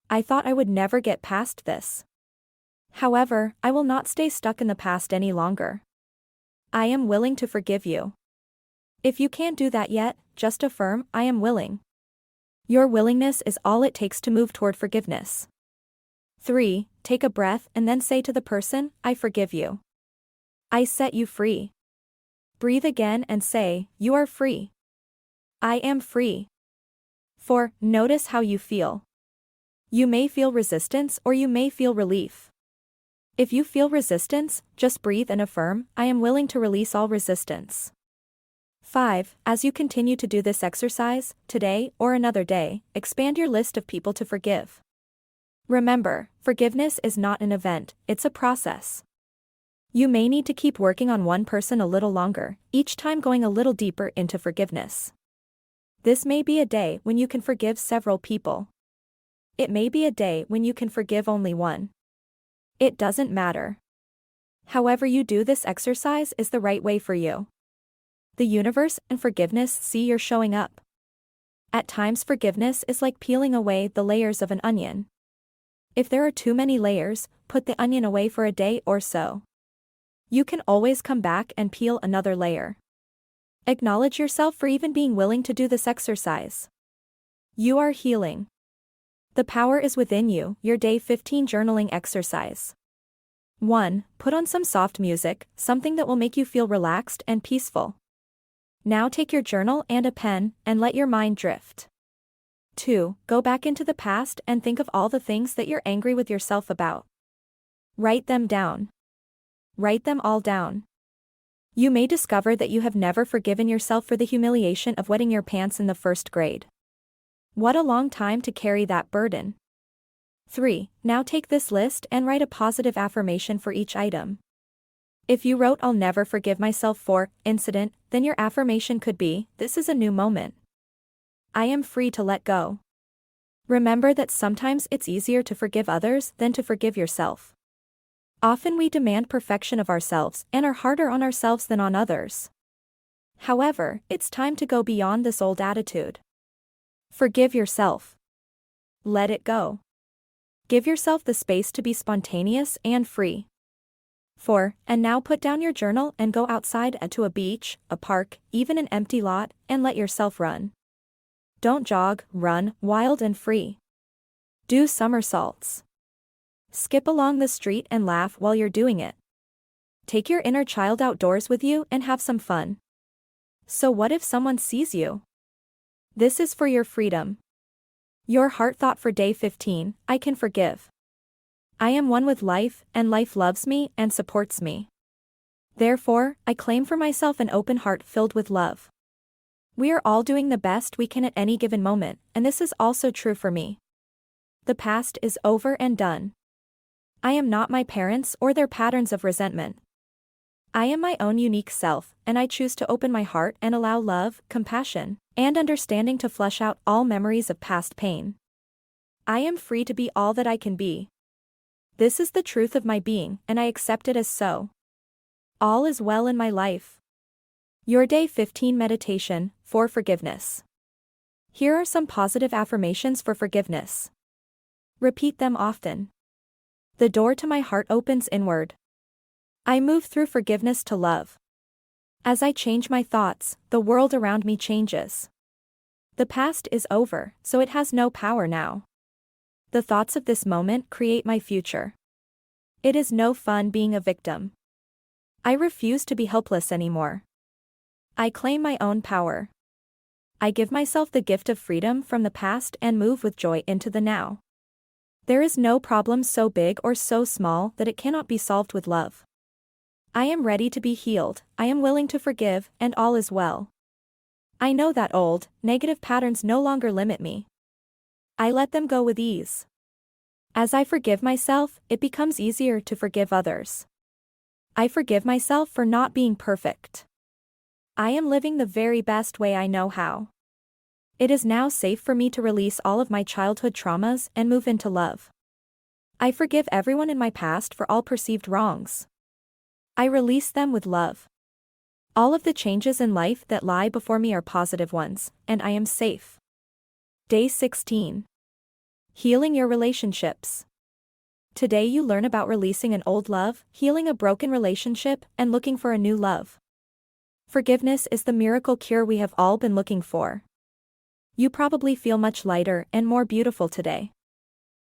I thought I would never get past this. However, I will not stay stuck in the past any longer. I am willing to forgive you." If you can't do that yet, just affirm, "I am willing." Your willingness is all it takes to move toward forgiveness. 3. Take a breath and then say to the person, "I forgive you. I set you free." Breathe again and say, "You are free. I am free." 4. Notice how you feel. You may feel resistance or you may feel relief. If you feel resistance, just breathe and affirm, "I am willing to release all resistance." 5. As you continue to do this exercise, today or another day, expand your list of people to forgive. Remember, forgiveness is not an event, it's a process. You may need to keep working on one person a little longer, each time going a little deeper into forgiveness. This may be a day when you can forgive several people. It may be a day when you can forgive only one. It doesn't matter. However you do this exercise is the right way for you. The universe and forgiveness see you're showing up. At times forgiveness is like peeling away the layers of an onion. If there are too many layers, put the onion away for a day or so. You can always come back and peel another layer. Acknowledge yourself for even being willing to do this exercise. You are healing. The power is within you. Your Day 15 Journaling Exercise. 1. Put on some soft music, something that will make you feel relaxed and peaceful. Now take your journal and a pen and let your mind drift. 2. Go back into the past and think of all the things that you're angry with yourself about. Write them down. Write them all down. You may discover that you have never forgiven yourself for the humiliation of wetting your pants in the first grade. What a long time to carry that burden. 3. Now take this list and write a positive affirmation for each item. If you wrote "I'll never forgive myself for" incident, then your affirmation could be, "This is a new moment. I am free to let go." Remember that sometimes it's easier to forgive others than to forgive yourself. Often we demand perfection of ourselves and are harder on ourselves than on others. However, it's time to go beyond this old attitude. Forgive yourself. Let it go. Give yourself the space to be spontaneous and free. 4. And now put down your journal and go outside to a beach, a park, even an empty lot, and let yourself run. Don't jog, run, wild and free. Do somersaults. Skip along the street and laugh while you're doing it. Take your inner child outdoors with you and have some fun. So what if someone sees you? This is for your freedom. Your heart thought for day 15, I can forgive. I am one with life, and life loves me and supports me. Therefore, I claim for myself an open heart filled with love. We are all doing the best we can at any given moment, and this is also true for me. The past is over and done. I am not my parents or their patterns of resentment. I am my own unique self, and I choose to open my heart and allow love, compassion, and understanding to flush out all memories of past pain. I am free to be all that I can be. This is the truth of my being, and I accept it as so. All is well in my life. Your Day 15 Meditation, for Forgiveness. Here are some positive affirmations for forgiveness. Repeat them often. The door to my heart opens inward. I move through forgiveness to love. As I change my thoughts, the world around me changes. The past is over, so it has no power now. The thoughts of this moment create my future. It is no fun being a victim. I refuse to be helpless anymore. I claim my own power. I give myself the gift of freedom from the past and move with joy into the now. There is no problem so big or so small that it cannot be solved with love. I am ready to be healed, I am willing to forgive, and all is well. I know that old, negative patterns no longer limit me. I let them go with ease. As I forgive myself, it becomes easier to forgive others. I forgive myself for not being perfect. I am living the very best way I know how. It is now safe for me to release all of my childhood traumas and move into love. I forgive everyone in my past for all perceived wrongs. I release them with love. All of the changes in life that lie before me are positive ones, and I am safe. Day 16. Healing your relationships. Today you learn about releasing an old love, healing a broken relationship, and looking for a new love. Forgiveness is the miracle cure we have all been looking for. You probably feel much lighter and more beautiful today.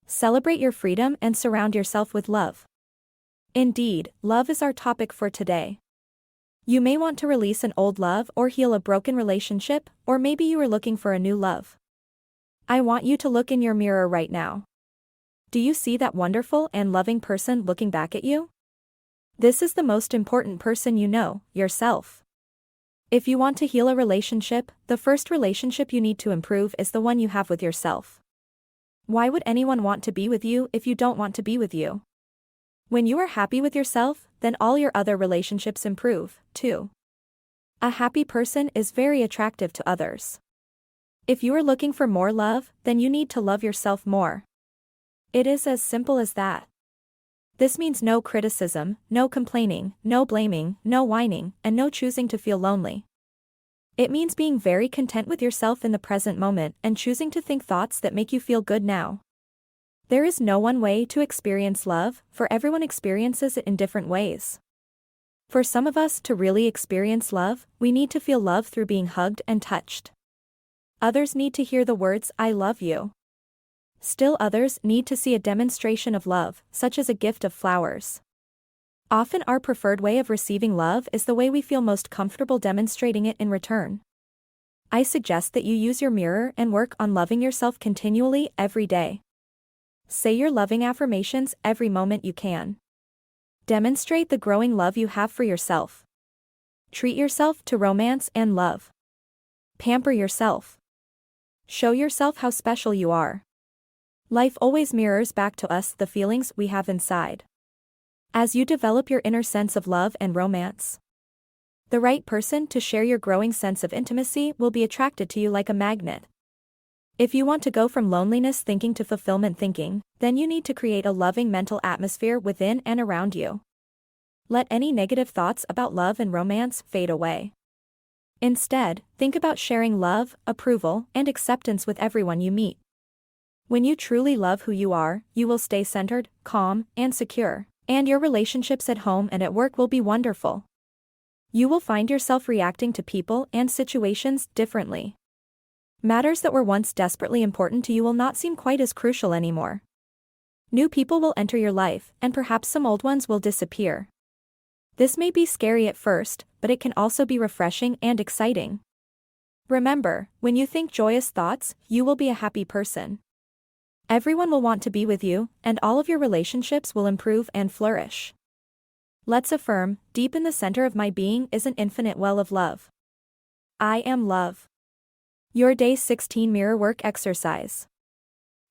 Celebrate your freedom and surround yourself with love. Indeed, love is our topic for today. You may want to release an old love or heal a broken relationship, or maybe you are looking for a new love. I want you to look in your mirror right now. Do you see that wonderful and loving person looking back at you? This is the most important person you know, yourself. If you want to heal a relationship, the first relationship you need to improve is the one you have with yourself. Why would anyone want to be with you if you don't want to be with you? When you are happy with yourself, then all your other relationships improve, too. A happy person is very attractive to others. If you are looking for more love, then you need to love yourself more. It is as simple as that. This means no criticism, no complaining, no blaming, no whining, and no choosing to feel lonely. It means being very content with yourself in the present moment and choosing to think thoughts that make you feel good now. There is no one way to experience love, for everyone experiences it in different ways. For some of us to really experience love, we need to feel love through being hugged and touched. Others need to hear the words, "I love you." Still others need to see a demonstration of love, such as a gift of flowers. Often our preferred way of receiving love is the way we feel most comfortable demonstrating it in return. I suggest that you use your mirror and work on loving yourself continually every day. Say your loving affirmations every moment you can. Demonstrate the growing love you have for yourself. Treat yourself to romance and love. Pamper yourself. Show yourself how special you are. Life always mirrors back to us the feelings we have inside. As you develop your inner sense of love and romance, the right person to share your growing sense of intimacy will be attracted to you like a magnet. If you want to go from loneliness thinking to fulfillment thinking, then you need to create a loving mental atmosphere within and around you. Let any negative thoughts about love and romance fade away. Instead, think about sharing love, approval, and acceptance with everyone you meet. When you truly love who you are, you will stay centered, calm, and secure, and your relationships at home and at work will be wonderful. You will find yourself reacting to people and situations differently. Matters that were once desperately important to you will not seem quite as crucial anymore. New people will enter your life, and perhaps some old ones will disappear. This may be scary at first, but it can also be refreshing and exciting. Remember, when you think joyous thoughts, you will be a happy person. Everyone will want to be with you, and all of your relationships will improve and flourish. Let's affirm, deep in the center of my being is an infinite well of love. I am love. Your Day 16 Mirror Work Exercise.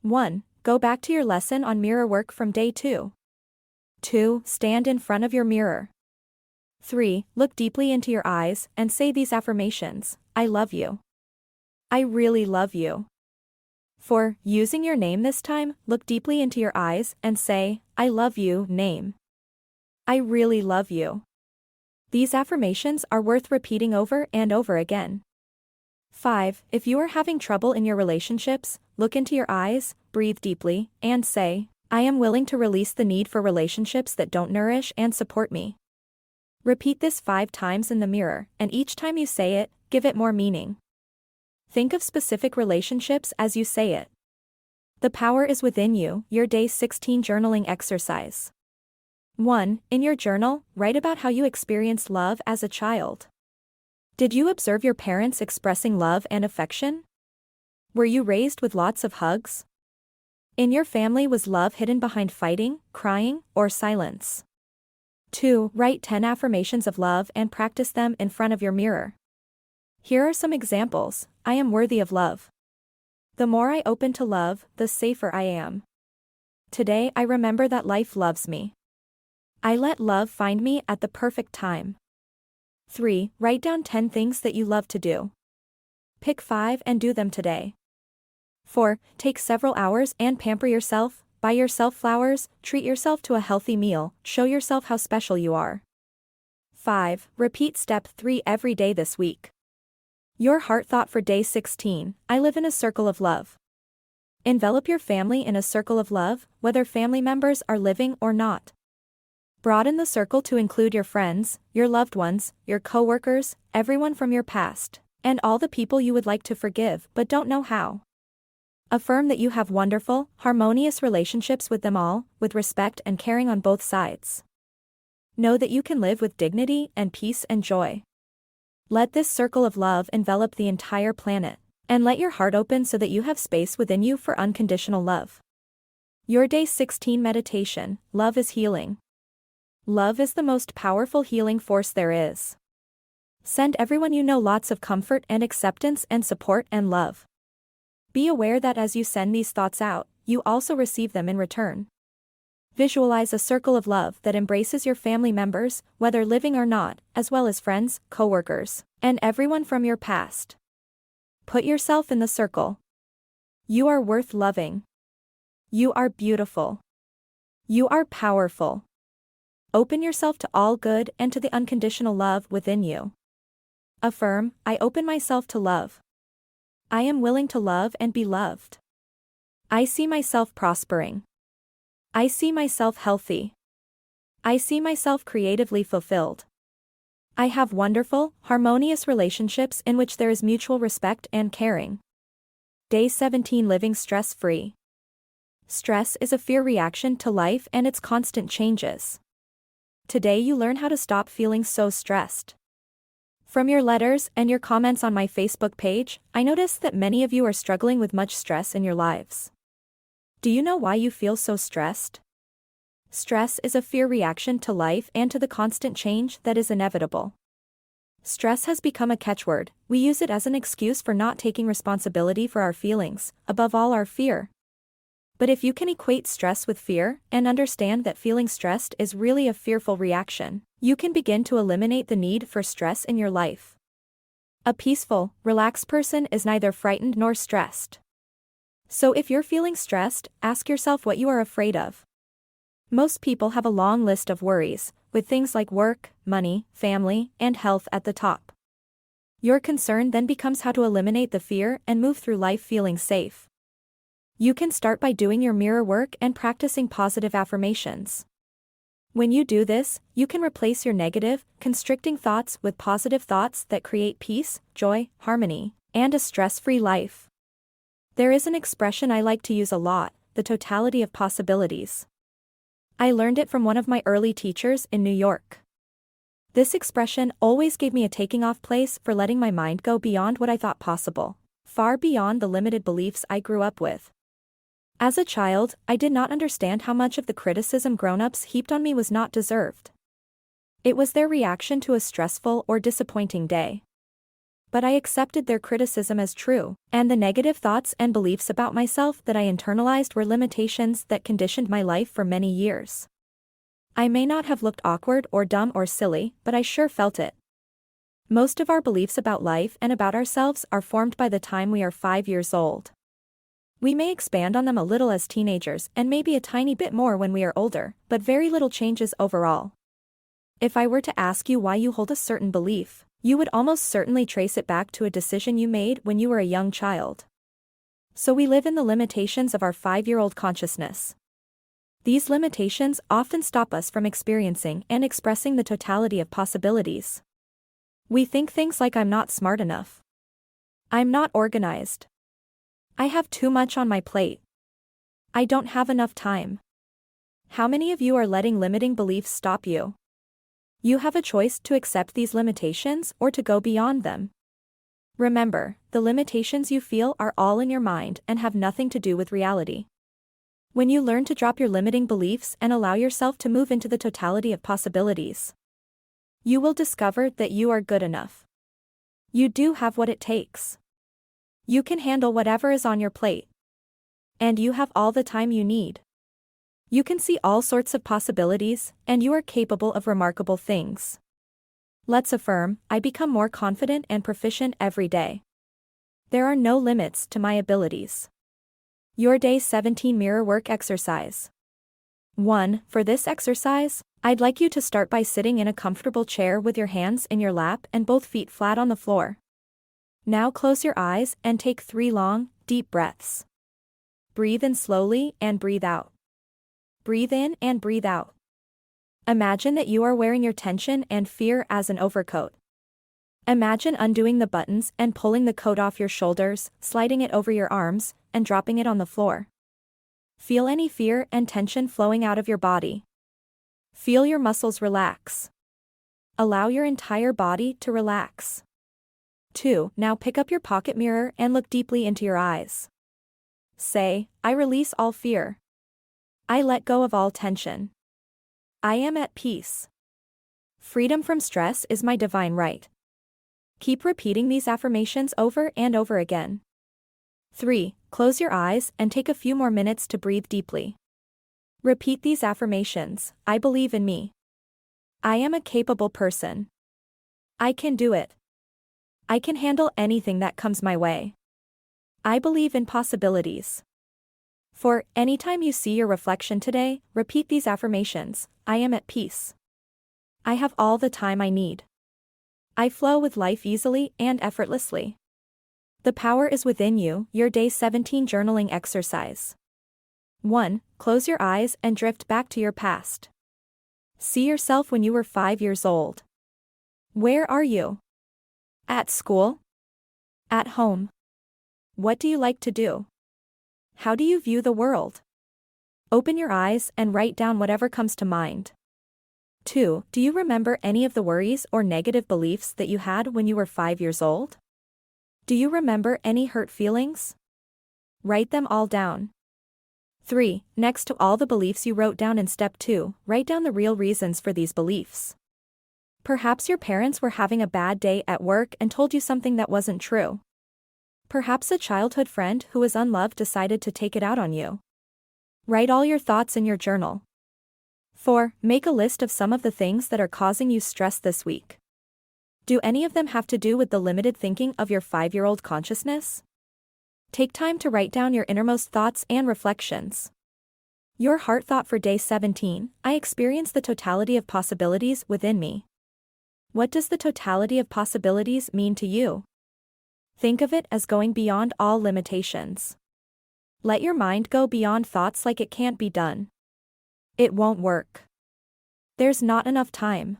1. Go back to your lesson on mirror work from day 2. 2. Stand in front of your mirror. 3. Look deeply into your eyes and say these affirmations: I love you. I really love you. 4. Using your name this time, look deeply into your eyes and say, I love you, name. I really love you. These affirmations are worth repeating over and over again. 5. If you are having trouble in your relationships, look into your eyes, breathe deeply, and say, I am willing to release the need for relationships that don't nourish and support me. Repeat this 5 times in the mirror, and each time you say it, give it more meaning. Think of specific relationships as you say it. The power is within you. Your Day 16 Journaling Exercise. 1. In your journal, write about how you experienced love as a child. Did you observe your parents expressing love and affection? Were you raised with lots of hugs? In your family, was love hidden behind fighting, crying, or silence? 2. Write 10 affirmations of love and practice them in front of your mirror. Here are some examples. I am worthy of love. The more I open to love, the safer I am. Today I remember that life loves me. I let love find me at the perfect time. 3. Write down 10 things that you love to do. Pick 5 and do them today. 4. Take several hours and pamper yourself, buy yourself flowers, treat yourself to a healthy meal, show yourself how special you are. 5. Repeat step 3 every day this week. Your heart thought for Day 16, I live in a circle of love. Envelop your family in a circle of love, whether family members are living or not. Broaden the circle to include your friends, your loved ones, your co-workers, everyone from your past, and all the people you would like to forgive but don't know how. Affirm that you have wonderful, harmonious relationships with them all, with respect and caring on both sides. Know that you can live with dignity and peace and joy. Let this circle of love envelop the entire planet, and let your heart open so that you have space within you for unconditional love. Your Day 16 Meditation. Love is healing. Love is the most powerful healing force there is. Send everyone you know lots of comfort and acceptance and support and love. Be aware that as you send these thoughts out, you also receive them in return. Visualize a circle of love that embraces your family members, whether living or not, as well as friends, co-workers, and everyone from your past. Put yourself in the circle. You are worth loving. You are beautiful. You are powerful. Open yourself to all good and to the unconditional love within you. Affirm, I open myself to love. I am willing to love and be loved. I see myself prospering. I see myself healthy. I see myself creatively fulfilled. I have wonderful, harmonious relationships in which there is mutual respect and caring. Day 17 Living stress-free. Stress is a fear reaction to life and its constant changes. Today you learn how to stop feeling so stressed. From your letters and your comments on my Facebook page, I noticed that many of you are struggling with much stress in your lives. Do you know why you feel so stressed? Stress is a fear reaction to life and to the constant change that is inevitable. Stress has become a catchword. We use it as an excuse for not taking responsibility for our feelings, above all our fear. But if you can equate stress with fear, and understand that feeling stressed is really a fearful reaction, you can begin to eliminate the need for stress in your life. A peaceful, relaxed person is neither frightened nor stressed. So if you're feeling stressed, ask yourself what you are afraid of. Most people have a long list of worries, with things like work, money, family, and health at the top. Your concern then becomes how to eliminate the fear and move through life feeling safe. You can start by doing your mirror work and practicing positive affirmations. When you do this, you can replace your negative, constricting thoughts with positive thoughts that create peace, joy, harmony, and a stress-free life. There is an expression I like to use a lot, the totality of possibilities. I learned it from one of my early teachers in New York. This expression always gave me a taking off place for letting my mind go beyond what I thought possible, far beyond the limited beliefs I grew up with. As a child, I did not understand how much of the criticism grown-ups heaped on me was not deserved. It was their reaction to a stressful or disappointing day. But I accepted their criticism as true, and the negative thoughts and beliefs about myself that I internalized were limitations that conditioned my life for many years. I may not have looked awkward or dumb or silly, but I sure felt it. Most of our beliefs about life and about ourselves are formed by the time we are 5 years old. We may expand on them a little as teenagers and maybe a tiny bit more when we are older, but very little changes overall. If I were to ask you why you hold a certain belief, you would almost certainly trace it back to a decision you made when you were a young child. So we live in the limitations of our 5-year-old consciousness. These limitations often stop us from experiencing and expressing the totality of possibilities. We think things like I'm not smart enough. I'm not organized. I have too much on my plate. I don't have enough time. How many of you are letting limiting beliefs stop you? You have a choice to accept these limitations or to go beyond them. Remember, the limitations you feel are all in your mind and have nothing to do with reality. When you learn to drop your limiting beliefs and allow yourself to move into the totality of possibilities, you will discover that you are good enough. You do have what it takes. You can handle whatever is on your plate. And you have all the time you need. You can see all sorts of possibilities, and you are capable of remarkable things. Let's affirm, I become more confident and proficient every day. There are no limits to my abilities. Your Day 17 Mirror Work Exercise. 1. For this exercise, I'd like you to start by sitting in a comfortable chair with your hands in your lap and both feet flat on the floor. Now close your eyes and take 3 long, deep breaths. Breathe in slowly and breathe out. Breathe in and breathe out. Imagine that you are wearing your tension and fear as an overcoat. Imagine undoing the buttons and pulling the coat off your shoulders, sliding it over your arms, and dropping it on the floor. Feel any fear and tension flowing out of your body. Feel your muscles relax. Allow your entire body to relax. 2. Now pick up your pocket mirror and look deeply into your eyes. Say, I release all fear. I let go of all tension. I am at peace. Freedom from stress is my divine right. Keep repeating these affirmations over and over again. 3. Close your eyes and take a few more minutes to breathe deeply. Repeat these affirmations. I believe in me. I am a capable person. I can do it. I can handle anything that comes my way. I believe in possibilities. For anytime you see your reflection today, repeat these affirmations. I am at peace. I have all the time I need. I flow with life easily and effortlessly. The power is within you. Your Day 17 Journaling Exercise. 1. Close your eyes and drift back to your past. See yourself when you were 5 years old. Where are you? At school? At home? What do you like to do? How do you view the world? Open your eyes and write down whatever comes to mind. 2. Do you remember any of the worries or negative beliefs that you had when you were 5 years old? Do you remember any hurt feelings? Write them all down. 3. Next to all the beliefs you wrote down in step 2, write down the real reasons for these beliefs. Perhaps your parents were having a bad day at work and told you something that wasn't true. Perhaps a childhood friend who was unloved decided to take it out on you. Write all your thoughts in your journal. 4. Make a list of some of the things that are causing you stress this week. Do any of them have to do with the limited thinking of your 5-year-old consciousness? Take time to write down your innermost thoughts and reflections. Your heart thought for day 17, I experience the totality of possibilities within me. What does the totality of possibilities mean to you? Think of it as going beyond all limitations. Let your mind go beyond thoughts like it can't be done. It won't work. There's not enough time.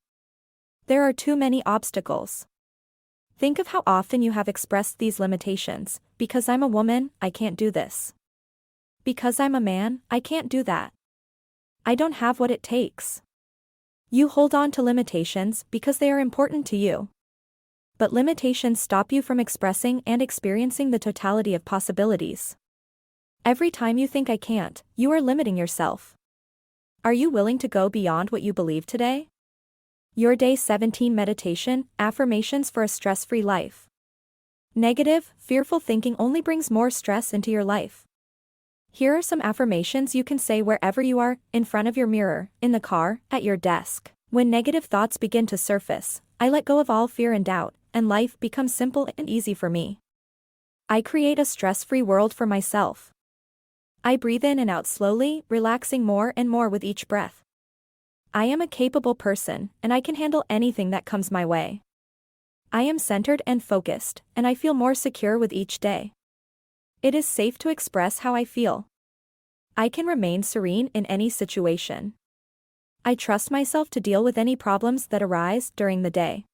There are too many obstacles. Think of how often you have expressed these limitations. Because I'm a woman, I can't do this. Because I'm a man, I can't do that. I don't have what it takes. You hold on to limitations because they are important to you. But limitations stop you from expressing and experiencing the totality of possibilities. Every time you think I can't, you are limiting yourself. Are you willing to go beyond what you believe today? Your Day 17 Meditation, Affirmations for a Stress-Free Life. Negative, fearful thinking only brings more stress into your life. Here are some affirmations you can say wherever you are, in front of your mirror, in the car, at your desk. When negative thoughts begin to surface, I let go of all fear and doubt, and life becomes simple and easy for me. I create a stress-free world for myself. I breathe in and out slowly, relaxing more and more with each breath. I am a capable person, and I can handle anything that comes my way. I am centered and focused, and I feel more secure with each day. It is safe to express how I feel. I can remain serene in any situation. I trust myself to deal with any problems that arise during the day.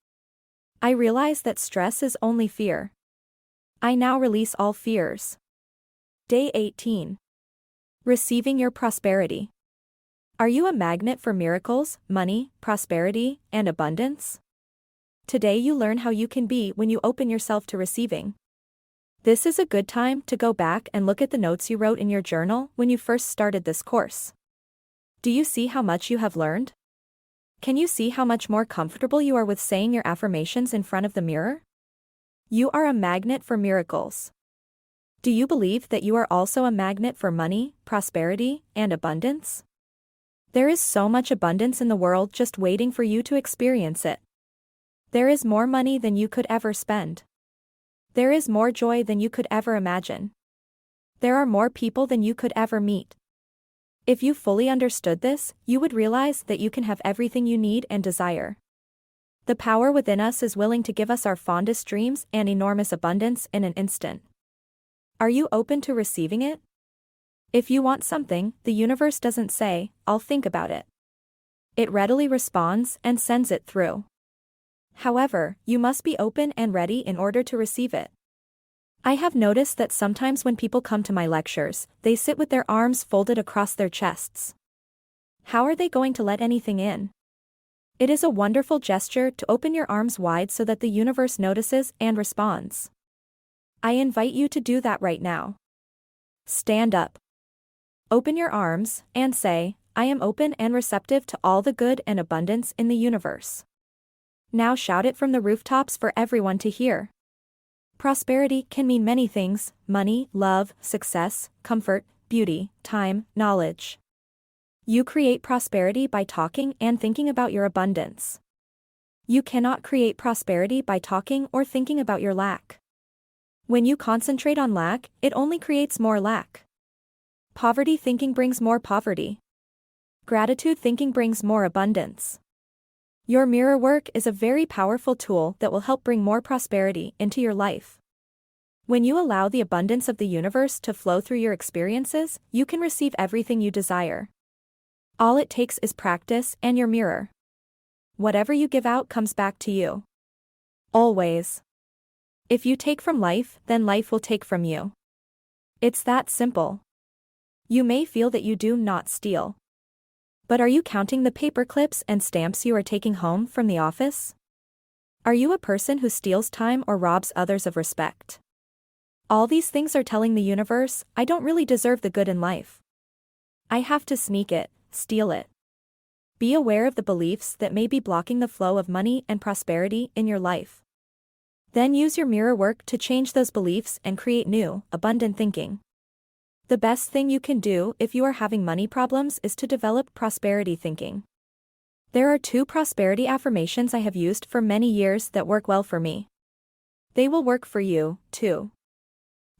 I realize that stress is only fear. I now release all fears. Day 18. Receiving your prosperity. Are you a magnet for miracles, money, prosperity, and abundance? Today you learn how you can be when you open yourself to receiving. This is a good time to go back and look at the notes you wrote in your journal when you first started this course. Do you see how much you have learned? Can you see how much more comfortable you are with saying your affirmations in front of the mirror? You are a magnet for miracles. Do you believe that you are also a magnet for money, prosperity, and abundance? There is so much abundance in the world just waiting for you to experience it. There is more money than you could ever spend. There is more joy than you could ever imagine. There are more people than you could ever meet. If you fully understood this, you would realize that you can have everything you need and desire. The power within us is willing to give us our fondest dreams and enormous abundance in an instant. Are you open to receiving it? If you want something, the universe doesn't say, "I'll think about it." It readily responds and sends it through. However, you must be open and ready in order to receive it. I have noticed that sometimes when people come to my lectures, they sit with their arms folded across their chests. How are they going to let anything in? It is a wonderful gesture to open your arms wide so that the universe notices and responds. I invite you to do that right now. Stand up. Open your arms, and say, "I am open and receptive to all the good and abundance in the universe." Now shout it from the rooftops for everyone to hear. Prosperity can mean many things: money, love, success, comfort, beauty, time, knowledge. You create prosperity by talking and thinking about your abundance. You cannot create prosperity by talking or thinking about your lack. When you concentrate on lack, it only creates more lack. Poverty thinking brings more poverty. Gratitude thinking brings more abundance. Your mirror work is a very powerful tool that will help bring more prosperity into your life. When you allow the abundance of the universe to flow through your experiences, you can receive everything you desire. All it takes is practice and your mirror. Whatever you give out comes back to you. Always. If you take from life, then life will take from you. It's that simple. You may feel that you do not steal. But are you counting the paper clips and stamps you are taking home from the office? Are you a person who steals time or robs others of respect? All these things are telling the universe, I don't really deserve the good in life. I have to sneak it, steal it. Be aware of the beliefs that may be blocking the flow of money and prosperity in your life. Then use your mirror work to change those beliefs and create new, abundant thinking. The best thing you can do if you are having money problems is to develop prosperity thinking. There are 2 prosperity affirmations I have used for many years that work well for me. They will work for you, too.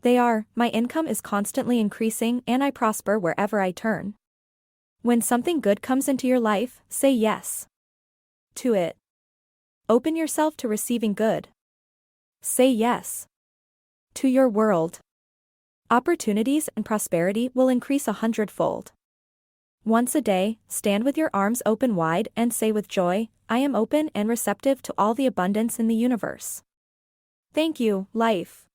They are, my income is constantly increasing and I prosper wherever I turn. When something good comes into your life, say yes to it. Open yourself to receiving good. Say yes to your world. Opportunities and prosperity will increase 100-fold. Once a day, stand with your arms open wide and say with joy, I am open and receptive to all the abundance in the universe. Thank you, life.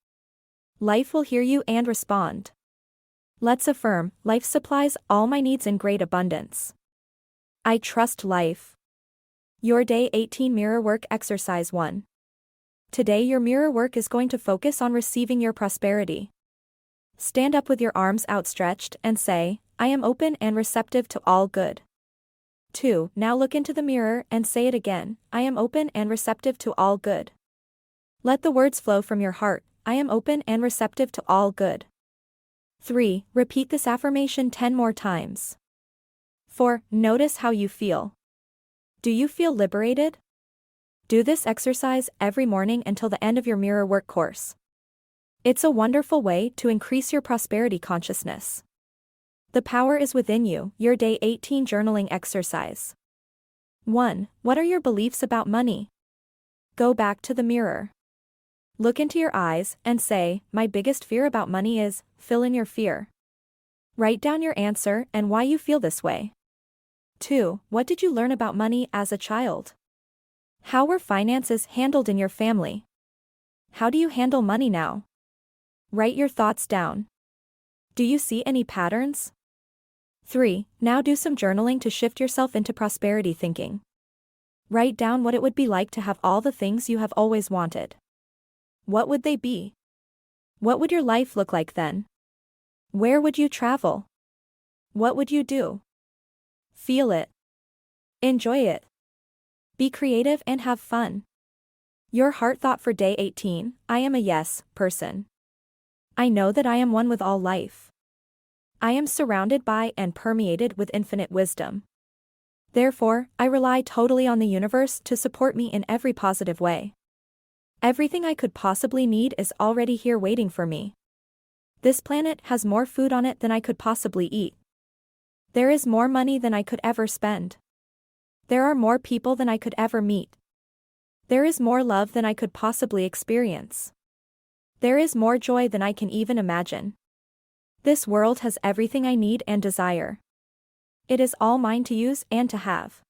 Life will hear you and respond. Let's affirm, life supplies all my needs in great abundance. I trust life. Your Day 18 Mirror Work Exercise 1. Today your mirror work is going to focus on receiving your prosperity. Stand up with your arms outstretched and say, I am open and receptive to all good. 2. Now look into the mirror and say it again, I am open and receptive to all good. Let the words flow from your heart, I am open and receptive to all good. 3. Repeat this affirmation 10 more times. 4. Notice how you feel. Do you feel liberated? Do this exercise every morning until the end of your mirror work course. It's a wonderful way to increase your prosperity consciousness. The power is within you. Your Day 18 Journaling Exercise. 1. What are your beliefs about money? Go back to the mirror. Look into your eyes and say, my biggest fear about money is, fill in your fear. Write down your answer and why you feel this way. 2. What did you learn about money as a child? How were finances handled in your family? How do you handle money now? Write your thoughts down. Do you see any patterns? 3. Now do some journaling to shift yourself into prosperity thinking. Write down what it would be like to have all the things you have always wanted. What would they be? What would your life look like then? Where would you travel? What would you do? Feel it. Enjoy it. Be creative and have fun. Your heart thought for Day 18, I am a yes person. I know that I am one with all life. I am surrounded by and permeated with infinite wisdom. Therefore, I rely totally on the universe to support me in every positive way. Everything I could possibly need is already here waiting for me. This planet has more food on it than I could possibly eat. There is more money than I could ever spend. There are more people than I could ever meet. There is more love than I could possibly experience. There is more joy than I can even imagine. This world has everything I need and desire. It is all mine to use and to have.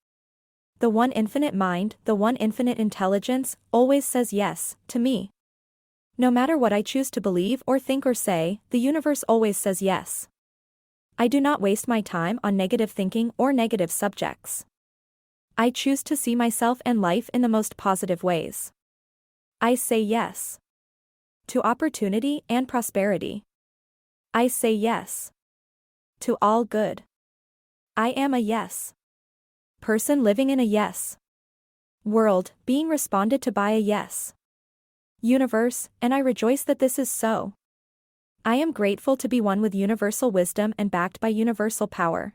The one infinite mind, the one infinite intelligence, always says yes to me. No matter what I choose to believe or think or say, the universe always says yes. I do not waste my time on negative thinking or negative subjects. I choose to see myself and life in the most positive ways. I say yes to opportunity and prosperity. I say yes to all good. I am a yes person living in a yes world, being responded to by a yes universe, and I rejoice that this is so. I am grateful to be one with universal wisdom and backed by universal power.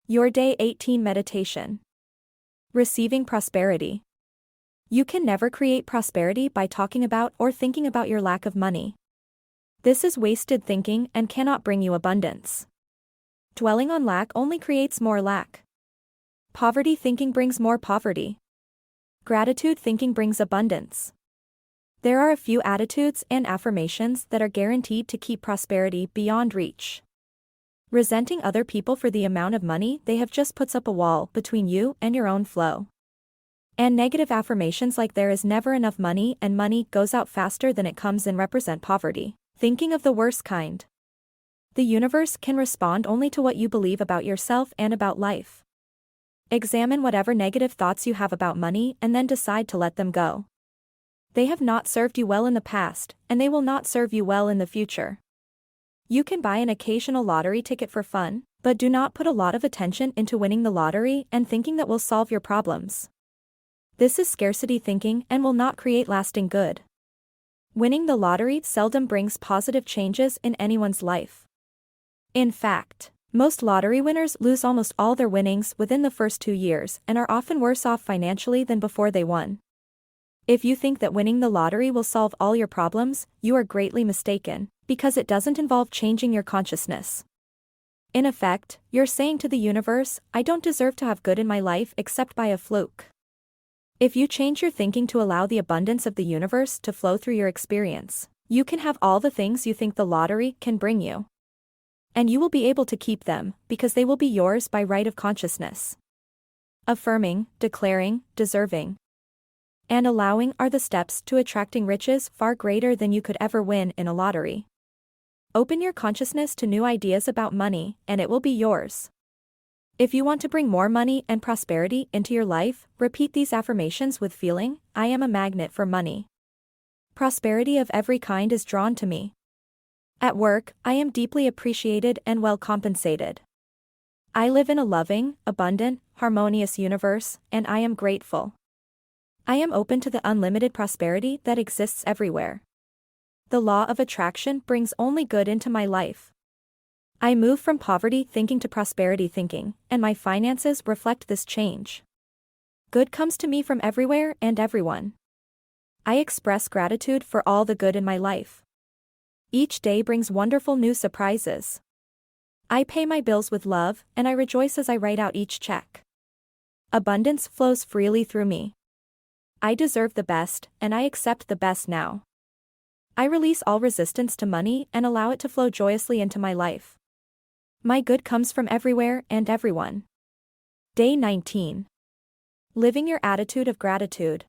Your Day 18 Meditation. Receiving prosperity. You can never create prosperity by talking about or thinking about your lack of money. This is wasted thinking and cannot bring you abundance. Dwelling on lack only creates more lack. Poverty thinking brings more poverty. Gratitude thinking brings abundance. There are a few attitudes and affirmations that are guaranteed to keep prosperity beyond reach. Resenting other people for the amount of money they have just puts up a wall between you and your own flow. And negative affirmations like there is never enough money and money goes out faster than it comes in represent poverty, thinking of the worst kind. The universe can respond only to what you believe about yourself and about life. Examine whatever negative thoughts you have about money and then decide to let them go. They have not served you well in the past, and they will not serve you well in the future. You can buy an occasional lottery ticket for fun, but do not put a lot of attention into winning the lottery and thinking that will solve your problems. This is scarcity thinking and will not create lasting good. Winning the lottery seldom brings positive changes in anyone's life. In fact, most lottery winners lose almost all their winnings within the first 2 years and are often worse off financially than before they won. If you think that winning the lottery will solve all your problems, you are greatly mistaken, because it doesn't involve changing your consciousness. In effect, you're saying to the universe, I don't deserve to have good in my life except by a fluke. If you change your thinking to allow the abundance of the universe to flow through your experience, you can have all the things you think the lottery can bring you. And you will be able to keep them, because they will be yours by right of consciousness. Affirming, declaring, deserving, and allowing are the steps to attracting riches far greater than you could ever win in a lottery. Open your consciousness to new ideas about money, and it will be yours. If you want to bring more money and prosperity into your life, repeat these affirmations with feeling, I am a magnet for money. Prosperity of every kind is drawn to me. At work, I am deeply appreciated and well compensated. I live in a loving, abundant, harmonious universe, and I am grateful. I am open to the unlimited prosperity that exists everywhere. The law of attraction brings only good into my life. I move from poverty thinking to prosperity thinking, and my finances reflect this change. Good comes to me from everywhere and everyone. I express gratitude for all the good in my life. Each day brings wonderful new surprises. I pay my bills with love, and I rejoice as I write out each check. Abundance flows freely through me. I deserve the best, and I accept the best now. I release all resistance to money and allow it to flow joyously into my life. My good comes from everywhere and everyone. Day 19. Living your attitude of gratitude.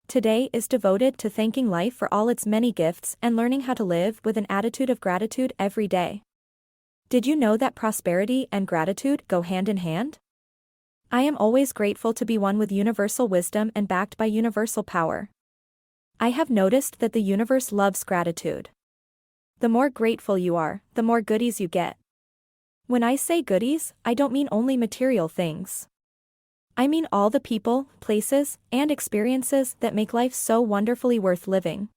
Today is devoted to thanking life for all its many gifts and learning how to live with an attitude of gratitude every day. Did you know that prosperity and gratitude go hand in hand? I am always grateful to be one with universal wisdom and backed by universal power. I have noticed that the universe loves gratitude. The more grateful you are, the more goodies you get. When I say goodies, I don't mean only material things. I mean all the people, places, and experiences that make life so wonderfully worth living.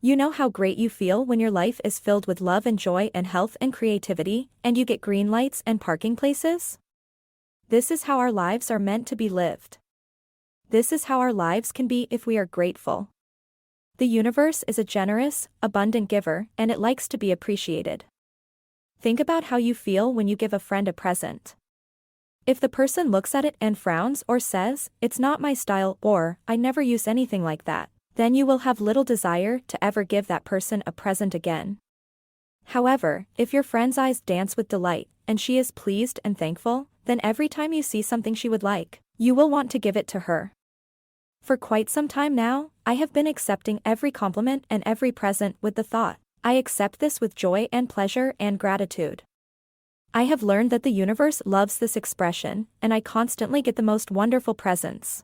You know how great you feel when your life is filled with love and joy and health and creativity, and you get green lights and parking places? This is how our lives are meant to be lived. This is how our lives can be if we are grateful. The universe is a generous, abundant giver, and it likes to be appreciated. Think about how you feel when you give a friend a present. If the person looks at it and frowns or says, it's not my style, or, I never use anything like that, then you will have little desire to ever give that person a present again. However, if your friend's eyes dance with delight, and she is pleased and thankful, then every time you see something she would like, you will want to give it to her. For quite some time now, I have been accepting every compliment and every present with the thought, I accept this with joy and pleasure and gratitude. I have learned that the universe loves this expression, and I constantly get the most wonderful presents.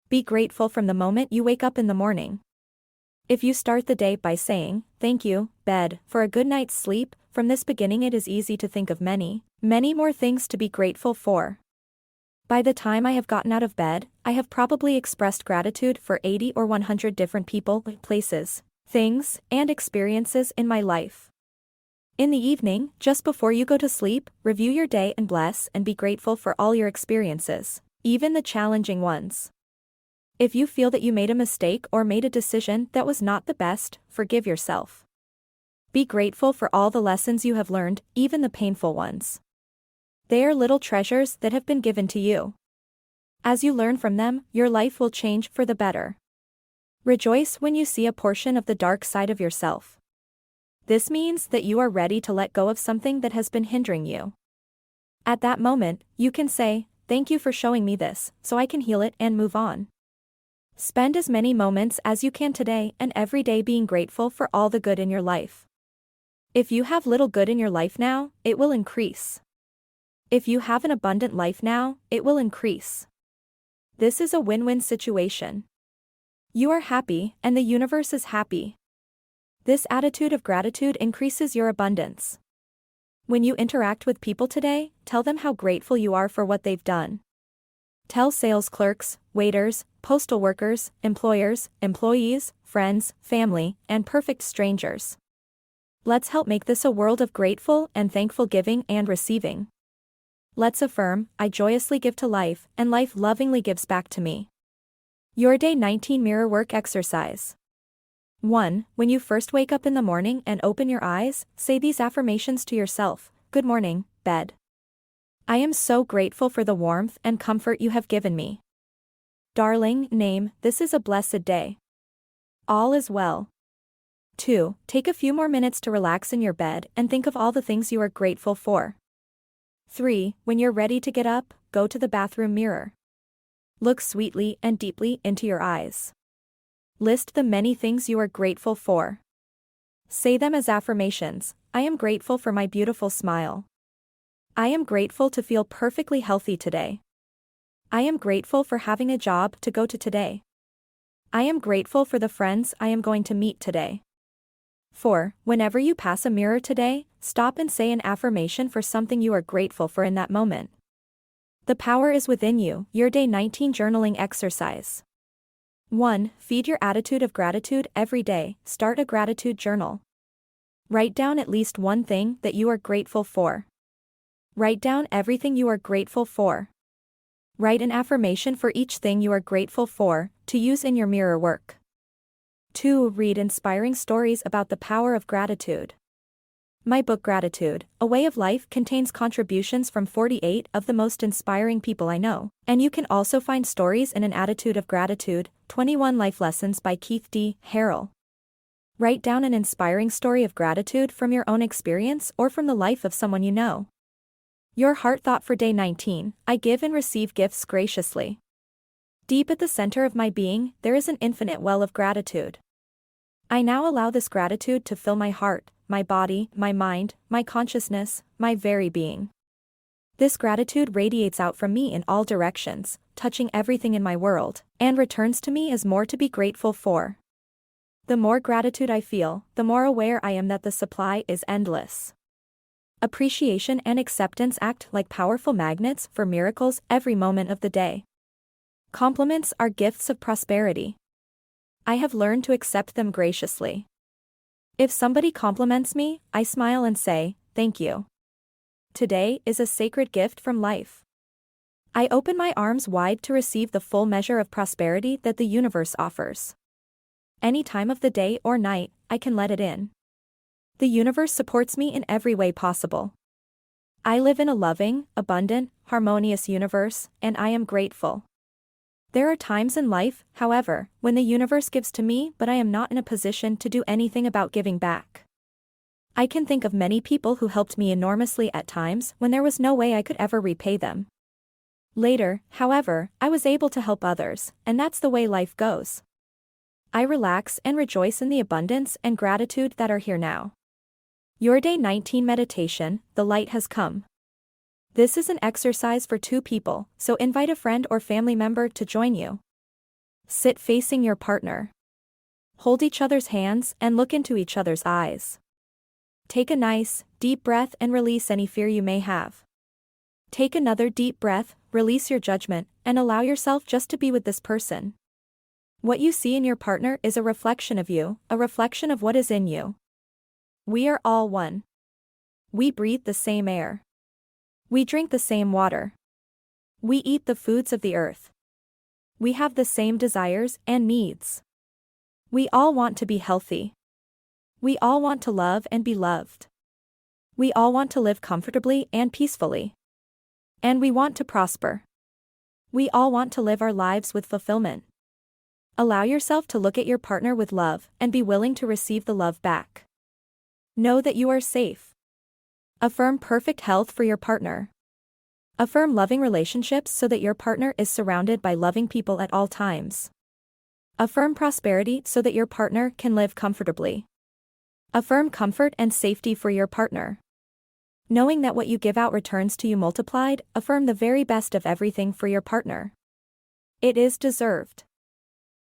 Be grateful from the moment you wake up in the morning. If you start the day by saying, thank you, bed, for a good night's sleep, from this beginning it is easy to think of many, many more things to be grateful for. By the time I have gotten out of bed, I have probably expressed gratitude for 80 or 100 different people, places, things, and experiences in my life. In the evening, just before you go to sleep, review your day and bless and be grateful for all your experiences, even the challenging ones. If you feel that you made a mistake or made a decision that was not the best, forgive yourself. Be grateful for all the lessons you have learned, even the painful ones. They are little treasures that have been given to you. As you learn from them, your life will change for the better. Rejoice when you see a portion of the dark side of yourself. This means that you are ready to let go of something that has been hindering you. At that moment, you can say, thank you for showing me this, so I can heal it and move on. Spend as many moments as you can today and every day being grateful for all the good in your life. If you have little good in your life now, it will increase. If you have an abundant life now, it will increase. This is a win-win situation. You are happy, and the universe is happy. This attitude of gratitude increases your abundance. When you interact with people today, tell them how grateful you are for what they've done. Tell sales clerks, waiters, postal workers, employers, employees, friends, family, and perfect strangers. Let's help make this a world of grateful and thankful giving and receiving. Let's affirm, I joyously give to life, and life lovingly gives back to me. Your Day 19 Mirror Work Exercise. 1. When you first wake up in the morning and open your eyes, say these affirmations to yourself. Good morning, bed. I am so grateful for the warmth and comfort you have given me. Darling, name, this is a blessed day. All is well. 2. Take a few more minutes to relax in your bed and think of all the things you are grateful for. 3. When you're ready to get up, go to the bathroom mirror. Look sweetly and deeply into your eyes. List the many things you are grateful for. Say them as affirmations. I am grateful for my beautiful smile. I am grateful to feel perfectly healthy today. I am grateful for having a job to go to today. I am grateful for the friends I am going to meet today. 4. Whenever you pass a mirror today, stop and say an affirmation for something you are grateful for in that moment. The power is within you. Your Day 19 Journaling Exercise. 1. Feed your attitude of gratitude every day. Start a gratitude journal. Write down at least one thing that you are grateful for. Write down everything you are grateful for. Write an affirmation for each thing you are grateful for, to use in your mirror work. 2. Read inspiring stories about the power of gratitude. My book Gratitude, A Way of Life contains contributions from 48 of the most inspiring people I know, and you can also find stories in An Attitude of Gratitude, 21 Life Lessons by Keith D. Harrell. Write down an inspiring story of gratitude from your own experience or from the life of someone you know. Your heart thought for Day 19, I give and receive gifts graciously. Deep at the center of my being, there is an infinite well of gratitude. I now allow this gratitude to fill my heart, my body, my mind, my consciousness, my very being. This gratitude radiates out from me in all directions, touching everything in my world, and returns to me as more to be grateful for. The more gratitude I feel, the more aware I am that the supply is endless. Appreciation and acceptance act like powerful magnets for miracles every moment of the day. Compliments are gifts of prosperity. I have learned to accept them graciously. If somebody compliments me, I smile and say, thank you. Today is a sacred gift from life. I open my arms wide to receive the full measure of prosperity that the universe offers. Any time of the day or night, I can let it in. The universe supports me in every way possible. I live in a loving, abundant, harmonious universe, and I am grateful. There are times in life, however, when the universe gives to me but I am not in a position to do anything about giving back. I can think of many people who helped me enormously at times when there was no way I could ever repay them. Later, however, I was able to help others, and that's the way life goes. I relax and rejoice in the abundance and gratitude that are here now. Your Day 19 Meditation, The Light Has Come. This is an exercise for 2 people, so invite a friend or family member to join you. Sit facing your partner. Hold each other's hands and look into each other's eyes. Take a nice, deep breath and release any fear you may have. Take another deep breath, release your judgment, and allow yourself just to be with this person. What you see in your partner is a reflection of you, a reflection of what is in you. We are all one. We breathe the same air. We drink the same water. We eat the foods of the earth. We have the same desires and needs. We all want to be healthy. We all want to love and be loved. We all want to live comfortably and peacefully. And we want to prosper. We all want to live our lives with fulfillment. Allow yourself to look at your partner with love and be willing to receive the love back. Know that you are safe. Affirm perfect health for your partner. Affirm loving relationships so that your partner is surrounded by loving people at all times. Affirm prosperity so that your partner can live comfortably. Affirm comfort and safety for your partner. Knowing that what you give out returns to you multiplied, affirm the very best of everything for your partner. It is deserved.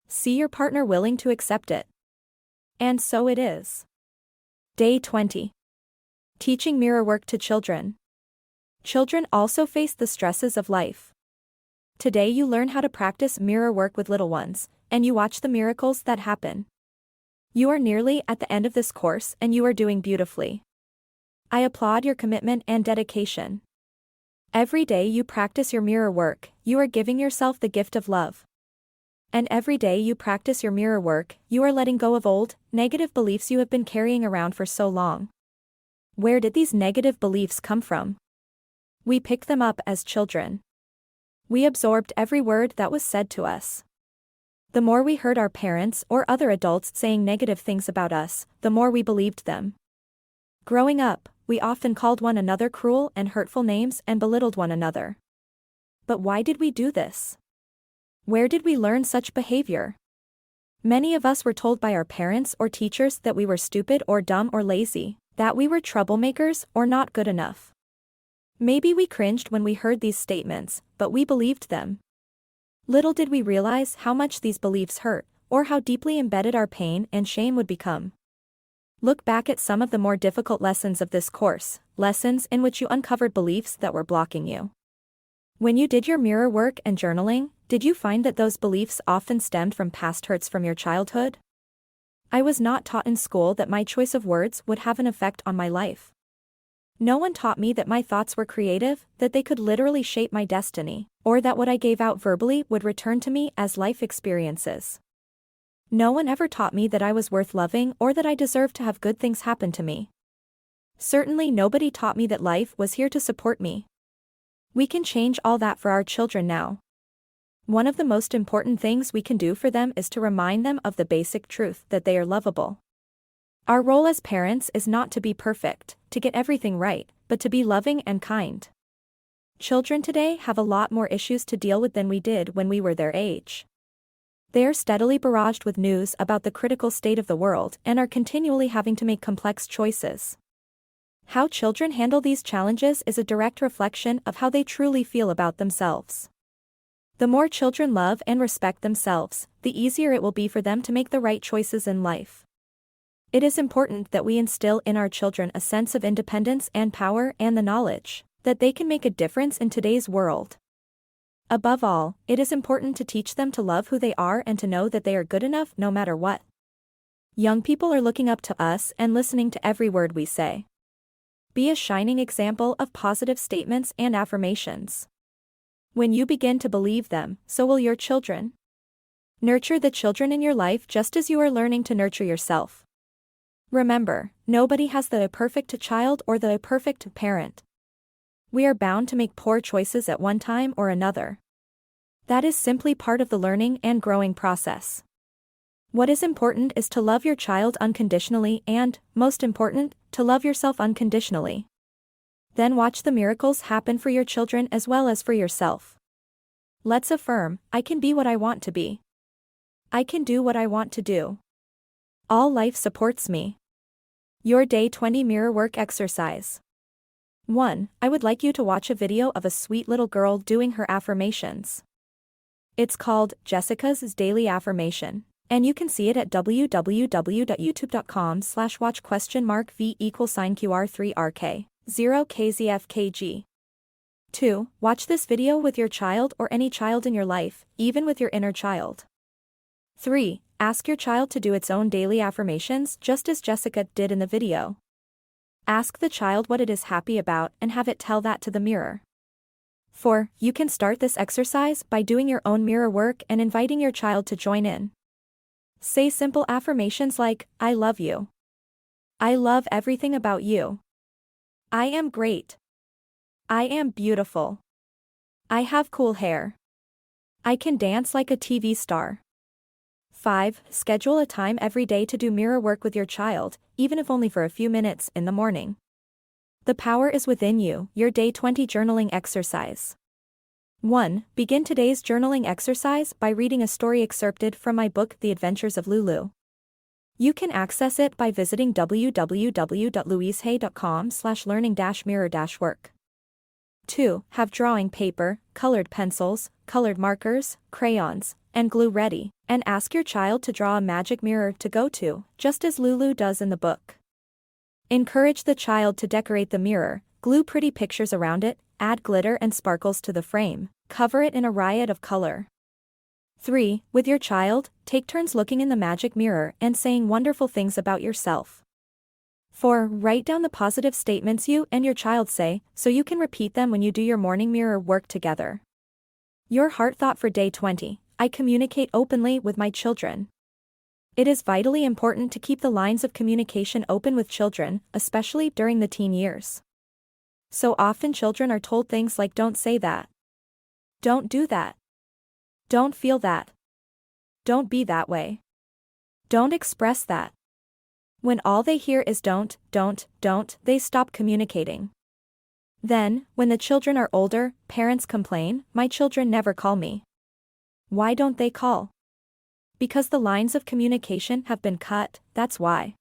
See your partner willing to accept it. And so it is. Day 20. Teaching mirror work to children. Children also face the stresses of life. Today you learn how to practice mirror work with little ones, and you watch the miracles that happen. You are nearly at the end of this course and you are doing beautifully. I applaud your commitment and dedication. Every day you practice your mirror work, you are giving yourself the gift of love. And every day you practice your mirror work, you are letting go of old, negative beliefs you have been carrying around for so long. Where did these negative beliefs come from? We picked them up as children. We absorbed every word that was said to us. The more we heard our parents or other adults saying negative things about us, the more we believed them. Growing up, we often called one another cruel and hurtful names and belittled one another. But why did we do this? Where did we learn such behavior? Many of us were told by our parents or teachers that we were stupid or dumb or lazy, that we were troublemakers or not good enough. Maybe we cringed when we heard these statements, but we believed them. Little did we realize how much these beliefs hurt, or how deeply embedded our pain and shame would become. Look back at some of the more difficult lessons of this course, lessons in which you uncovered beliefs that were blocking you. When you did your mirror work and journaling, did you find that those beliefs often stemmed from past hurts from your childhood? I was not taught in school that my choice of words would have an effect on my life. No one taught me that my thoughts were creative, that they could literally shape my destiny, or that what I gave out verbally would return to me as life experiences. No one ever taught me that I was worth loving or that I deserved to have good things happen to me. Certainly nobody taught me that life was here to support me. We can change all that for our children now. One of the most important things we can do for them is to remind them of the basic truth that they are lovable. Our role as parents is not to be perfect, to get everything right, but to be loving and kind. Children today have a lot more issues to deal with than we did when we were their age. They are steadily barraged with news about the critical state of the world and are continually having to make complex choices. How children handle these challenges is a direct reflection of how they truly feel about themselves. The more children love and respect themselves, the easier it will be for them to make the right choices in life. It is important that we instill in our children a sense of independence and power and the knowledge that they can make a difference in today's world. Above all, it is important to teach them to love who they are and to know that they are good enough no matter what. Young people are looking up to us and listening to every word we say. Be a shining example of positive statements and affirmations. When you begin to believe them, so will your children. Nurture the children in your life just as you are learning to nurture yourself. Remember, nobody has the perfect child or the perfect parent. We are bound to make poor choices at one time or another. That is simply part of the learning and growing process. What is important is to love your child unconditionally and, most important, to love yourself unconditionally. Then watch the miracles happen for your children as well as for yourself. Let's affirm, I can be what I want to be. I can do what I want to do. All life supports me. Your Day 20 Mirror Work Exercise. 1. I would like you to watch a video of a sweet little girl doing her affirmations. It's called Jessica's Daily Affirmation, and you can see it at www.youtube.com/watch?v=QR3RK 0KZFKG. 2. Watch this video with your child or any child in your life, even with your inner child. 3. Ask your child to do its own daily affirmations just as Jessica did in the video. Ask the child what it is happy about and have it tell that to the mirror. 4. You can start this exercise by doing your own mirror work and inviting your child to join in. Say simple affirmations like, I love you. I love everything about you. I am great. I am beautiful. I have cool hair. I can dance like a TV star. 5. Schedule a time every day to do mirror work with your child, even if only for a few minutes in the morning. The power is within you. Your Day 20 Journaling Exercise. 1. Begin today's journaling exercise by reading a story excerpted from my book The Adventures of Lulu. You can access it by visiting www.louisehay.com/learning-mirror-work. 2. Have drawing paper, colored pencils, colored markers, crayons, and glue ready, and ask your child to draw a magic mirror to go to, just as Lulu does in the book. Encourage the child to decorate the mirror, glue pretty pictures around it, add glitter and sparkles to the frame, cover it in a riot of color. 3. With your child, take turns looking in the magic mirror and saying wonderful things about yourself. 4. Write down the positive statements you and your child say, so you can repeat them when you do your morning mirror work together. Your heart thought for day 20, I communicate openly with my children. It is vitally important to keep the lines of communication open with children, especially during the teen years. So often children are told things like don't say that. Don't do that. Don't feel that. Don't be that way. Don't express that. When all they hear is don't, they stop communicating. Then, when the children are older, parents complain, my children never call me. Why don't they call? Because the lines of communication have been cut, that's why.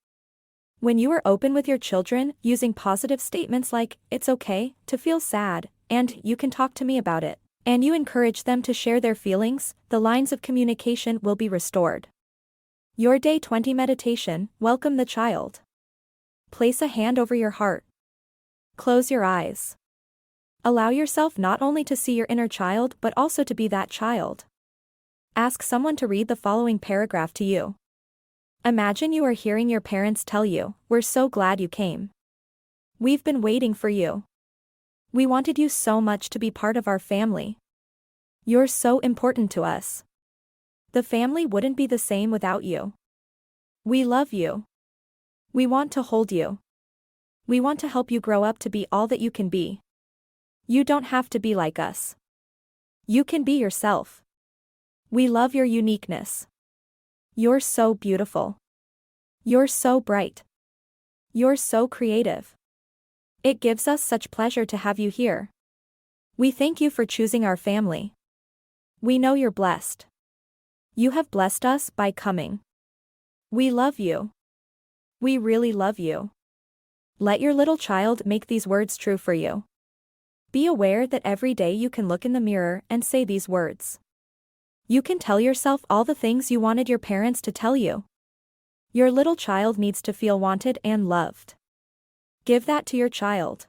When you are open with your children, using positive statements like, it's okay to feel sad, and you can talk to me about it, and you encourage them to share their feelings, the lines of communication will be restored. Your Day 20 meditation, welcome the child. Place a hand over your heart. Close your eyes. Allow yourself not only to see your inner child but also to be that child. Ask someone to read the following paragraph to you. Imagine you are hearing your parents tell you, we're so glad you came. We've been waiting for you. We wanted you so much to be part of our family. You're so important to us. The family wouldn't be the same without you. We love you. We want to hold you. We want to help you grow up to be all that you can be. You don't have to be like us. You can be yourself. We love your uniqueness. You're so beautiful. You're so bright. You're so creative. It gives us such pleasure to have you here. We thank you for choosing our family. We know you're blessed. You have blessed us by coming. We love you. We really love you. Let your little child make these words true for you. Be aware that every day you can look in the mirror and say these words. You can tell yourself all the things you wanted your parents to tell you. Your little child needs to feel wanted and loved. Give that to your child.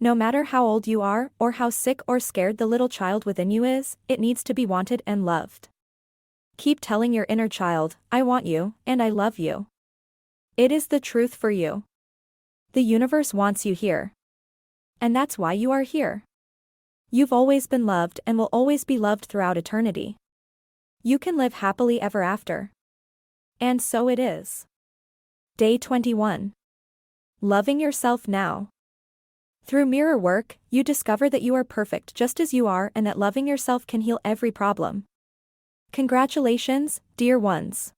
No matter how old you are or how sick or scared the little child within you is, it needs to be wanted and loved. Keep telling your inner child, I want you, and I love you. It is the truth for you. The universe wants you here. And that's why you are here. You've always been loved and will always be loved throughout eternity. You can live happily ever after. And so it is. Day 21. Loving yourself now. Through mirror work, you discover that you are perfect just as you are and that loving yourself can heal every problem. Congratulations, dear ones.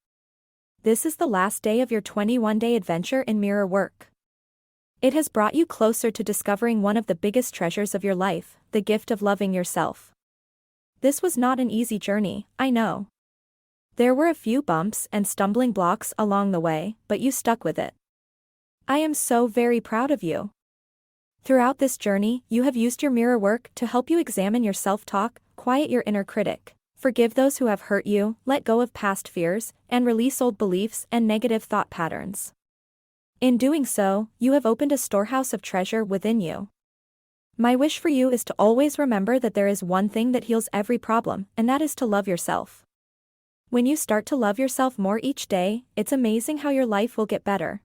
This is the last day of your 21-day adventure in mirror work. It has brought you closer to discovering one of the biggest treasures of your life, the gift of loving yourself. This was not an easy journey, I know. There were a few bumps and stumbling blocks along the way, but you stuck with it. I am so very proud of you. Throughout this journey, you have used your mirror work to help you examine your self-talk, quiet your inner critic, forgive those who have hurt you, let go of past fears, and release old beliefs and negative thought patterns. In doing so, you have opened a storehouse of treasure within you. My wish for you is to always remember that there is one thing that heals every problem, and that is to love yourself. When you start to love yourself more each day, it's amazing how your life will get better.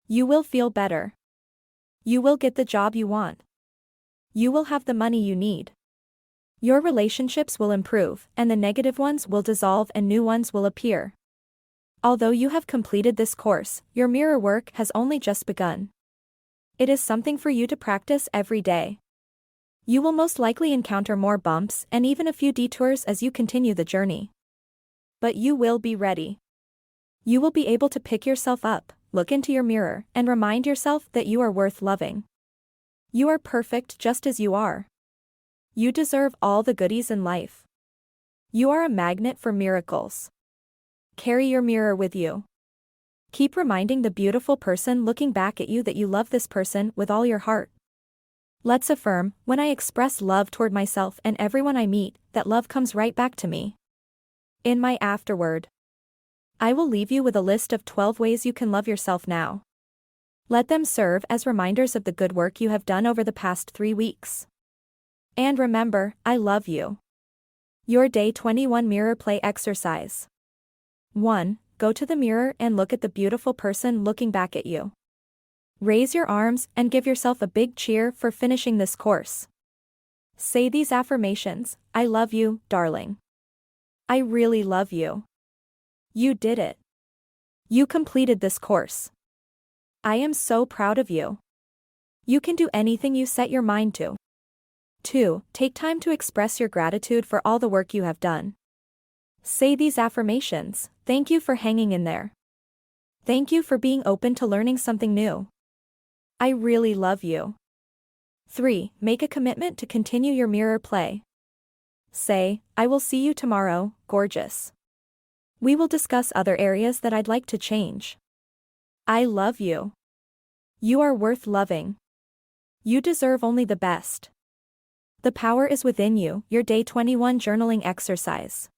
You will feel better. You will get the job you want. You will have the money you need. Your relationships will improve, and the negative ones will dissolve and new ones will appear. Although you have completed this course, your mirror work has only just begun. It is something for you to practice every day. You will most likely encounter more bumps and even a few detours as you continue the journey. But you will be ready. You will be able to pick yourself up, look into your mirror, and remind yourself that you are worth loving. You are perfect just as you are. You deserve all the goodies in life. You are a magnet for miracles. Carry your mirror with you. Keep reminding the beautiful person looking back at you that you love this person with all your heart. Let's affirm, when I express love toward myself and everyone I meet, that love comes right back to me. In my afterword, I will leave you with a list of 12 ways you can love yourself now. Let them serve as reminders of the good work you have done over the past 3 weeks. And remember, I love you. Your Day 21 Mirror Play Exercise. 1. Go to the mirror and look at the beautiful person looking back at you. Raise your arms and give yourself a big cheer for finishing this course. Say these affirmations: I love you, darling. I really love you. You did it. You completed this course. I am so proud of you. You can do anything you set your mind to. 2. Take time to express your gratitude for all the work you have done. Say these affirmations: thank you for hanging in there. Thank you for being open to learning something new. I really love you. 3. Make a commitment to continue your mirror play. Say, I will see you tomorrow, gorgeous. We will discuss other areas that I'd like to change. I love you. You are worth loving. You deserve only the best. The power is within you. Your Day 21 Journaling Exercise.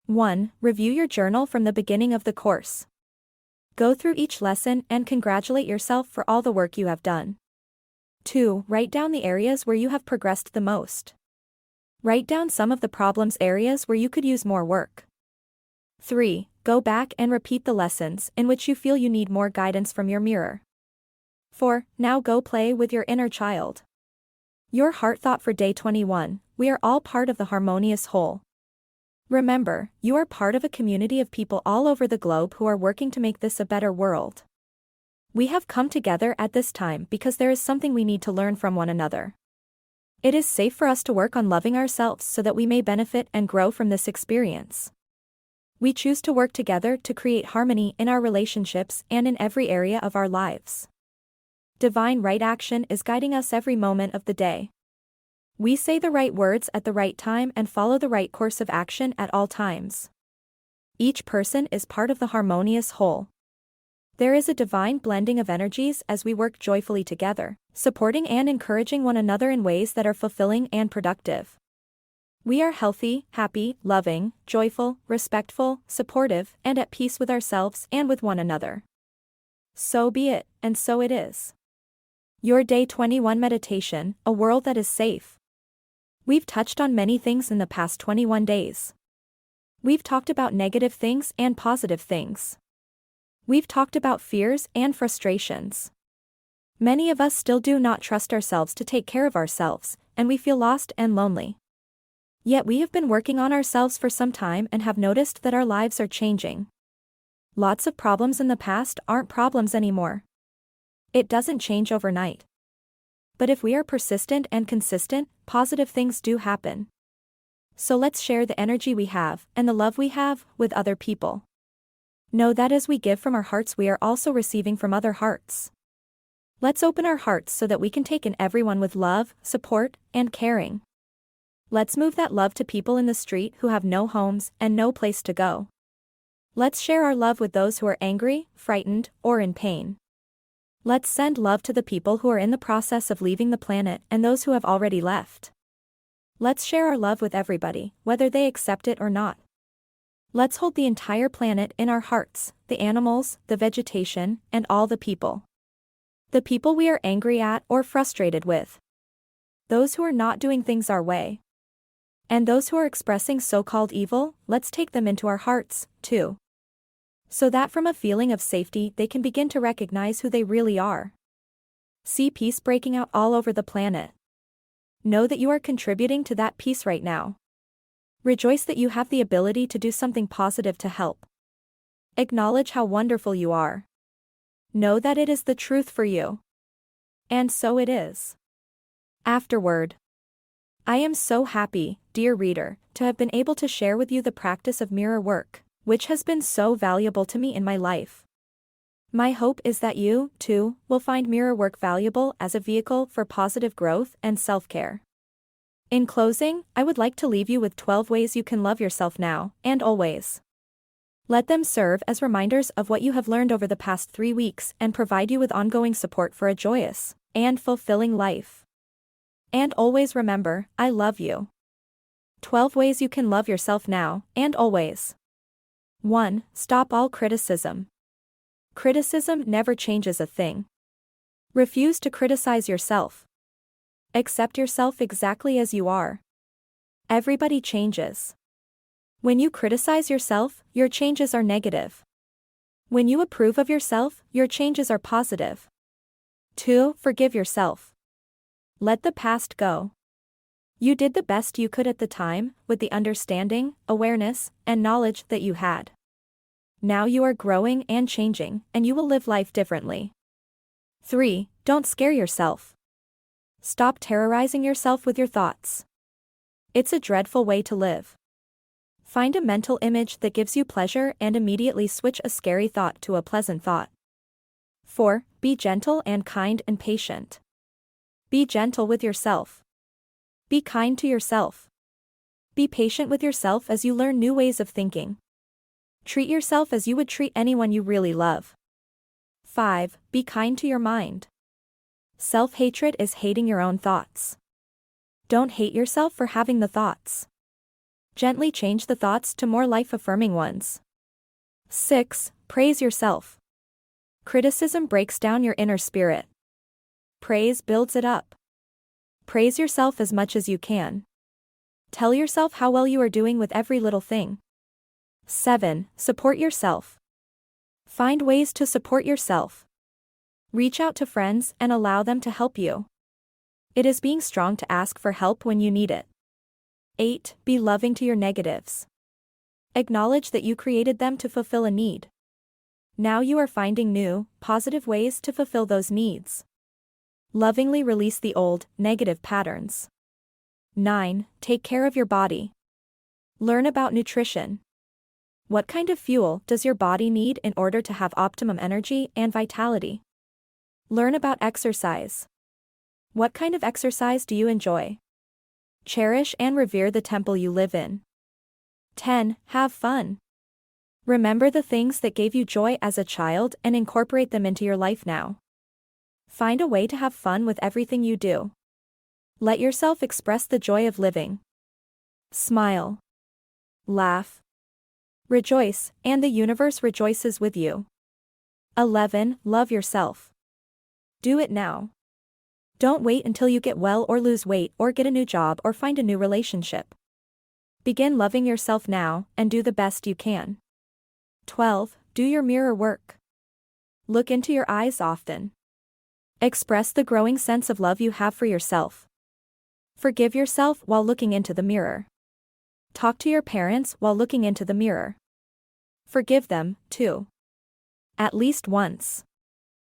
1. Review your journal from the beginning of the course. Go through each lesson and congratulate yourself for all the work you have done. 2. Write down the areas where you have progressed the most. Write down some of the problems areas where you could use more work. 3. Go back and repeat the lessons in which you feel you need more guidance from your mirror. 4. Now go play with your inner child. Your heart thought for Day 21: we are all part of the harmonious whole. Remember, you are part of a community of people all over the globe who are working to make this a better world. We have come together at this time because there is something we need to learn from one another. It is safe for us to work on loving ourselves so that we may benefit and grow from this experience. We choose to work together to create harmony in our relationships and in every area of our lives. Divine right action is guiding us every moment of the day. We say the right words at the right time and follow the right course of action at all times. Each person is part of the harmonious whole. There is a divine blending of energies as we work joyfully together, supporting and encouraging one another in ways that are fulfilling and productive. We are healthy, happy, loving, joyful, respectful, supportive, and at peace with ourselves and with one another. So be it, and so it is. Your Day 21 Meditation, a world that is safe. We've touched on many things in the past 21 days. We've talked about negative things and positive things. We've talked about fears and frustrations. Many of us still do not trust ourselves to take care of ourselves, and we feel lost and lonely. Yet we have been working on ourselves for some time and have noticed that our lives are changing. Lots of problems in the past aren't problems anymore. It doesn't change overnight. But if we are persistent and consistent, positive things do happen. So let's share the energy we have and the love we have with other people. Know that as we give from our hearts, we are also receiving from other hearts. Let's open our hearts so that we can take in everyone with love, support, and caring. Let's move that love to people in the street who have no homes and no place to go. Let's share our love with those who are angry, frightened, or in pain. Let's send love to the people who are in the process of leaving the planet and those who have already left. Let's share our love with everybody, whether they accept it or not. Let's hold the entire planet in our hearts, the animals, the vegetation, and all the people. The people we are angry at or frustrated with. Those who are not doing things our way. And those who are expressing so-called evil, let's take them into our hearts, too. So that from a feeling of safety they can begin to recognize who they really are. See peace breaking out all over the planet. Know that you are contributing to that peace right now. Rejoice that you have the ability to do something positive to help. Acknowledge how wonderful you are. Know that it is the truth for you. And so it is. Afterward. I am so happy, dear reader, to have been able to share with you the practice of mirror work, which has been so valuable to me in my life. My hope is that you, too, will find mirror work valuable as a vehicle for positive growth and self-care. In closing, I would like to leave you with 12 ways you can love yourself now, and always. Let them serve as reminders of what you have learned over the past 3 weeks and provide you with ongoing support for a joyous and fulfilling life. And always remember, I love you. 12 ways you can love yourself now and always. 1. Stop all criticism. Criticism never changes a thing. Refuse to criticize yourself. Accept yourself exactly as you are. Everybody changes. When you criticize yourself, your changes are negative. When you approve of yourself, your changes are positive. 2. Forgive yourself. Let the past go. You did the best you could at the time, with the understanding, awareness, and knowledge that you had. Now you are growing and changing, and you will live life differently. 3. Don't scare yourself. Stop terrorizing yourself with your thoughts. It's a dreadful way to live. Find a mental image that gives you pleasure and immediately switch a scary thought to a pleasant thought. 4. Be gentle and kind and patient. Be gentle with yourself. Be kind to yourself. Be patient with yourself as you learn new ways of thinking. Treat yourself as you would treat anyone you really love. 5. Be kind to your mind. Self-hatred is hating your own thoughts. Don't hate yourself for having the thoughts. Gently change the thoughts to more life-affirming ones. 6. Praise yourself. Criticism breaks down your inner spirit. Praise builds it up. Praise yourself as much as you can. Tell yourself how well you are doing with every little thing. 7. Support yourself. Find ways to support yourself. Reach out to friends and allow them to help you. It is being strong to ask for help when you need it. 8. Be loving to your negatives. Acknowledge that you created them to fulfill a need. Now you are finding new, positive ways to fulfill those needs. Lovingly release the old, negative patterns. 9. Take care of your body. Learn about nutrition. What kind of fuel does your body need in order to have optimum energy and vitality? Learn about exercise. What kind of exercise do you enjoy? Cherish and revere the temple you live in. 10. Have fun. Remember the things that gave you joy as a child and incorporate them into your life now. Find a way to have fun with everything you do. Let yourself express the joy of living. Smile. Laugh. Rejoice, and the universe rejoices with you. 11. Love yourself. Do it now. Don't wait until you get well or lose weight or get a new job or find a new relationship. Begin loving yourself now and do the best you can. 12. Do your mirror work. Look into your eyes often. Express the growing sense of love you have for yourself. Forgive yourself while looking into the mirror. Talk to your parents while looking into the mirror. Forgive them, too. At least once.